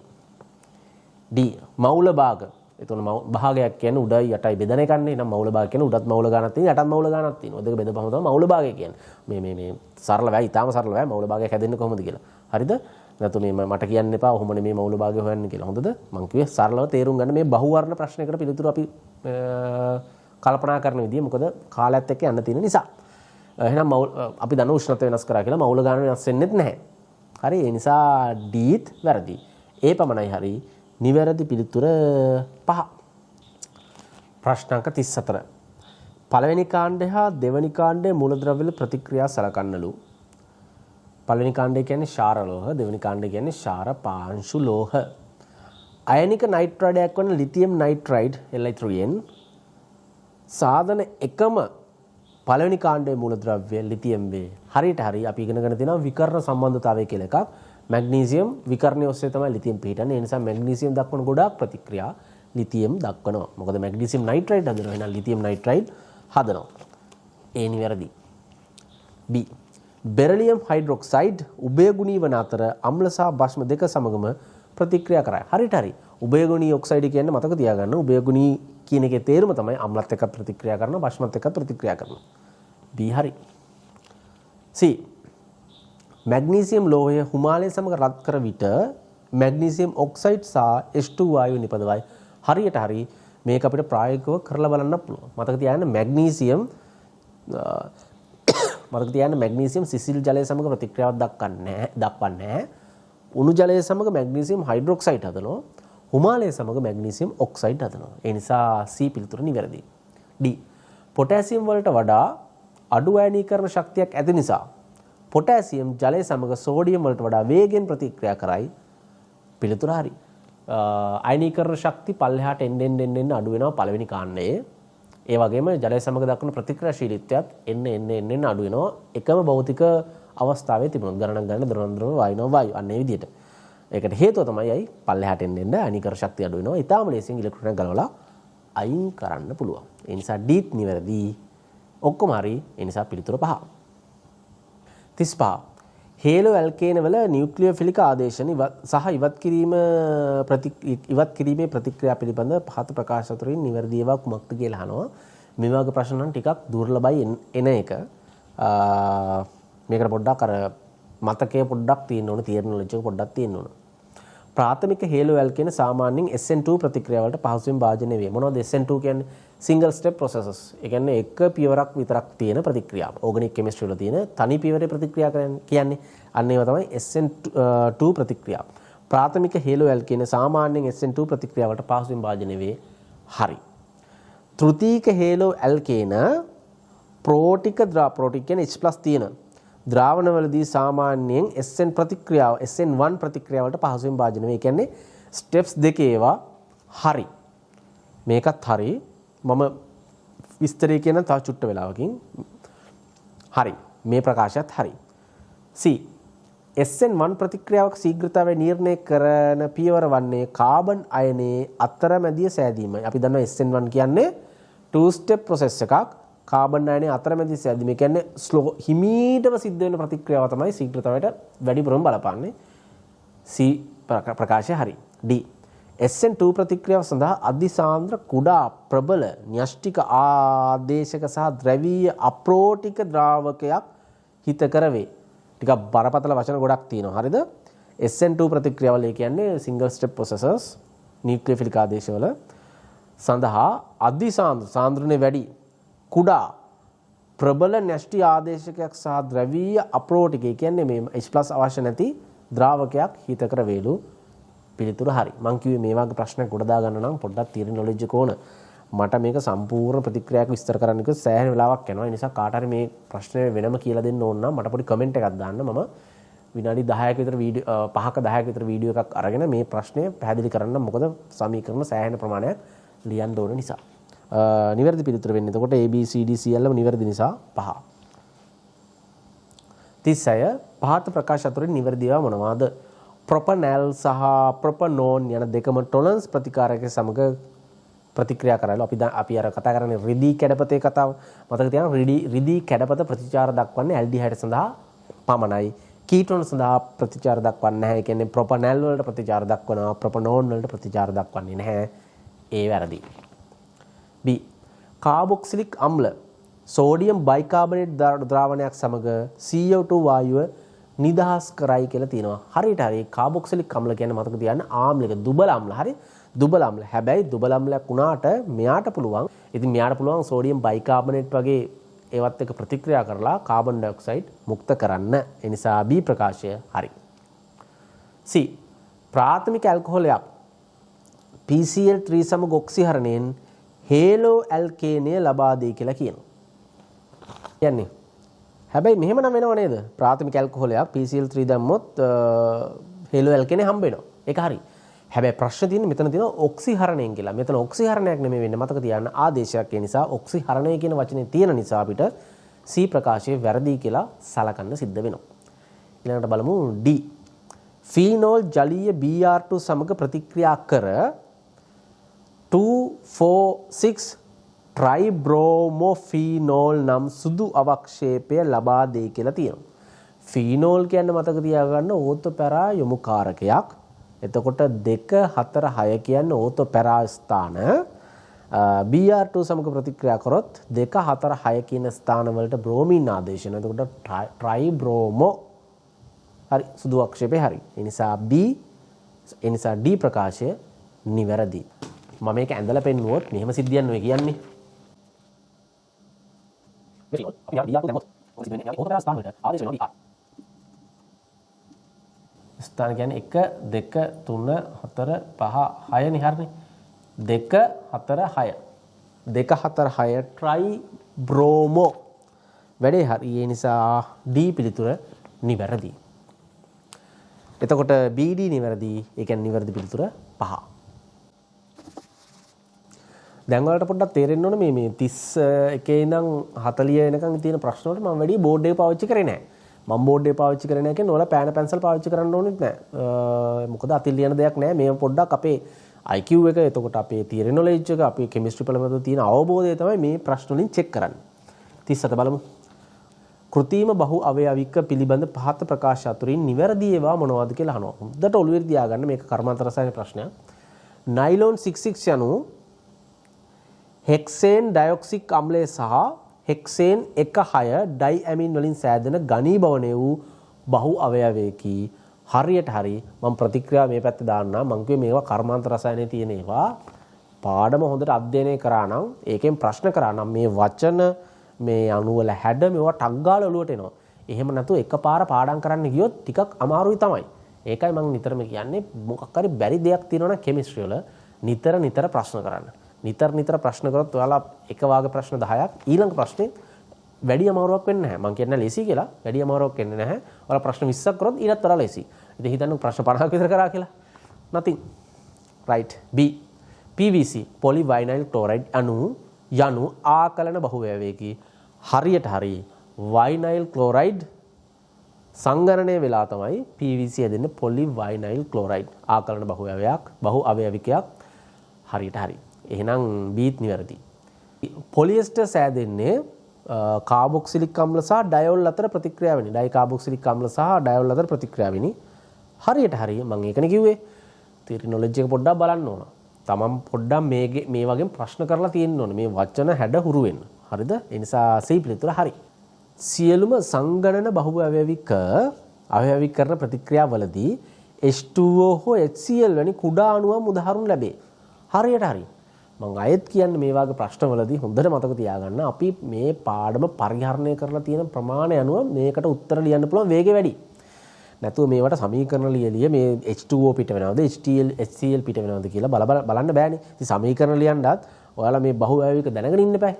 D මෞල භාග. එතකොට භාගයක් කියන්නේ උඩයි යටයි බෙදන එකන්නේ. නම් මෞල භාග කියන්නේ උඩත් මෞල ගානක් තියෙනවා යටත් මෞල ගානක් තියෙනවා. දෙක බෙදපුවම තමයි මෞල භාගය කියන්නේ. මේ සරල වෙයි. ඊටාම සරල වෙයි. මෞල භාගයක් හැදෙන්නේ කොහොමද කියලා. හරිද? නැතු මේ මට කියන්න එපා. ඔහොම නෙමේ මෞල භාගය හොයන්න කියලා. හොඳද? මං කිව්වේ සරලව තේරුම් ගන්න මේ බහුවර්ණ ප්‍රශ්නයකට පිළිතුරු අපි කල්පනා කරන විදිය මොකද කාලයත් එක්ක යන්න තියෙන නිසා. එහෙනම් අපි දන්න උෂ්ණත්වය වෙනස් කරා කියලා මෞල ගාන වෙනස් වෙන්නේත් නැහැ. හරි? ඒ නිසා ඩීත් වැරදි. ඒ පමණයි හරි. නිවැරදි පිළිතුර 5. ප්‍රශ්නාංක 34. පළවෙනි කාණ්ඩය හා දෙවෙනි කාණ්ඩයේ මූලද්‍රව්‍ය වල ප්‍රතික්‍රියා සලකන්නලු. පළවෙනි කාණ්ඩය කියන්නේ ක්ෂාර ලෝහ, දෙවෙනි කාණ්ඩය කියන්නේ ක්ෂාර පාංශු ලෝහ. අයනික නයිට්‍රයිඩයක් වන ලිතියම් නයිට්‍රයිඩ් Li3n සාධන එකම පළවෙනි කාණ්ඩයේ මූලද්‍රව්‍ය ලිතියම් වේ. හරියට හරි අපි ඉගෙනගෙන තියෙනවා විකර්ණ සම්බන්ධතාවය කියලා එකක්. මැග්නීසියම් විකර්ණය ඔස්සේ තමයි ලිතියම් පිහිටන්නේ. ඒ නිසා මැග්නීසියම් දක්වන ගොඩාක් ප්‍රතික්‍රියා ලිතියම් දක්වනවා. මොකද මැග්නීසියම් නයිට්‍රයිඩ් හදනවා. එහෙනම් ලිතියම් නයිට්‍රයිඩ් හදනවා. ඒ නිවැරදි. B බෙරිලියම් හයිඩ්‍රොක්සයිඩ් උභයගුණී වන අතර අම්ල සහ භස්ම දෙක සමගම ප්‍රතික්‍රියා කරයි. හරියට හරි. උභයගුණී ඔක්සයිඩ් කියන්නේ මතක තියාගන්න. උභයගුණී කියන එකේ තේරුම තමයි අම්ලත් එක්ක ප්‍රතික්‍රියා කරනවා, භස්මත් එක්ක ප්‍රතික්‍රියා කරනවා. B හරි. C මැග්නීසියම් ලෝහය හුමාලය සමග රත් කර විට මැග්නීසියම් ඔක්සයිඩ් සහ H2 වායු නිපදවයි. හරියට හරි. මේක අපිට ප්‍රායෝගිකව කරලා බලන්න පුළුවන්. මතක තියාගන්න මැග්නීසියම් සිසිල් ජලය සමග ප්‍රතික්‍රියාවක් දක්වන්නේ නැහැ. උණු ජලය සමග මැග්නීසියම් හයිඩ්‍රොක්සයිඩ් හදනවා. හුමාලය සමග මැග්නීසියම් ඔක්සයිඩ් හදනවා. ඒ නිසා C පිළිතුර නිවැරදි. D පොටෑසියම් වලට වඩා අඩු අයනීකරණ ශක්තියක් ඇති නිසා පොටෑසියම් ජලය සමග සෝඩියම් වලට වඩා වේගෙන් ප්‍රතික්‍රියා කරයි. පිළිතුර හරි. අයනීකරණ ශක්ති පල්ලෙහාට එන්න අඩු වෙනවා පළවෙනි කාණ්ඩයේ. ඒ වගේම ජලය සමග දක්වන ප්‍රතික්‍රියාශීලීත්වයත් එන්න අඩු වෙනවා. එකම භෞතික අවස්ථාවේ තිබුණොත් ගණනක් ගන්න ද්‍රවණද්‍රව වායු අන්න ඒ විදිහට. ඒකට හේතුව තමයි අයි පල්ලෙහාට එන්න අයනීකරණ ශක්තිය අඩු වෙනවා. ඊටාම ලේසියෙන් ඉලෙක්ට්‍රෝනයක් ගලවලා අයින් කරන්න පුළුවන්. ඒ නිසා ඩීත් නිවැරදි. ඔක්කොම හරි. ඒ නිසා පිළිතුර 5. 35 හේලෝ ඇල්කේන වල නියුක්ලියෝෆිලික ආදේශන සහ ඉවත් කිරීමේ ප්‍රතික්‍රියා පිළිබඳ පහත ප්‍රකාශ අතරින් නිවැරදි ඒවා කුමක්ද කියලා අහනවා. මේ වගේ ප්‍රශ්න නම් ටිකක් දුර්ලභයි එන එක. මේකට පොඩ්ඩක් අර මතකයේ පොඩ්ඩක් තියෙන්න ඕන, තියරි නොලෙජ් එක පොඩ්ඩක් තියෙන්න ඕන. ප්‍රාථමික හේලෝ ඇල්කේන සාමාන්‍යයෙන් SN2 ප්‍රතික්‍රියා වලට පහසුවෙන් භාජනය වේ. මොනවද SN2 කියන්නේ? Single step processes. ඒ කියන්නේ එක පියවරක් විතරක් තියෙන ප්‍රතික්‍රියාව. ඕගනික් කෙමිස්ට්‍රි වල තියෙන තනි පියවරේ ප්‍රතික්‍රියා කියන්නේ අන්න ඒවා තමයි SN2 ප්‍රතික්‍රියාව. ප්‍රාථමික හේලෝ ඇල්කේන සාමාන්‍යයෙන් SN2 ප්‍රතික්‍රියා වලට පහසුවෙන් භාජනය වේ. හරි. තෘතීක හේලෝ ඇල්කේන ප්‍රෝටික කියන්නේ H+ තියෙන ද්‍රාවණවලදී සාමාන්‍යයෙන් SN1 ප්‍රතික්‍රියාව වලට පහසුවෙන් භාජනය වේ. ඒ කියන්නේ ස්ටෙප්ස් දෙකේ ඒවා හරි. මේකත් හරි. මම විස්තරය කියන තව චුට්ට වෙලාවකින් හරි. මේ ප්‍රකාශයත් හරි. C SN1 ප්‍රතික්‍රියාවක ශීඝ්‍රතාවය නිර්ණය කරන පියවර වන්නේ කාබන් අයනයේ අතරමැදිය සෑදීමයි. අපි දන්නවා SN1 කියන්නේ 2 step process එකක්. කාබන් අයනයේ අතරමැදිය සෑදීම කියන්නේ ස්ලෝ හිමීටම සිද්ධ වෙන ප්‍රතික්‍රියාව තමයි ශීඝ්‍රතාවයට වැඩිපුරම බලපාන්නේ. C ප්‍රකාශය හරි. D SN2 ප්‍රතික්‍රියාව සඳහා අධිසාන්ද්‍ර කුඩා ප්‍රබල න්‍යෂ්ටික ආදේශක සහ ද්‍රවීය අප්‍රෝටික ද්‍රාවකයක් හිතකර වේ. ටිකක් බරපතල වචන ගොඩක් තියෙනවා. හරිද? SN2 ප්‍රතික්‍රියාවල කියන්නේ single step processes නියුක්ලියෝෆිලික් ආදේශවල සඳහා අධිසාන්ද්‍ර සාන්ද්‍රණය වැඩි කුඩා ප්‍රබල න්‍යෂ්ටි ආදේශකයක් සහ ද්‍රවීය අප්‍රෝටික කියන්නේ මේ H+ අවශ්‍ය නැති ද්‍රාවකයක් හිතකර වේලු. පිළිතුර හරි. මං කිව්වේ මේ වගේ ප්‍රශ්නයක් ගොඩ දා ගන්න නම් පොඩ්ඩක් තියරි නොලෙජ් එක ඕන. මට මේක සම්පූර්ණ ප්‍රතික්‍රියාවක් විස්තර කරන්න කිව්වොත් සෑහෙන වෙලාවක් යනවා. ඒ නිසා කාට හරි මේ ප්‍රශ්නේ වෙනම කියලා දෙන්න ඕන නම් මට පොඩි කමෙන්ට් එකක් දාන්න. මම විනාඩි 10ක විතර වීඩියෝ 5ක 10ක විතර වීඩියෝ එකක් අරගෙන මේ ප්‍රශ්නේ පැහැදිලි කරන්න. මොකද සමීකරණ සෑහෙන ප්‍රමාණයක් ලියන්න ඕන නිසා. නිවැරදි පිළිතුර වෙන්නේ එතකොට A B C D C L නිවැරදි නිසා 5. 36 පහත ප්‍රකාශ අතුරින් නිවැරදිව මොනවාද? ප්‍රොපනල් සහ ප්‍රොපනෝන් යන දෙකම ටොලරන්ස් ප්‍රතිකාරකයේ සමග ප්‍රතික්‍රියා කරලා අපි අර කතා කරන්නේ රිදී කැඩපතේ කතාව මතක තියාගන්න. රිදී කැඩපත ප්‍රතිචාර දක්වන්නේ ඇල්ඩිහයිඩ් සඳහා පමණයි. කීටෝන් සඳහා ප්‍රතිචාර දක්වන්නේ නැහැ. ඒ කියන්නේ ප්‍රොපනල් වලට ප්‍රතිචාර දක්වනවා, ප්‍රොපනෝන් වලට ප්‍රතිචාර දක්වන්නේ නැහැ. ඒ වැරදි. B කාබොක්සිලික් අම්ල සෝඩියම් බයිකාබනේට් ද්‍රාවණයක් සමග CO2 වායුව නිදහස් කරයි කියලා තියෙනවා. හරියට හරි කාබොක්සිලික් අම්ල කියන්නේ මතක තියාගන්න ආම්ලික දුබල අම්ල. හරි දුබල අම්ල. හැබැයි දුබල අම්ලයක් වුණාට මෙයාට පුළුවන්. ඉතින් මෙයාට පුළුවන් සෝඩියම් බයිකාබනේට් වගේ ඒවත් එක්ක ප්‍රතික්‍රියා කරලා කාබන් ඩයොක්සයිඩ් මුක්ත කරන්න. ඒ නිසා B ප්‍රකාශය හරි. C ප්‍රාථමික ඇල්කොහොලයක් PCl3 සමග ඔක්සිහරණයෙන් හේලෝ ඇල්කේනය ලබා දෙයි කියලා කියනවා. කියන්නේ හැබැයි මෙහෙම නම් වෙනව නේද? ප්‍රාථමික ඇල්කොහොලයක් PCl3 දැම්මොත් හේලෝ ඇල්කේනය හම්බ වෙනවා. ඒක හරි. හැබැයි ප්‍රශ්න තියෙන්නේ මෙතන තියෙන ඔක්සිහරණයෙන් කියලා. මෙතන ඔක්සිහරණයක් නෙමෙයි වෙන්නේ. මතක තියාගන්න ආදේශයක් ඒ නිසා ඔක්සිහරණය කියන වචනේ තියෙන නිසා අපිට C ප්‍රකාශය වැරදි කියලා සලකන්න සිද්ධ වෙනවා. ඊළඟට බලමු D. ෆීනෝල් ජලීය Br2 සමග ප්‍රතික්‍රියා කර 2,4,6 ට්‍රයිබ්‍රෝමොෆීනෝල් නම් සුදු අවක්ෂේපය ලබා දෙයි කියලා තියෙනවා. ෆීනෝල් කියන්නේ මතක තියාගන්න ඕතොපැරා යොමුකාරකයක්. එතකොට 2, 4, 6 කියන්නේ ඕතොපැරා ස්ථාන. Br2 සමග ප්‍රතික්‍රියා කරොත් 2, 4, 6 කියන ස්ථාන වලට බ්‍රෝමීන් ආදේශන. එතකොට ට්‍රයිබ්‍රෝමෝ හරි සුදු අවක්ෂේපය හරි. ඒ නිසා B ඒ නිසා D ප්‍රකාශය නිවැරදි. මම මේක ඇඳලා පෙන්නුවොත් මෙහෙම සිද්ධියක් නෙවෙයි කියන්නේ. ස්ථාන කියන්නේ 1 2 3 4 5 6 නේ හරිනේ. 2 4 6 2 4 6 ට්‍රයිබ්‍රෝමෝ වැඩේ හරි. ඒ නිසා D පිළිතුර නිවැරදි. එතකොට BD නිවැරදි. ඒ කියන්නේ නිවැරදි පිළිතුර 5. දැන් වලට පොඩ්ඩක් තේරෙන්න ඕන මේ 31 ඉඳන් 40 වෙනකන් තියෙන ප්‍රශ්න වලට මම වැඩි බෝඩ් එක පාවිච්චි කරේ නැහැ. මම බෝඩ් එක පාවිච්චි කරේ නැහැ කියන්නේ ඔයාලා පෑන පැන්සල් පාවිච්චි කරන්න ඕනෙත් නැහැ. මොකද අතින් ලියන දෙයක් නැහැ. මේ පොඩ්ඩක් අපේ IQ එක එතකොට අපේ තියරි නොලෙජ් එක අපේ කෙමිස්ට්‍රි පිළිබඳව තියෙන අවබෝධය තමයි මේ ප්‍රශ්න වලින් චෙක් කරන්නේ. 37 බලමු. කෘත්‍රිම බහු අවයවික පිළිබඳ පහත ප්‍රකාශ අතුරින් නිවැරදි ඒවා මොනවද කියලා අහනවා. හොඳට ඔළුවේ තියාගන්න මේක කර්මාන්ත රසායන ප්‍රශ්නයක්. නයිලෝන් 66 යනු හෙක්සේන් ඩයොක්සික් අම්ලය සහ හෙක්සේන් 1,6 ඩයිඇමින් වලින් සෑදෙන ඝනීභවනය වූ බහු අවයවයකි. හරියට හරි මම ප්‍රතික්‍රියා මේ පැත්තේ දාන්නම්. මම කිව්වේ මේවා කර්මාන්ත රසායනයේ තියෙන ඒවා. පාඩම හොඳට අධ්‍යයනය කරා නම් ඒකෙන් ප්‍රශ්න කරා නම් මේ වචන මේ අණු වල හැඩ මේවා ටක් ගාලා ඔලුවට එනවා. එහෙම නැතුව එකපාර පාඩම් කරන්න ගියොත් ටිකක් අමාරුයි තමයි. ඒකයි මම නිතරම කියන්නේ මොකක් හරි බැරි දෙයක් තියෙනවා නම් කෙමිස්ට්‍රි වල නිතර ප්‍රශ්න කරන්න. නිතර ප්‍රශ්න කරොත් ඔයාලා එක වාගේ ප්‍රශ්න 10ක් ඊළඟ ප්‍රශ්නේ වැඩි අමාරුවක් වෙන්නේ නැහැ. මම කියන්නේ ලේසි කියලා. වැඩි අමාරුවක් වෙන්නේ නැහැ. ඔයාලා ප්‍රශ්න 20ක් කරොත් ඊටත් වඩා ලේසි. ඉතින් හිතන්න ප්‍රශ්න 50ක් විතර කරා කියලා. nothing. right. B. PVC polyvinyl chloride යනු ආකලන බහුවයවයකි. හරියට හරි vinyl chloride සංගණනය වෙලා තමයි PVC හැදෙන්නේ. polyvinyl chloride ආකලන බහු අවයවිකයක්. හරියට හරි. එහෙනම් බීත් නිවැරදි. පොලියස්ටර් සෑදෙන්නේ කාබොක්සිලික් අම්ල සහ ඩයෝල් අතර ප්‍රතික්‍රියාවෙනි. ඩයිකාබොක්සිලික් අම්ල සහ ඩයෝල් අතර ප්‍රතික්‍රියාවෙනි. හරියට හරිය මම ඒකනේ කිව්වේ. තියරි නොලෙජ් එක පොඩ්ඩක් බලන්න ඕන. තමන් පොඩ්ඩක් මේ වගේ ප්‍රශ්න කරලා තියෙන්න ඕනේ. මේ වචන හැඩ හුරු වෙන්න. හරිද? ඒ නිසා C පිළිතුර හරි. සියලුම සංගණන බහුව්‍යවික අවයවික කරන ප්‍රතික්‍රියාවලදී H2O හෝ HCl වැනි කුඩා අණුවන් උදාහරණ ලැබේ. හරියට හරි. මම අයත් කියන්නේ මේ වගේ ප්‍රශ්නවලදී හොඳට මතක තියාගන්න අපි මේ පාඩම පරිහරණය කරලා තියෙන ප්‍රමාණය අනුව මේකට උත්තර ලියන්න පුළුවන් වේගය වැඩි. නැතුව මේවට සමීකරණ ලියලිය මේ H2O පිට වෙනවද HCl පිට වෙනවද කියලා බලන්න බෑනේ. ඉතින් සමීකරණ ලියන්නත් ඔයාලා මේ බහුව්‍යවික දැනගෙන ඉන්න බෑ.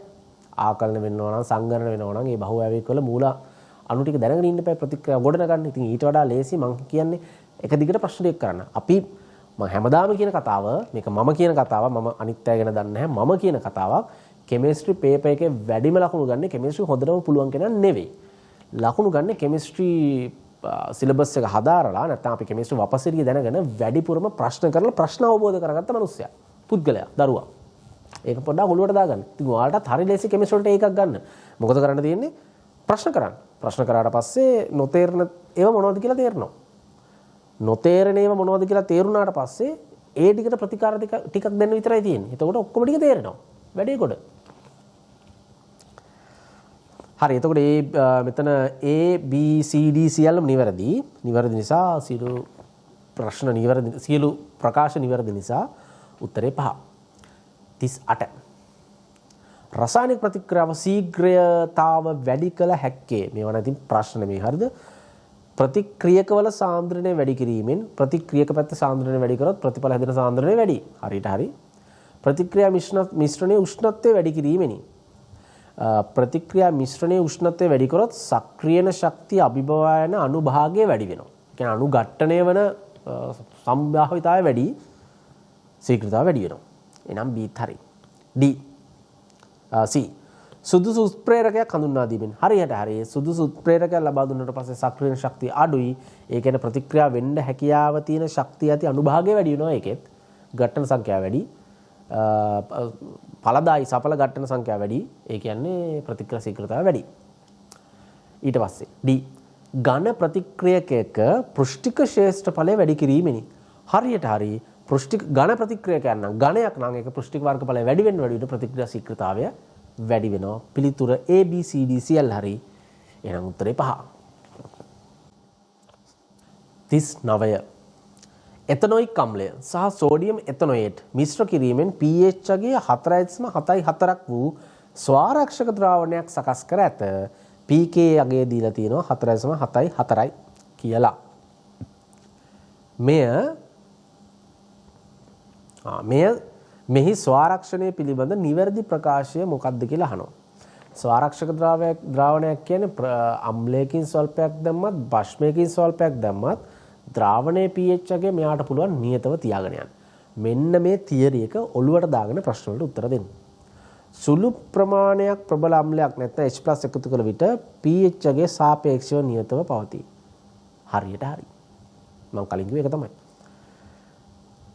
ආකලන වෙනවා නම් සංගණන වෙනවා නම් මේ බහුව්‍යවික වල මූල අණු ටික දැනගෙන ඉන්න බෑ ප්‍රතික්‍රියා ගොඩන ගන්න. ඉතින් ඊට වඩා ලේසි මම කියන්නේ එක දිගට ප්‍රශ්න දෙක කරන්න. අපි මම හැමදාම කියන කතාව මේක මම කියන කතාව මම අනිත් අය ගැන දන්නේ නැහැ. මම කියන කතාවක් කෙමිස්ට්‍රි පේපර් එකේ වැඩිම ලකුණු ගන්න කෙමිස්ට්‍රි හොඳටම පුළුවන් කෙනා නෙවෙයි. ලකුණු ගන්න කෙමිස්ට්‍රි සිලබස් එක හදාරලා නැත්නම් අපි කෙමිස්ට්‍රි වපසිරිය දැනගෙන වැඩිපුරම ප්‍රශ්න කරලා ප්‍රශ්න අවබෝධ කරගත්ත මිනිස්සයා. පුද්ගලයා, දරුවා. ඒක පොඩ්ඩක් ඔලුවට දාගන්න. ඉතින් ඔයාලටත් හරි ලේසි කෙමිස්ට්‍රි වලට ඒකක් ගන්න. මොකද කරන්න තියෙන්නේ? ප්‍රශ්න කරන්න. ප්‍රශ්න කරාට පස්සේ නොතේරෙන ඒවා මොනවද කියලා තේරෙනවා. නොතේරෙන ඒවා මොනවද කියලා තේරුණාට පස්සේ ඒ ටිකට ප්‍රතිකාර ටිකක් දෙන්න විතරයි තියෙන්නේ. එතකොට ඔක්කොම ටික තේරෙනවා. වැඩේ කොට. හරි. එතකොට මෙතන A B C D සියල්ලම නිවැරදි. නිවැරදි නිසා සියලු ප්‍රශ්න නිවැරදි සියලු ප්‍රකාශ නිවැරදි නිසා උත්තරේ 5. 38. රසායනික ප්‍රතික්‍රියාව ශීඝ්‍රතාව වැඩි කළ හැක්කේ. මේවා නැති ප්‍රශ්න මේ හරිද? ප්‍රතික්‍රියකවල සාන්ද්‍රණය වැඩි කිරීමෙන් ප්‍රතික්‍රියක පැත්ත සාන්ද්‍රණය වැඩි කරොත් ප්‍රතිඵල හැදෙන සාන්ද්‍රණය වැඩි. හරියට හරි. ප්‍රතික්‍රියා මිශ්‍රණයේ උෂ්ණත්වය වැඩි කිරීමෙනි. ප්‍රතික්‍රියා මිශ්‍රණයේ උෂ්ණත්වය වැඩි කරොත් සක්‍රියන ශක්තිය අභිභවායන අනුභාගය වැඩි වෙනවා. ඒ කියන්නේ අණු ඝට්ටණය වන සම්භාවිතාවය වැඩි, ශීඝ්‍රතාවය වැඩි වෙනවා. එහෙනම් B හරි. D C සුදුසු උත්ප්‍රේරකයක් හඳුන්වා දීමෙන්. හරියට හරි. සුදුසු උත්ප්‍රේරකයක් ලබා දුන්නාට පස්සේ සක්‍රියන ශක්තිය අඩුයි. ඒ කියන්නේ ප්‍රතික්‍රියා වෙන්න හැකියාව තියෙන ශක්තිය ඇති අනුභාගය වැඩි වෙනවා ඒකෙත්. ඝට්ටන සංඛ්‍යාව වැඩි. ඵලදායි සඵල ඝට්ටන සංඛ්‍යාව වැඩි. ඒ කියන්නේ ප්‍රතික්‍රියා ශීඝ්‍රතාවය වැඩි. ඊට පස්සේ D ඝන ප්‍රතික්‍රියකයක පෘෂ්ඨික ශ්‍රේෂ්ඨඵලය වැඩි කිරීමෙනි. හරියට හරි. පෘෂ්ඨික ඝන ප්‍රතික්‍රියකයක් නම් ඝනයක් නම් ඒක පෘෂ්ඨික වර්ගඵලය වැඩි වෙන ප්‍රතික්‍රියා ශීඝ්‍රතාවය වැඩි වෙනවා. පිළිතුර A B C D සියල්ල හරි. එහෙනම් උත්තරේ 5. 39. එතනොයික් අම්ලය සහ සෝඩියම් එතනොයේට් මිශ්‍ර කිරීමෙන් pH අගය 4.74ක් වූ ස්වාරක්ෂක ද්‍රාවණයක් සකස් කර ඇත. pK අගය දීලා තියෙනවා 4.74යි කියලා. මෙහි ස්වාරක්ෂණය පිළිබඳ නිවැරදි ප්‍රකාශය මොකක්ද කියලා අහනවා. ස්වාරක්ෂක ද්‍රාවණයක් කියන්නේ අම්ලයකින් ස්වල්පයක් දැම්මත් භස්මයකින් ස්වල්පයක් දැම්මත් ද්‍රාවණයේ pH අගය මෙයාට පුළුවන් නියතව තියාගෙන යන්න. මෙන්න මේ තියරි එක ඔළුවට දාගෙන ප්‍රශ්න වලට උත්තර දෙන්න. සුළු ප්‍රමාණයක් ප්‍රබල අම්ලයක් නැත්නම් H+ එකතු කළ විට pH අගය සාපේක්ෂව නියතව පවතී. හරියට හරි. මම කලින් කිව්වේ ඒක තමයි.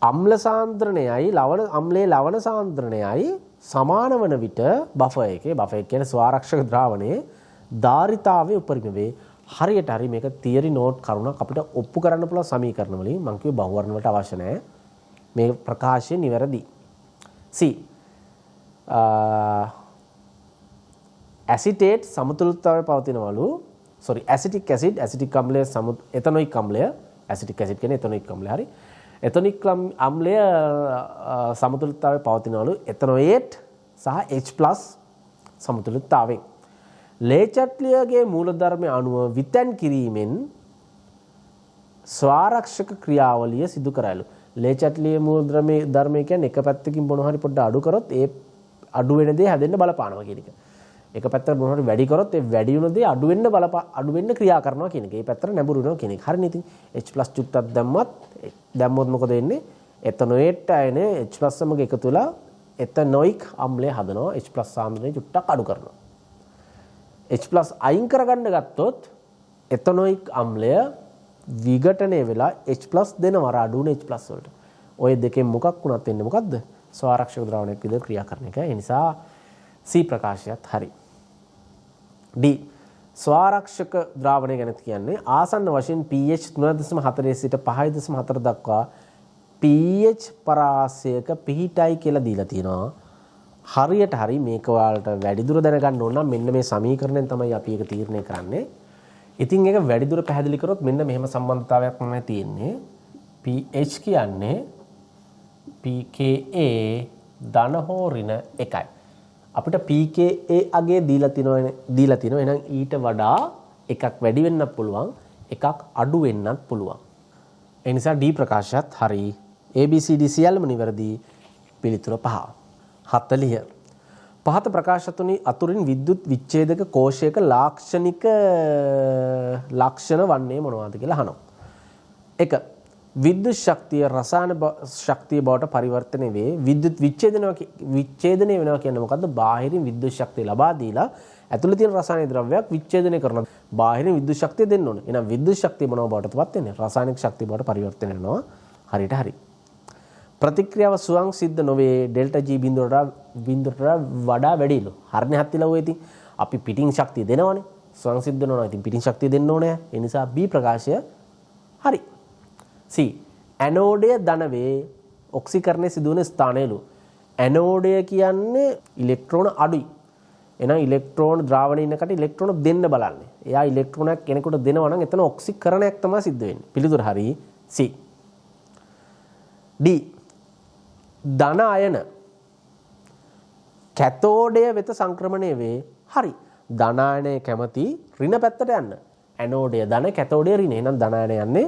අම්ල සාන්ද්‍රණයයි අම්ලයේ ලවණ සාන්ද්‍රණයයි සමාන වන විට බෆර් කියන්නේ ස්වාරක්ෂක ද්‍රාවණයේ ධාරිතාවය උපරිම වේ. හරියට හරි. මේක තියරි නෝට් කරුණක් අපිට ඔප්පු කරන්න පුළුවන් සමීකරණ වලින්. මම කිව්වේ බහුවර්ණ වලට අවශ්‍ය නැහැ. මේ ප්‍රකාශය නිවැරදි. C ඇසිටේට් සමතුලිතතාවය පවතිනවලු. ඇසිටික් ඇසිඩ් ඇසිටික් අම්ලය එතනොයික් අම්ලය ඇසිටික් ඇසිඩ් කියන්නේ එතනොයික් අම්ලය හරි. එතනොයික් අම්ලය සමතුලිතතාවය පවතිනවලු එතනොයේට් සහ H+ සමතුලිතතාවයෙන්. ලේචට්ලියගේ මූලධර්මය අනුව විතැන් කිරීමෙන් ස්වාරක්ෂක ක්‍රියාවලිය සිදු කරයිලු. ලේචට්ලිය මූලධර්මය කියන්නේ එක පැත්තකින් මොනවා හරි පොඩ්ඩක් අඩු කරොත් ඒ අඩු වෙන දේ හැදෙන්න බලපානවා කියන එක. එක පැත්තකට මොනවා හරි වැඩි කරොත් ඒ වැඩි වෙන දේ අඩු වෙන්න ක්‍රියා කරනවා කියන එක. ඒ පැත්තට නැඹුරු වෙනවා කියන එක. හරිනේ. ඉතින් H+ චුට්ටක් දැම්මොත් මොකද වෙන්නේ? එතනොයේට් අයන H+ සමග එකතු වෙලා එතනොයික් අම්ලය හදනවා. H+ සාන්ද්‍රණය චුට්ටක් අඩු කරනවා. H+ අයින් කරගන්න ගත්තොත් එතනොයික් අම්ලය විඝටනය වෙලා H+ දෙනවා අඩුන H+ වලට. ඔය දෙකෙන් මොකක් වුණත් වෙන්නේ මොකද්ද? ස්වාරක්ෂක ද්‍රාවණයක් විදිහට ක්‍රියා කරන එක. ඒ නිසා C ප්‍රකාශයත් හරි. D ස්වාරක්ෂක ද්‍රාවණය ගැන කියන්නේ ආසන්න වශයෙන් pH 3.4 සිට 5.4 දක්වා pH පරාසයක පිහිටයි කියලා දීලා තියෙනවා. හරියට හරි මේක ඔයාලට වැඩිදුර දැනගන්න ඕන නම් මෙන්න මේ සමීකරණයෙන් තමයි අපි ඒක තීරණය කරන්නේ. ඉතින් ඒක වැඩිදුර පැහැදිලි කරොත් මෙන්න මෙහෙම සම්බන්ධතාවයක් තමයි තියෙන්නේ. pH කියන්නේ pKa ධන හෝ ඍණ 1යි. අපිට pKa අගේ දීලා තිනවා. එහෙනම් ඊට වඩා එකක් වැඩි වෙන්නත් පුළුවන්, එකක් අඩු වෙන්නත් පුළුවන්. ඒ නිසා D ප්‍රකාශයත් හරි. ABCD සියල්ලම නිවැරදි. පිළිතුර 5. 40. පහත ප්‍රකාශ තුනි අතුරින් විද්‍යුත් විච්ඡේදක කෝෂයක ලාක්ෂණික ලක්ෂණ වන්නේ මොනවාද කියලා අහනවා. 1. විද්‍යුත් ශක්තිය රසායන ශක්තිය බවට පරිවර්තනය වේ. විද්‍යුත් විච්ඡේදනය වෙනවා කියන්නේ මොකද්ද? බාහිරින් විද්‍යුත් ශක්තිය ලබා දීලා ඇතුළේ තියෙන රසායනික ද්‍රව්‍යයක් විච්ඡේදනය කරනවා. බාහිරින් විද්‍යුත් ශක්තිය දෙන්න ඕනේ. එහෙනම් විද්‍යුත් ශක්තිය මොනවා බවටද පත් වෙන්නේ? රසායනික ශක්තිය බවට පරිවර්තනය වෙනවා. හරියට හරි. ප්‍රතික්‍රියාව ස්වයං සිද්ධ නොවේ ඩෙල්ටා G බිඳුවට වඩා වැඩිලු. හරිනේ හත්තිලා ඔය ඉතින් අපි පිටින් ශක්තිය දෙනවනේ. ස්වයං සිද්ධ නොවනවා. ඉතින් පිටින් ශක්තිය දෙන්න ඕනේ. ඒ නිසා B ප්‍රකාශය හරි. C. ඇනෝඩය ධන වේ ඔක්සිකරණය සිදුවන ස්ථානයලු. ඇනෝඩය කියන්නේ ඉලෙක්ට්‍රෝන අඩුයි. එහෙනම් ඉලෙක්ට්‍රෝන ද්‍රාවණයේ ඉන්නකට ඉලෙක්ට්‍රෝන දෙන්න බලන්නේ. එයා ඉලෙක්ට්‍රෝනයක් කෙනෙකුට දෙනවා නම් එතන ඔක්සිකරණයක් තමයි සිද්ධ වෙන්නේ. පිළිතුර හරි C. D. ධන අයන කැතෝඩය වෙත සංක්‍රමණය වේ. හරි. ධන අයනය කැමති ඍණ පැත්තට යන්න. ඇනෝඩය ධන කැතෝඩය ඍණ. එහෙනම් ධන අයනය යන්නේ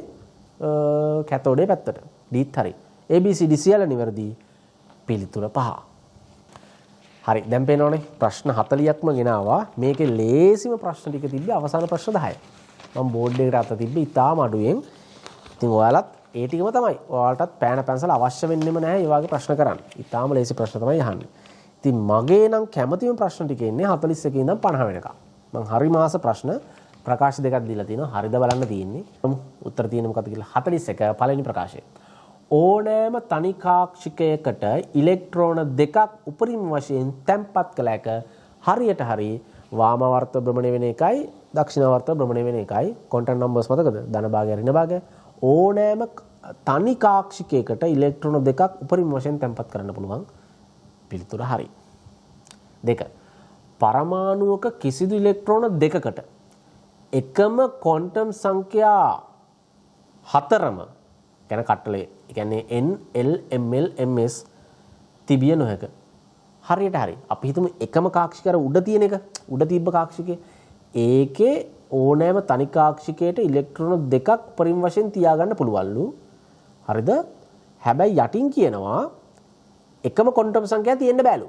කැතෝඩේ පැත්තට. Dත් හරි. ABCD සියල්ල නිවැරදි. පිළිතුර 5. හරි. දැන් පේනවනේ ප්‍රශ්න 40ක්ම ගෙනාවා. මේකේ ලේසිම ප්‍රශ්න ටික තිබ්බේ අවසාන ප්‍රශ්න 10. මම බෝඩ් එකට අත තිබ්බේ ඉතාලම අඩුවෙන්. ඉතින් ඔයාලත් ඒ ටිකම තමයි. ඔයාලටත් පෑන පැන්සල අවශ්‍ය වෙන්නෙම නැහැ මේ වගේ ප්‍රශ්න කරන්න. ඉතාලම ලේසි ප්‍රශ්න තමයි අහන්නේ. ඉතින් මගේ නම් කැමතිම ප්‍රශ්න ටික එන්නේ 41 ඉඳන් 50 වෙනකම්. මම හරි මාස ප්‍රශ්න ප්‍රකාශ දෙකක් දීලා තිනවා. හරිද බලන්න තියෙන්නේ. උත්තර තියෙන්නේ මොකක්ද කියලා. 41 පළවෙනි ප්‍රකාශය. ඕනෑම තනිකාක්ෂිකයකට ඉලෙක්ට්‍රෝන දෙකක් උපරිම වශයෙන් තැම්පත් කළ එක හරියට හරි වාමාවර්ත භ්‍රමණය වෙන එකයි දක්ෂිණාවර්ත භ්‍රමණය වෙන එකයි. කොන්ටන්ට් නම්බර්ස් මතකද? ධන භාගය ඍණ භාගය. ඕනෑම තනිකාක්ෂිකයකට ඉලෙක්ට්‍රෝන දෙකක් උපරිම වශයෙන් තැම්පත් කරන්න පුළුවන්. පිළිතුර හරි. 2. පරමාණුවක කිසිදු ඉලෙක්ට්‍රෝන දෙකකට එකම ක්වොන්ටම් සංඛ්‍යා 4ම ගැන කට්ටලේ. ඒ කියන්නේ N L M L MS තිබිය නොහැක. හරියට හරි. අපි හිතමු එකම කාක්ෂිකය උඩ තියෙන එක. උඩ තිබ්බ කාක්ෂිකය. ඒකේ ඕනෑම තනිකාක්ෂිකයට ඉලෙක්ට්‍රෝන දෙකක් පරිම වශයෙන් තියාගන්න පුළුවන්ලු. හරිද? හැබැයි යටින් කියනවා එකම ක්වොන්ටම් සංඛ්‍යා තියෙන්න බෑලු.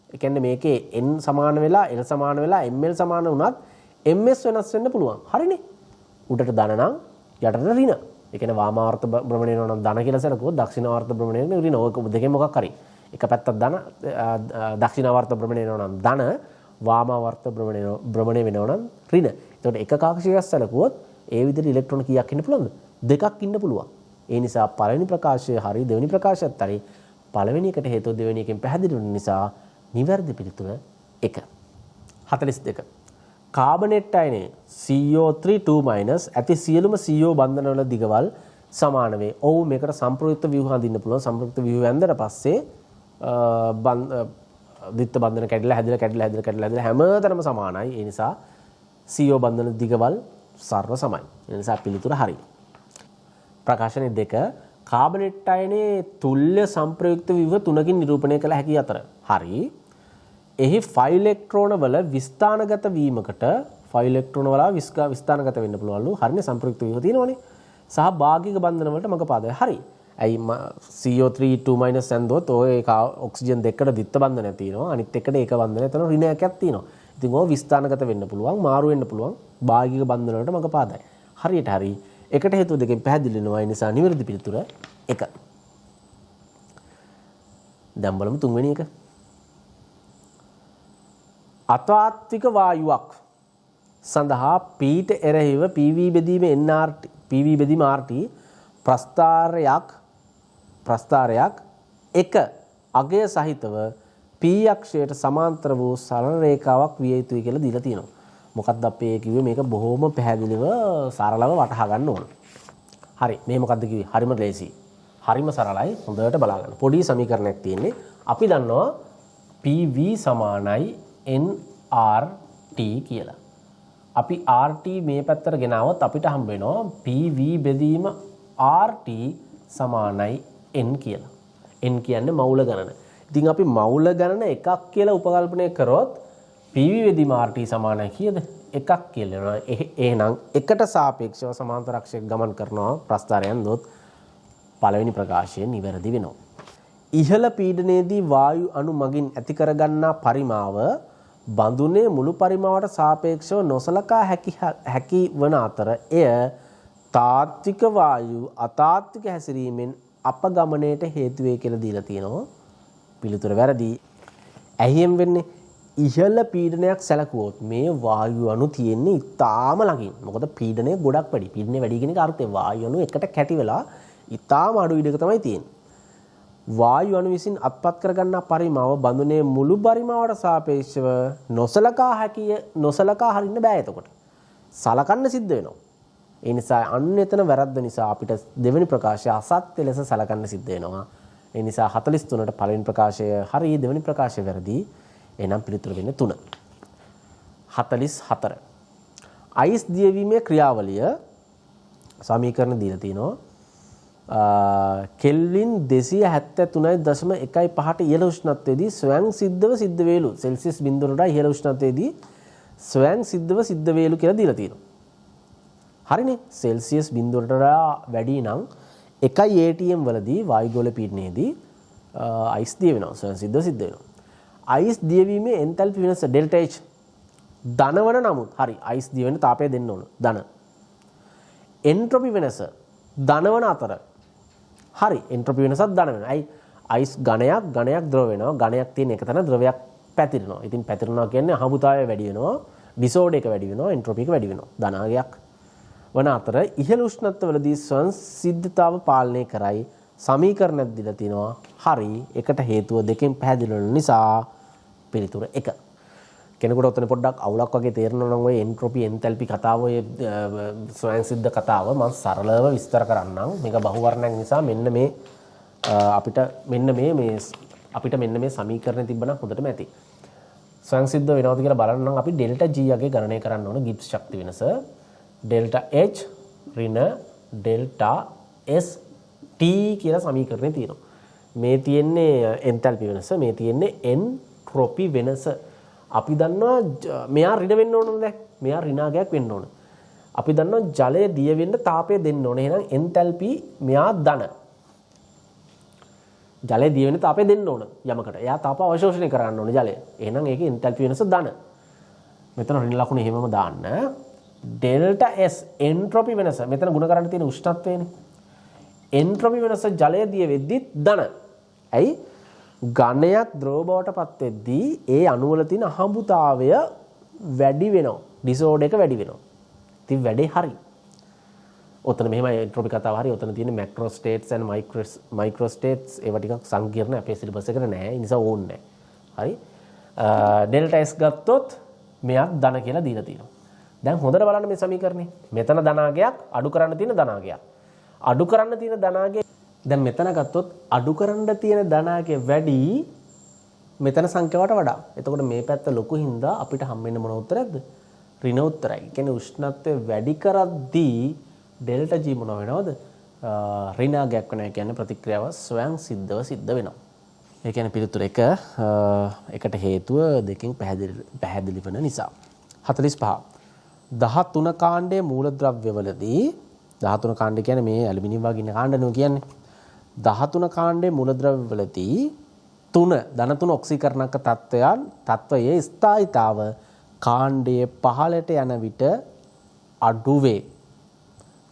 ඒ කියන්නේ මේකේ N සමාන වෙලා L සමාන වෙලා ML සමාන වුණත් MS වෙනස් වෙන්න පුළුවන්. හරිනේ. උඩට ධන නම් යටට ඍණ. ඒ කියන්නේ වාමාවර්ත භ්‍රමණය වෙනවා නම් ධන කියලා සැලකුවොත් දක්ෂිණාවර්ත භ්‍රමණය වෙන ඍණ. ඔය දෙකෙන් මොකක් හරි. එක පැත්තක් ධන දක්ෂිණාවර්ත භ්‍රමණය වෙනවා නම් ධන වාමාවර්ත භ්‍රමණය වෙනවා නම් ඍණ. එතකොට එක කාක්ෂිකයක් සැලකුවොත් ඒ විදිහට ඉලෙක්ට්‍රෝන කීයක් ඉන්න පුළුවන්ද? දෙකක් ඉන්න පුළුවන්. ඒ නිසා පළවෙනි ප්‍රකාශය හරි දෙවෙනි ප්‍රකාශයත් හරි. පළවෙනි එකට හේතුව දෙවෙනි එකෙන් පැහැදිලි වෙන නිසා නිවැරදි පිළිතුර 1. 42. කාබනේට් අයනයේ CO3 2- ඇති සියලුම CO බන්ධනවල දිගවල් සමාන වේ. ඔව් මේකට සම්ප්‍රයුක්ත ව්‍යුහ හඳින්න පුළුවන්. සම්ප්‍රයුක්ත ව්‍යුහ ඇඳලා පස්සේ ද්විත්ව බන්ධන කැඩිලා හැදිලා හැමතැනම සමානයි. ඒ නිසා CO බන්ධන දිගවල් සර්ව සමයි. ඒ නිසා පිළිතුර හරි. ප්‍රකාශනයේ 2 කාබනේට් අයනයේ තුල්‍ය සම්ප්‍රයුක්ත ව්‍යුහ 3කින් නිරූපණය කළ හැකි අතර. හරි. එහි ෆයි ඉලෙක්ට්‍රෝන වල විස්ථානගත වීමකට ෆයි ඉලෙක්ට්‍රෝන වල විස්ථානගත වෙන්න පුළුවන්ලු. හරිනේ සම්ප්‍රයුක්ත ව්‍යුහ තියෙනවනේ. සහ භාගික බන්ධන වලට මඟපාදයි. හරි. ඇයි CO3 2- ඇන්දොත් ඔය ඔක්සිජන් දෙකට ද්විත්ව බන්ධනයක් තියෙනවා. අනිත් එකට ඒක බන්ධනය එතන ඍණ එකක් තියෙනවා. ඉතින් ඕක විස්ථානගත වෙන්න පුළුවන්, මාරු වෙන්න පුළුවන්. භාගික බන්ධන වලට මඟපාදයි. හරියට හරි. එකට හේතුව දෙකෙන් පැහැදිලි වෙනවා. ඒ නිසා නිවැරදි පිළිතුර 1. දැන් බලමු තුන්වෙනි එක. අතාත්වික වායුවක් සඳහා පීට එරෙහිව PV බෙදීම NRT PV බෙදීම RT ප්‍රස්ථාරයක් එක අගය සහිතව P අක්ෂයට සමාන්තර වූ සරල රේඛාවක් විය යුතුයි කියලා දීලා තියෙනවා. මොකක්ද අපි කිව්වේ මේක බොහොම පැහැදිලිව සරලව වටහා ගන්න ඕන. හරි මේ මොකක්ද කිව්වේ? හරිම ලේසි. හරිම සරලයි. හොඳට බලා ගන්න. පොඩි සමීකරණයක් තියෙන්නේ. අපි දන්නවා PV සමානයි nRT කියලා. අපි RT මේ පැත්තට ගෙනාවොත් අපිට හම්බ වෙනවා PV බෙදීම RT සමානයි n කියලා. n කියන්නේ මවුල ගණන. ඉතින් අපි මවුල ගණන එකක් කියලා උපකල්පනය කරොත් PV බෙදීම RT සමානයි කීයද? එකක් කියලා වෙනවා. එහෙනම් එකට සාපේක්ෂව සමාන්තර අක්ෂයක ගමන් කරනවා ප්‍රස්ථාරයන් දොත් පළවෙනි ප්‍රකාශය නිවැරදි වෙනවා. ඉහළ පීඩනයේදී වායු අණු මගින් ඇති කරගන්නා පරිමාව බඳුනේ මුළු පරිමාවට සාපේක්ෂව නොසලකා හැකි වන අතර එය තාත්වික වායු අතාත්වික හැසිරීමෙන් අපගමනයට හේතු වේ කියලා දීලා තියෙනවා. පිළිතුර වැරදි. ඇහිම් වෙන්නේ ඉහළ පීඩනයක් සැලකුවොත් මේ වායු අණු තියෙන්නේ ඉතාම ළඟින්. මොකද පීඩනය ගොඩක් වැඩි. පීඩනය වැඩි කියන එක අර්ථය වායු අණු එකට කැටි වෙලා ඉතාම අඩු ඉඩක තමයි තියෙන්නේ. වායු අණු විසින් අත්පත් කරගන්නා පරිමාව බඳුනේ මුළු පරිමාවට සාපේක්ෂව නොසලකා හරින්න බෑ එතකොට. සලකන්න සිද්ධ වෙනවා. ඒ නිසා අන්න එතන වැරද්ද නිසා අපිට දෙවෙනි ප්‍රකාශය අසත්‍ය ලෙස සලකන්න සිද්ධ වෙනවා. ඒ නිසා 43ට පළවෙනි ප්‍රකාශය හරි දෙවෙනි ප්‍රකාශය වැරදි. එහෙනම් පිළිතුර වෙන්නේ 3. 44. අයිස් දියවීමේ ක්‍රියාවලිය සමීකරණ දීලා තිනවා. කෙල්වින් 273.15ට ඉහළ උෂ්ණත්වයේදී ස්වයං සිද්ධව සිද්ධ වේලු සෙල්සියස් 0ට ඉහළ උෂ්ණත්වයේදී ස්වයං සිද්ධව සිද්ධ වේලු කියලා දීලා තියෙනවා. හරිනේ සෙල්සියස් 0ට වැඩි නම් 1 atm වලදී වායුගෝල පීඩනයේදී අයිස් දිය වෙනවා ස්වයං සිද්ධව සිද්ධ වෙනවා. අයිස් දියවීමේ එන්තැල්පි වෙනස ඩෙල්ටා H ධනවන නමුත් හරි අයිස් දිය වෙන තාපය දෙන්න ඕන ධන. එන්ට්‍රොපි වෙනස ධනවන අතර හරි එන්ට්‍රොපි වෙනසත් ධන වෙනවා. අයි අයිස් ඝනයක් ද්‍රව වෙනවා. ඝනයක් තියෙන එක තැන ද්‍රවයක් පැතිරෙනවා. ඉතින් පැතිරෙනවා කියන්නේ අහඹුතාවය වැඩි වෙනවා. ඩිසෝඩර් එක වැඩි වෙනවා. එන්ට්‍රොපි එක වැඩි වෙනවා. ධනාගයක් වන අතර ඉහළ උෂ්ණත්වවලදී සංසිද්ධතාව පාලනය කරයි සමීකරණයක් දීලා තිනවා. හරි එකට හේතුව දෙකෙන් පැහැදිලි වෙන නිසා පිළිතුර 1. කෙනෙකුට ඔතන පොඩ්ඩක් අවුලක් වගේ තේරෙනවා නම් ඔය එන්ට්‍රොපි එන්තැල්පි කතාව ඔය ස්වයං සිද්ධ කතාව මම සරලව විස්තර කරන්නම්. මේක බහුවර්ණයක් නිසා මෙන්න මේ අපිට මෙන්න මේ සමීකරණය තිබ්බනම් හොඳටම ඇති. ස්වයං සිද්ධ වෙනවද කියලා බලන්න නම් අපි ඩෙල්ටා G යගේ ගණනය කරන්න ඕන ගිබ්ස් ශක්ති වෙනස. ඩෙල්ටා H ඍණ ඩෙල්ටා S T කියලා සමීකරණේ තියෙනවා. මේ තියෙන්නේ එන්තැල්පි වෙනස, මේ තියෙන්නේ එන්ට්‍රොපි වෙනස. අපි දන්නවා මෙයා ඍණ වෙන්න ඕනද දැන්? මෙයා ඍණාගයක් වෙන්න ඕන. අපි දන්නවා ජලය දිය වෙන්න තාපය දෙන්න ඕන. එහෙනම් එන්තැල්පි මෙයා ධන. ජලය දිය වෙන්න තාපය දෙන්න ඕන යමකට. එයා තාප අවශෝෂණය කරන්න ඕන ජලය. එහෙනම් ඒකේ එන්තැල්පි වෙනස ධන. මෙතන ඍණ ලකුණ එහෙමම දාන්න. ඩෙල්ටා S එන්ට්‍රොපි වෙනස. මෙතන ගුණ කරන්න තියෙන උෂ්ණත්වයනේ. එන්ට්‍රොපි වෙනස ජලය දිය වෙද්දිත් ධන. ඇයි? ඝනයක් ද්‍රව බවට පත් වෙද්දී ඒ අණු වල තියෙන අහඹුතාවය වැඩි වෙනවා. ඩිසෝඩර් එක වැඩි වෙනවා. ඉතින් වැඩේ හරි. ඔතන මෙහෙමයි එන්ට්‍රොපි කතාව හරි. ඔතන තියෙන macro States and micro States ඒවා ටිකක් සංකීර්ණ අපේ සිලබස් එකට නෑ. ඒ නිසා ඕනේ නෑ. හරි. ඩෙල්ටා S ගත්තොත් මෙයක් ධන කියලා දීලා තියෙනවා. දැන් හොඳට බලන්න මේ සමීකරණේ. මෙතන ධනාගයක් අඩු කරන්න තියෙන ධනාගයක්. අඩු කරන්න තියෙන ධනාගය දැන් මෙතන ගත්තොත් අඩු කරන්න තියෙන ධනාගය වැඩි මෙතන සංඛ්‍යාවට වඩා. එතකොට මේ පැත්ත ලොකු හින්දා අපිට හම් වෙන්නේ මොන උත්තරයක්ද? ඍණ උත්තරයි. ඒ කියන්නේ උෂ්ණත්වය වැඩි කරද්දී ඩෙල්ටා G මොන වෙනවද? ඍණාගයක් වෙනවා. ඒ කියන්නේ ප්‍රතික්‍රියාව ස්වයං සිද්ධව සිද්ධ වෙනවා. ඒ කියන්නේ පිළිතුර 1 එකට හේතුව දෙකෙන් පැහැදිලි වෙන නිසා. 45 13 කාණ්ඩයේ මූලද්‍රව්‍යවලදී 13 කාණ්ඩය කියන්නේ මේ ඇලුමිනියම් වගේ ඉන්න කාණ්ඩනේ කියන්නේ 13 කාණ්ඩයේ මූලද්‍රව්‍යවලදී 3 ධන 3 ඔක්සීකරණක තත්වයේ ස්ථායීතාව කාණ්ඩයේ පහළට යන විට අඩු වේ.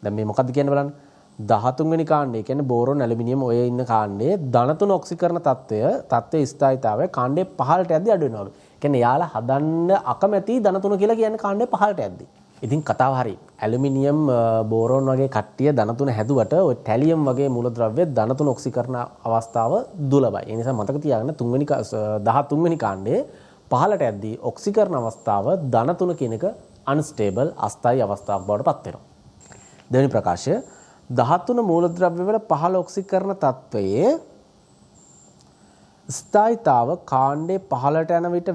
දැන් මේ මොකද්ද කියන්නේ බලන්න 13 වෙනි කාණ්ඩය කියන්නේ බෝරෝන් ඇලුමිනියම් ඔය ඉන්න කාණ්ඩයේ ධන 3 ඔක්සීකරණ තත්වයේ ස්ථායීතාවය කාණ්ඩයේ පහළට යද්දී අඩු වෙනවලු. කියන්නේ යාලා හදන්න අකමැති ධන 3 කියලා කියන්නේ කාණ්ඩයේ පහළට යද්දී. ඉතින් කතාව හරි. ඇලුමිනියම් බෝරෝන් වගේ කට්ටිය ධන 3 හැදුවට ඔය ටැලියම් වගේ මූලද්‍රව්‍ය ධන 3 ඔක්සීකරණ අවස්ථාව දුර්ලභයි. ඒ නිසා මතක තියාගන්න 13 වෙනි කාණ්ඩයේ පහළට යද්දී ඔක්සීකරණ අවස්ථාව ධන 3 කියන එක unstable අස්ථායි අවස්ථාවක් බවට පත් වෙනවා. දෙවෙනි ප්‍රකාශය 13 මූලද්‍රව්‍ය වල පහළ ඔක්සිකරණ තත්වයේ ස්ථායීතාව කාණ්ඩයේ පහළට යන විට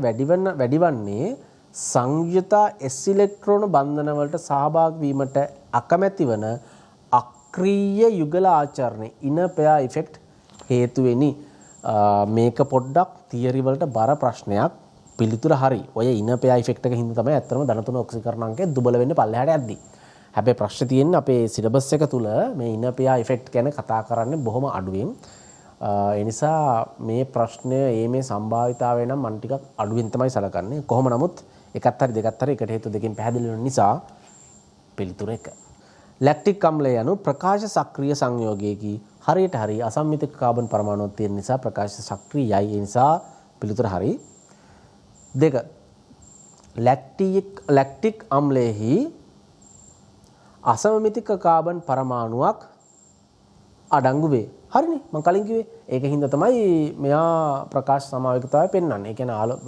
වැඩිවන්නේ සංයුතා S ඉලෙක්ට්‍රෝන බන්ධන වලට සහභාගී වීමට අකමැති වන අක්‍රීය යුගල ආචරණය inner pair effect හේතු වෙනි. මේක පොඩ්ඩක් තියරි වලට බර ප්‍රශ්නයක්. පිළිතුර හරි. ඔය inner pair effect එක හින්දා තමයි ඇත්තටම ධන තුන ඔක්සිකරණ අංකය දුබල වෙන්නේ පල්ලෙහාට යද්දි. හැබැයි ප්‍රශ්නේ තියෙන්නේ අපේ සිලබස් එක තුල මේ inner pair effect ගැන කතා කරන්නේ බොහොම අඩුවෙන්. ඒ නිසා මේ ප්‍රශ්නය මේ සම්භාවිතාවය නම් මම ටිකක් අඩුවෙන් තමයි සලකන්නේ. කොහොම නමුත් එකත් හරි දෙකත් හරි එකට හේතු දෙකකින් පැහැදිලි වෙන නිසා පිළිතුර 1. ලැක්ටික් අම්ලය යනු ප්‍රකාශ සක්‍රීය සංයෝගයකි. හරියට හරි අසම්මිතික කාබන් පරමාණුවක් තියෙන නිසා ප්‍රකාශ සක්‍රීයයි. ඒ නිසා පිළිතුර හරි. 2. ලැක්ටික් අම්ලයේහි අසමමිතික කාබන් පරමාණුවක් අඩංගු වේ. හරිනේ මම කලින් කිව්වේ. ඒක හින්දා තමයි මෙයා ප්‍රකාශ සමාවිකතාවය පෙන්වන්නේ. ඒ කියන්නේ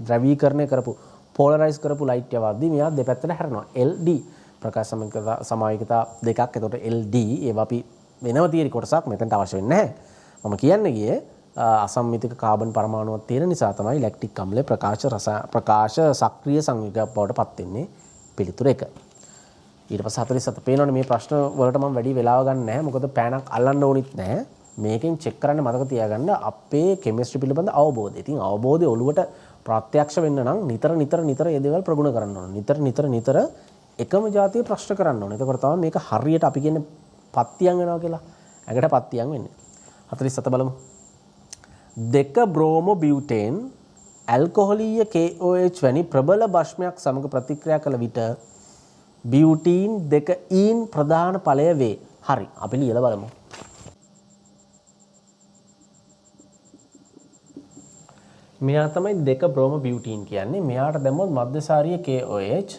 ද්‍රවීකරණය කරපු පෝලරයිස් කරපු ලයිට් යවද්දී මෙයා දෙපැත්තට හැරෙනවා. LD ප්‍රකාශ සමාවිකතා දෙකක්. එතකොට LD ඒවා අපි වෙනම තියරි කොටසක් මෙතනට අවශ්‍ය වෙන්නේ නැහැ. මම කියන්නේ ගියේ අසම්මිතික කාබන් පරමාණුවක් තියෙන නිසා තමයි ලැක්ටික් අම්ලය ප්‍රකාශ සක්‍රීය සංයෝගයක් බවට පත් වෙන්නේ. පිළිතුර 1. ඊට පස්සේ 47 පේනවනේ මේ ප්‍රශ්න වලට මම වැඩි වෙලාව ගන්න නැහැ. මොකද පෑනක් අල්ලන්න ඕනිත් නැහැ. මේකෙන් චෙක් කරන්න මතක තියාගන්න අපේ කෙමිස්ට්‍රි පිළිබඳ අවබෝධය. ඉතින් අවබෝධය ඔළුවට ප්‍රත්‍යක්ෂ වෙන්න නම් නිතර මේ දේවල් ප්‍රගුණ කරන්න ඕන. නිතර එකම જાතිය ප්‍රශ්න කරන්න ඕන. එතකොට තමයි මේක හරියට අපි කියන්නේ පත්තියන් වෙනවා කියලා. ඇඟට පත්තියන් වෙන්නේ. 47 බලමු. 2 බ්‍රෝමෝ බියුටේන් ඇල්කොහොලීය KOH වැනි ප්‍රබල භස්මයක් සමග ප්‍රතික්‍රියා කළ විට බියුටීන් 2 ඊන් ප්‍රධාන ඵලය වේ. හරි. අපි ලියලා බලමු. මෙයා තමයි 2 බ්‍රෝමෝ බියුටීන් කියන්නේ. මෙයාට දැම්මොත් මධ්‍යසාරීය KOH.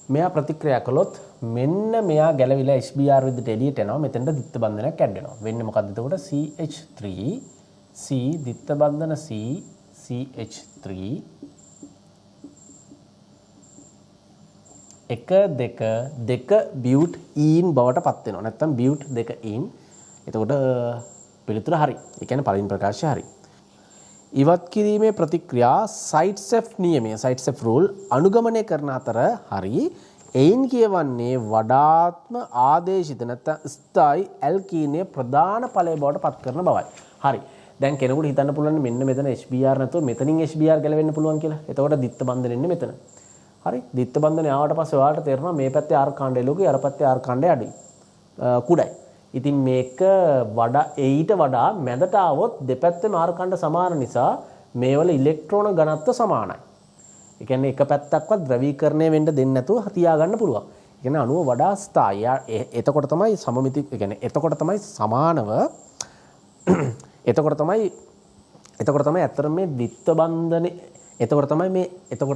මෙයා ප්‍රතික්‍රියා කළොත් මෙන්න මෙයා ගැලවිලා HBr විදිහට එළියට එනවා. මෙතෙන්ට දිත්ත බන්ධනයක් ඇඩ් වෙන්නේ මොකද්ද එතකොට CH3 C දිත්ත බන්ධන C CH3 2 බියුට් ඊන් බවට පත් වෙනවා. නැත්නම් බියුට් 2 ඊන්. එතකොට පිළිතුර හරි. ඒ කියන්නේ පළවෙනි ප්‍රකාශය හරි. ඉවත් කිරීමේ ප්‍රතික්‍රියා සයිට්සෙෆ් නියමය සයිට්සෙෆ් රූල් අනුගමනය කරන අතර හරි. එයින් කියවන්නේ වඩාත්ම ආදේශිත නැත්නම් ස්ථායි ඇල්කීනයේ ප්‍රධාන ඵලය බවට පත් කරන බවයි. හරි. දැන් කෙනෙකුට හිතන්න පුළුවන් මෙන්න මෙතන HBr නැතුව මෙතනින් HBr ගැලවෙන්න පුළුවන් කියලා. එතකොට දිත්ත බන්ධන එන්නේ මෙතන. හරි. දිත්ත බන්ධනය ආවට පස්සේ ඔයාලට තේරෙනවා මේ පැත්තේ ආර් කාණ්ඩය ලොකුයි අර පැත්තේ ආර් කාණ්ඩය අඩුයි. කුඩයි. ඉතින් මේක ඊට වඩා මැදට આવොත් දෙපැත්තේම ආර් කාණ්ඩ සමාන නිසා මේවල ඉලෙක්ට්‍රෝන ඝනත්ව සමානයි. ඒ කියන්නේ එක පැත්තක්වත් ද්‍රවීකරණය වෙන්න දෙන්නේ නැතුව තියාගන්න පුළුවන්. ඒ කියන්නේ අණුව වඩා ස්ථායි. එතකොට තමයි සමමිති ඒ කියන්නේ එතකොට තමයි සමානව එතකොට තමයි ඇත්තටම මේ දිත්ත බන්ධනේ එතකොට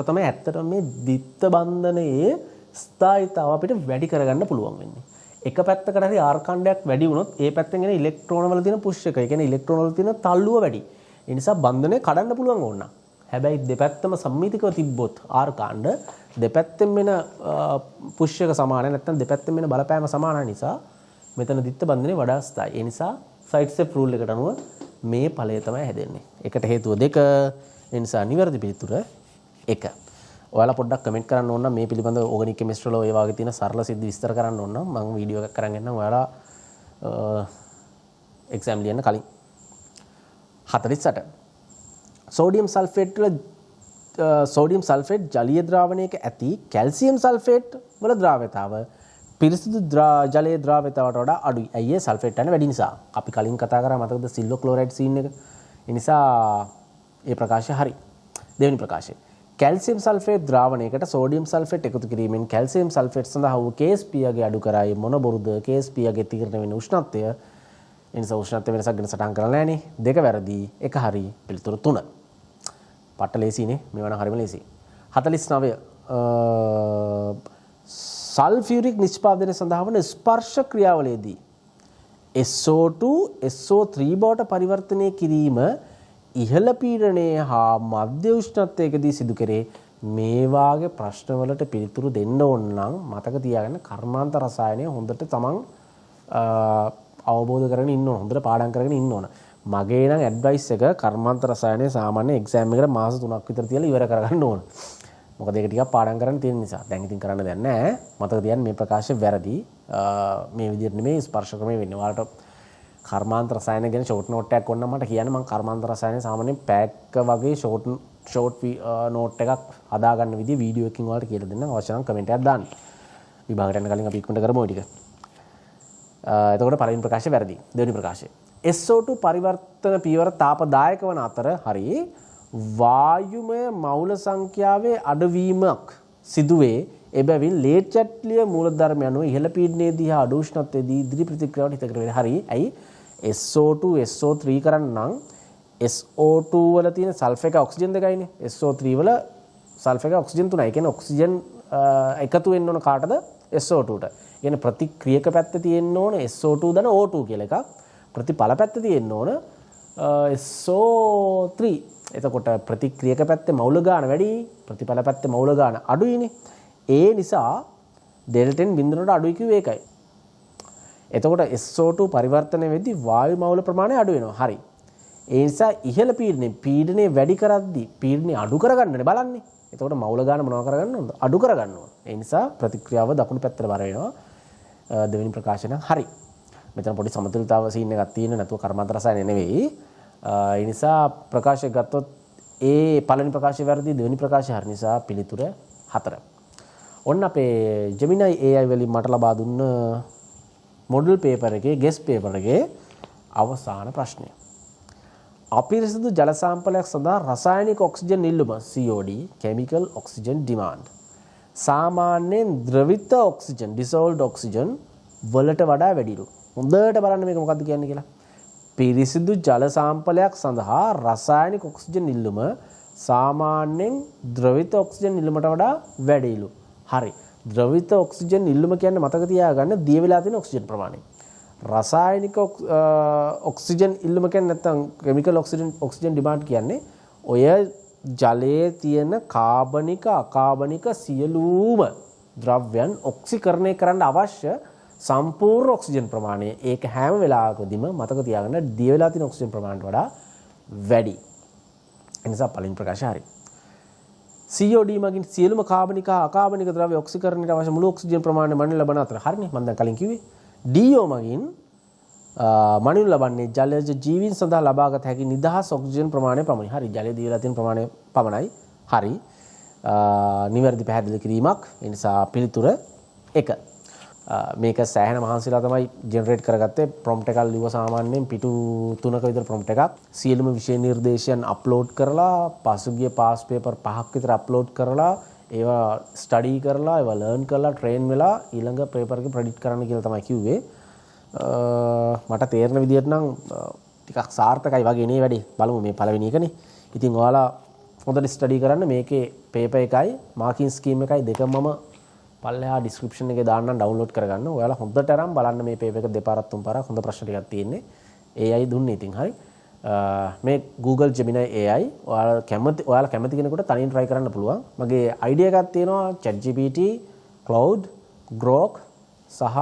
තමයි ඇත්තටම මේ දිත්ත බන්ධනයේ ස්ථායීතාව අපිට වැඩි කරගන්න පුළුවන් වෙන්නේ. එක පැත්තකට හරි ආර් කාණ්ඩයක් වැඩි වුණොත් ඒ පැත්තෙන් එන ඉලෙක්ට්‍රෝන වල තියෙන පුෂ් එක, ඒ කියන්නේ ඉලෙක්ට්‍රෝන වල තියෙන තල්ලුව වැඩි. ඒ නිසා බන්ධනය කඩන්න පුළුවන් ඕන. හැබැයි දෙපැත්තම සම්මිතිකව තිබ්බොත් ආර් කාණ්ඩ දෙපැත්තෙන් වෙන පුෂ් එක සමානයි නැත්නම් දෙපැත්තෙන් වෙන බලපෑම සමාන නිසා මෙතන දිත්ත බන්ධනේ වඩා ස්ථායි. ඒ නිසා සයිට්සෙෆ් රූල් එකට අනුව මේ ඵලය තමයි හැදෙන්නේ. ඒකට හේතුව 2. ඒ නිසා නිවැරදි පිළිතුර 1. ඔයාලා පොඩ්ඩක් කමෙන්ට් කරන්න ඕන නම් මේ පිළිබඳව ඕගනික් කෙමිස්ට්‍රි වල ඒ වගේ තියෙන සරල සිද්ධි විස්තර කරන්න ඕන නම් මම වීඩියෝ එකක් කරන් එන්නම් ඔයාලා එක්සෑම් ලියන්න කලින්. 48 සෝඩියම් සල්ෆේට් ජලීය ද්‍රාවණයක ඇති කැල්සියම් සල්ෆේට් වල ද්‍රාව්‍යතාව පිරිසිදු ජලයේ ද්‍රාව්‍යතාවට වඩා අඩුයි. ඇයි ඒ සල්ෆේට් යන වැඩි නිසා. අපි කලින් කතා කරා මතකද සිල්වර් ක්ලෝරයිඩ් සීන් එක. ඒ නිසා ඒ ප්‍රකාශය හරි. දෙවෙනි ප්‍රකාශය කැල්සියම් සල්ෆේට් ද්‍රාවණයකට සෝඩියම් සල්ෆේට් එකතු කිරීමෙන් කැල්සියම් සල්ෆේට් සඳහා වූ KSP ගේ අඩු කරයි මොන බොරුද KSP ගේ තීරණය වෙන උෂ්ණත්වය. ඒ නිසා උෂ්ණත්වය වෙනසක් ගැන සටහන් කරලා නැහනේ. 2 වැරදි 1 හරි පිළිතුර 3. පට්ට ලේසිනේ මේවා නම් හරිම ලේසි. 49 සල්ෆියුරික් නිෂ්පාදනය සඳහා වන ස්පර්ශ ක්‍රියාවලියේදී SO2 SO3 බවට පරිවර්තනය කිරීම ඉහළ පීඩනයේ හා මධ්‍ය උෂ්ණත්වයකදී සිදු කෙරේ. මේ වාගේ ප්‍රශ්නවලට පිළිතුරු දෙන්න ඕන නම් මතක තියාගන්න කර්මාන්ත රසායනය හොඳට තමන් අවබෝධ කරගෙන ඉන්න ඕන. හොඳට පාඩම් කරගෙන ඉන්න ඕන. මගේ නම් ඇඩ්වයිස් එක කර්මාන්ත රසායනය සාමාන්‍ය එක්සෑම් එකට මාස 3ක් විතර තියලා ඉවර කරගන්න ඕන. මොකද ඒක ටිකක් පාඩම් කරන්න තියෙන නිසා. දැන් ඉතින් කරන්න දෙයක් නැහැ. මතක තියාගන්න මේ ප්‍රකාශය වැරදි. මේ විදිහට නෙමෙයි ස්පර්ශ ක්‍රමයේ වෙන්නේ. ඔයාලට කර්මාන්ත රසායන ගැන ෂෝට් නෝට් එකක් ඕන නම් මට කියන්න. මම කර්මාන්ත රසායන සාමාන්‍යයෙන් පැක් වගේ ෂෝට් නෝට් එකක් හදාගන්න විදිහ වීඩියෝ එකකින් ඔයාලට කියලා දෙන්න. අවශ්‍ය නම් කමෙන්ට් එකක් දාන්න. විභාගයට යන කලින් අපි ඉක්මනට කරමු ওই ටික. එතකොට පළවෙනි ප්‍රකාශය වැරදි. දෙවෙනි ප්‍රකාශය SO2 පරිවර්තන පියවර තාපදායක වන අතර හරි වායුමය මවුල සංඛ්‍යාවේ අඩවීමක් සිදුවේ. එබැවින් ලේට් චැට්ලිය මූලධර්ම යනුව ඉහළ පීඩනයේදී හා අඩු උෂ්ණත්වයේදී ඉදිරි ප්‍රතික්‍රියාවට හිතකර වෙන්නේ. හරි. ඇයි SO2 SO3 කරන්නම් SO2 වල තියෙන සල්ෆර් එක ඔක්සිජන් දෙකයිනේ. SO3 වල සල්ෆර් එක ඔක්සිජන් තුනයි. ඒ කියන්නේ ඔක්සිජන් එකතු වෙන්න ඕන කාටද? SO2ට. ඒ කියන්නේ ප්‍රතික්‍රියක පැත්තේ තියෙන්න ඕන SO2 දන O2 කියලා එකක්. ප්‍රතිඵල පැත්තේ තියෙන්න ඕන SO3. එතකොට ප්‍රතික්‍රියක පැත්තේ මවුල ගාන වැඩි, ප්‍රතිඵල පැත්තේ මවුල ගාන අඩුයිනේ. ඒ නිසා ඩෙල්ටෙන් බිඳුනට අඩුයි කිව්වේ ඒකයි. එතකොට SO2 පරිවර්තනය වෙද්දී වායු මවුල ප්‍රමාණය අඩු වෙනවා. හරි. ඒ නිසා ඉහළ පීඩනය වැඩි කරද්දී පීඩනය අඩු කරගන්නනේ බලන්නේ. එතකොට මවුල ගාන මොනව කරගන්න ඕනද? අඩු කරගන්න ඕන. ඒ නිසා ප්‍රතික්‍රියාව දකුණු පැත්තට බර වෙනවා. දෙවෙනි ප්‍රකාශය නම් හරි. මෙතන පොඩි සමතුලිතතාව සීන් එකක් තියෙන නැතුව කර්මාන්ත රසායන නෙවෙයි. ඒ නිසා ප්‍රකාශය ගත්තොත් ඒ පළවෙනි ප්‍රකාශය වැරදි, දෙවෙනි ප්‍රකාශය හරි නිසා පිළිතුර 4. ඔන්න අපේ Gemini AI වලින් මට ලබා දුන්න මොඩල් පේපර් එකේ ගෙස් පේපර් එකේ අවසාන ප්‍රශ්නය. අපිරිසිදු ජල සාම්පලයක් සඳහා රසායනික oxygen ඉල්ලුම COD chemical oxygen demand සාමාන්‍යයෙන් ද්‍රවිත ඔක්සිජන් dissolved oxygen වලට වඩා වැඩිලු. හොඳට බලන්න මේක මොකක්ද කියන්නේ කියලා. පිරිසිදු ජල සාම්පලයක් සඳහා රසායනික ඔක්සිජන් ඉල්ලුම සාමාන්‍යයෙන් ද්‍රවිත ඔක්සිජන් ඉල්ලුමට වඩා වැඩිලු. හරි. ද්‍රවිත ඔක්සිජන් ඉල්ලුම කියන්නේ මතක තියාගන්න දිය වෙලා තියෙන ඔක්සිජන් ප්‍රමාණය. රසායනික ඔක්සිජන් ඉල්ලුම කියන්නේ නැත්නම් කෙමිකල් ඔක්සිජන් ඩිමාන්ඩ් කියන්නේ ඔය ජලයේ තියෙන කාබනික අකාබනික සියලුම ද්‍රව්‍යයන් ඔක්සිකරණය කරන්න අවශ්‍ය සම්පූර්ණ ඔක්සිජන් ප්‍රමාණය. ඒක හැම වෙලාවකදීම මතක තියාගන්න දිය වෙලා තියෙන ඔක්සිජන් ප්‍රමාණයට වඩා වැඩි. ඒ නිසා පළවෙනි ප්‍රකාශය හරි. COD මගින් සියලුම කාබනික අකාබනික ද්‍රව්‍ය ඔක්සිකරණයට අවශ්‍ය මුළු ඔක්සිජන් ප්‍රමාණය මනින් ලබන අතර. හරිනේ මම දැන් කලින් කිව්වේ. DO මගින් මනින් ලබන්නේ ජලජ ජීවීන් සඳහා ලබාගත හැකි නිදහස් ඔක්සිජන් ප්‍රමාණය පමණයි. හරි. ජලයේ දී වෙලා තියෙන ප්‍රමාණය පමණයි. හරි. නිවැරදි පැහැදිලි කිරීමක්. ඒ නිසා පිළිතුර 1. මේක සෑහෙන මහන්සිලා තමයි ජෙනරේට් කරගත්තේ. ප්‍රොම්ප්ට් එකක් ලිව්ව සාමාන්‍යයෙන් පිටු 3ක විතර ප්‍රොම්ප්ට් එකක්. සියලුම විෂය නිර්දේශයන් අප්ලෝඩ් කරලා පසුගිය පාස් පේපර් 5ක් විතර අප්ලෝඩ් කරලා ඒවා ස්ටඩි කරලා ඒවා ලර්න් කරලා ට්‍රේන් වෙලා ඊළඟ පේපර් එක ප්‍රෙඩික්ට් කරන්න කියලා තමයි කිව්වේ. මට තේරෙන විදිහට නම් ටිකක් සාර්ථකයි වගේ නේ වැඩේ. බලමු මේ පළවෙනි එකනේ. ඉතින් ඔයාලා හොඳට ස්ටඩි කරන්න. මේකේ පේපර් එකයි මාකින් ස්කීම් එකයි දෙකම මම පල්ලෙහා ඩිස්ක්‍රිප්ෂන් එකේ දාන්නම් ඩවුන්ලෝඩ් කරගන්න. ඔයාලා හොඳට අරන් බලන්න මේ පේපර් එක දෙපාරක් තුන්පාරක් හොඳ ප්‍රශ්න ටිකක් තියෙන්නේ. AI දුන්නේ ඉතින් හරි. මේ Google Gemini AI ඔයාලා කැමති කෙනෙකුට තනියෙන් try කරන්න පුළුවන්. මගේ idea එකක් තියෙනවා ChatGPT, Cloud, Grok සහ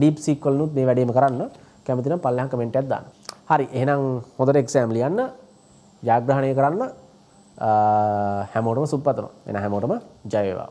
DeepSeek වලුත් මේ වැඩේම කරන්න. කැමති නම් පල්ලෙහා කමෙන්ට් එකක් දාන්න. හරි. එහෙනම් හොඳට එක්සෑම් ලියන්න. ජයග්‍රහණය කරන්න. හැමෝටම සුබ පතනවා. එහෙනම් හැමෝටම ජය වේවා.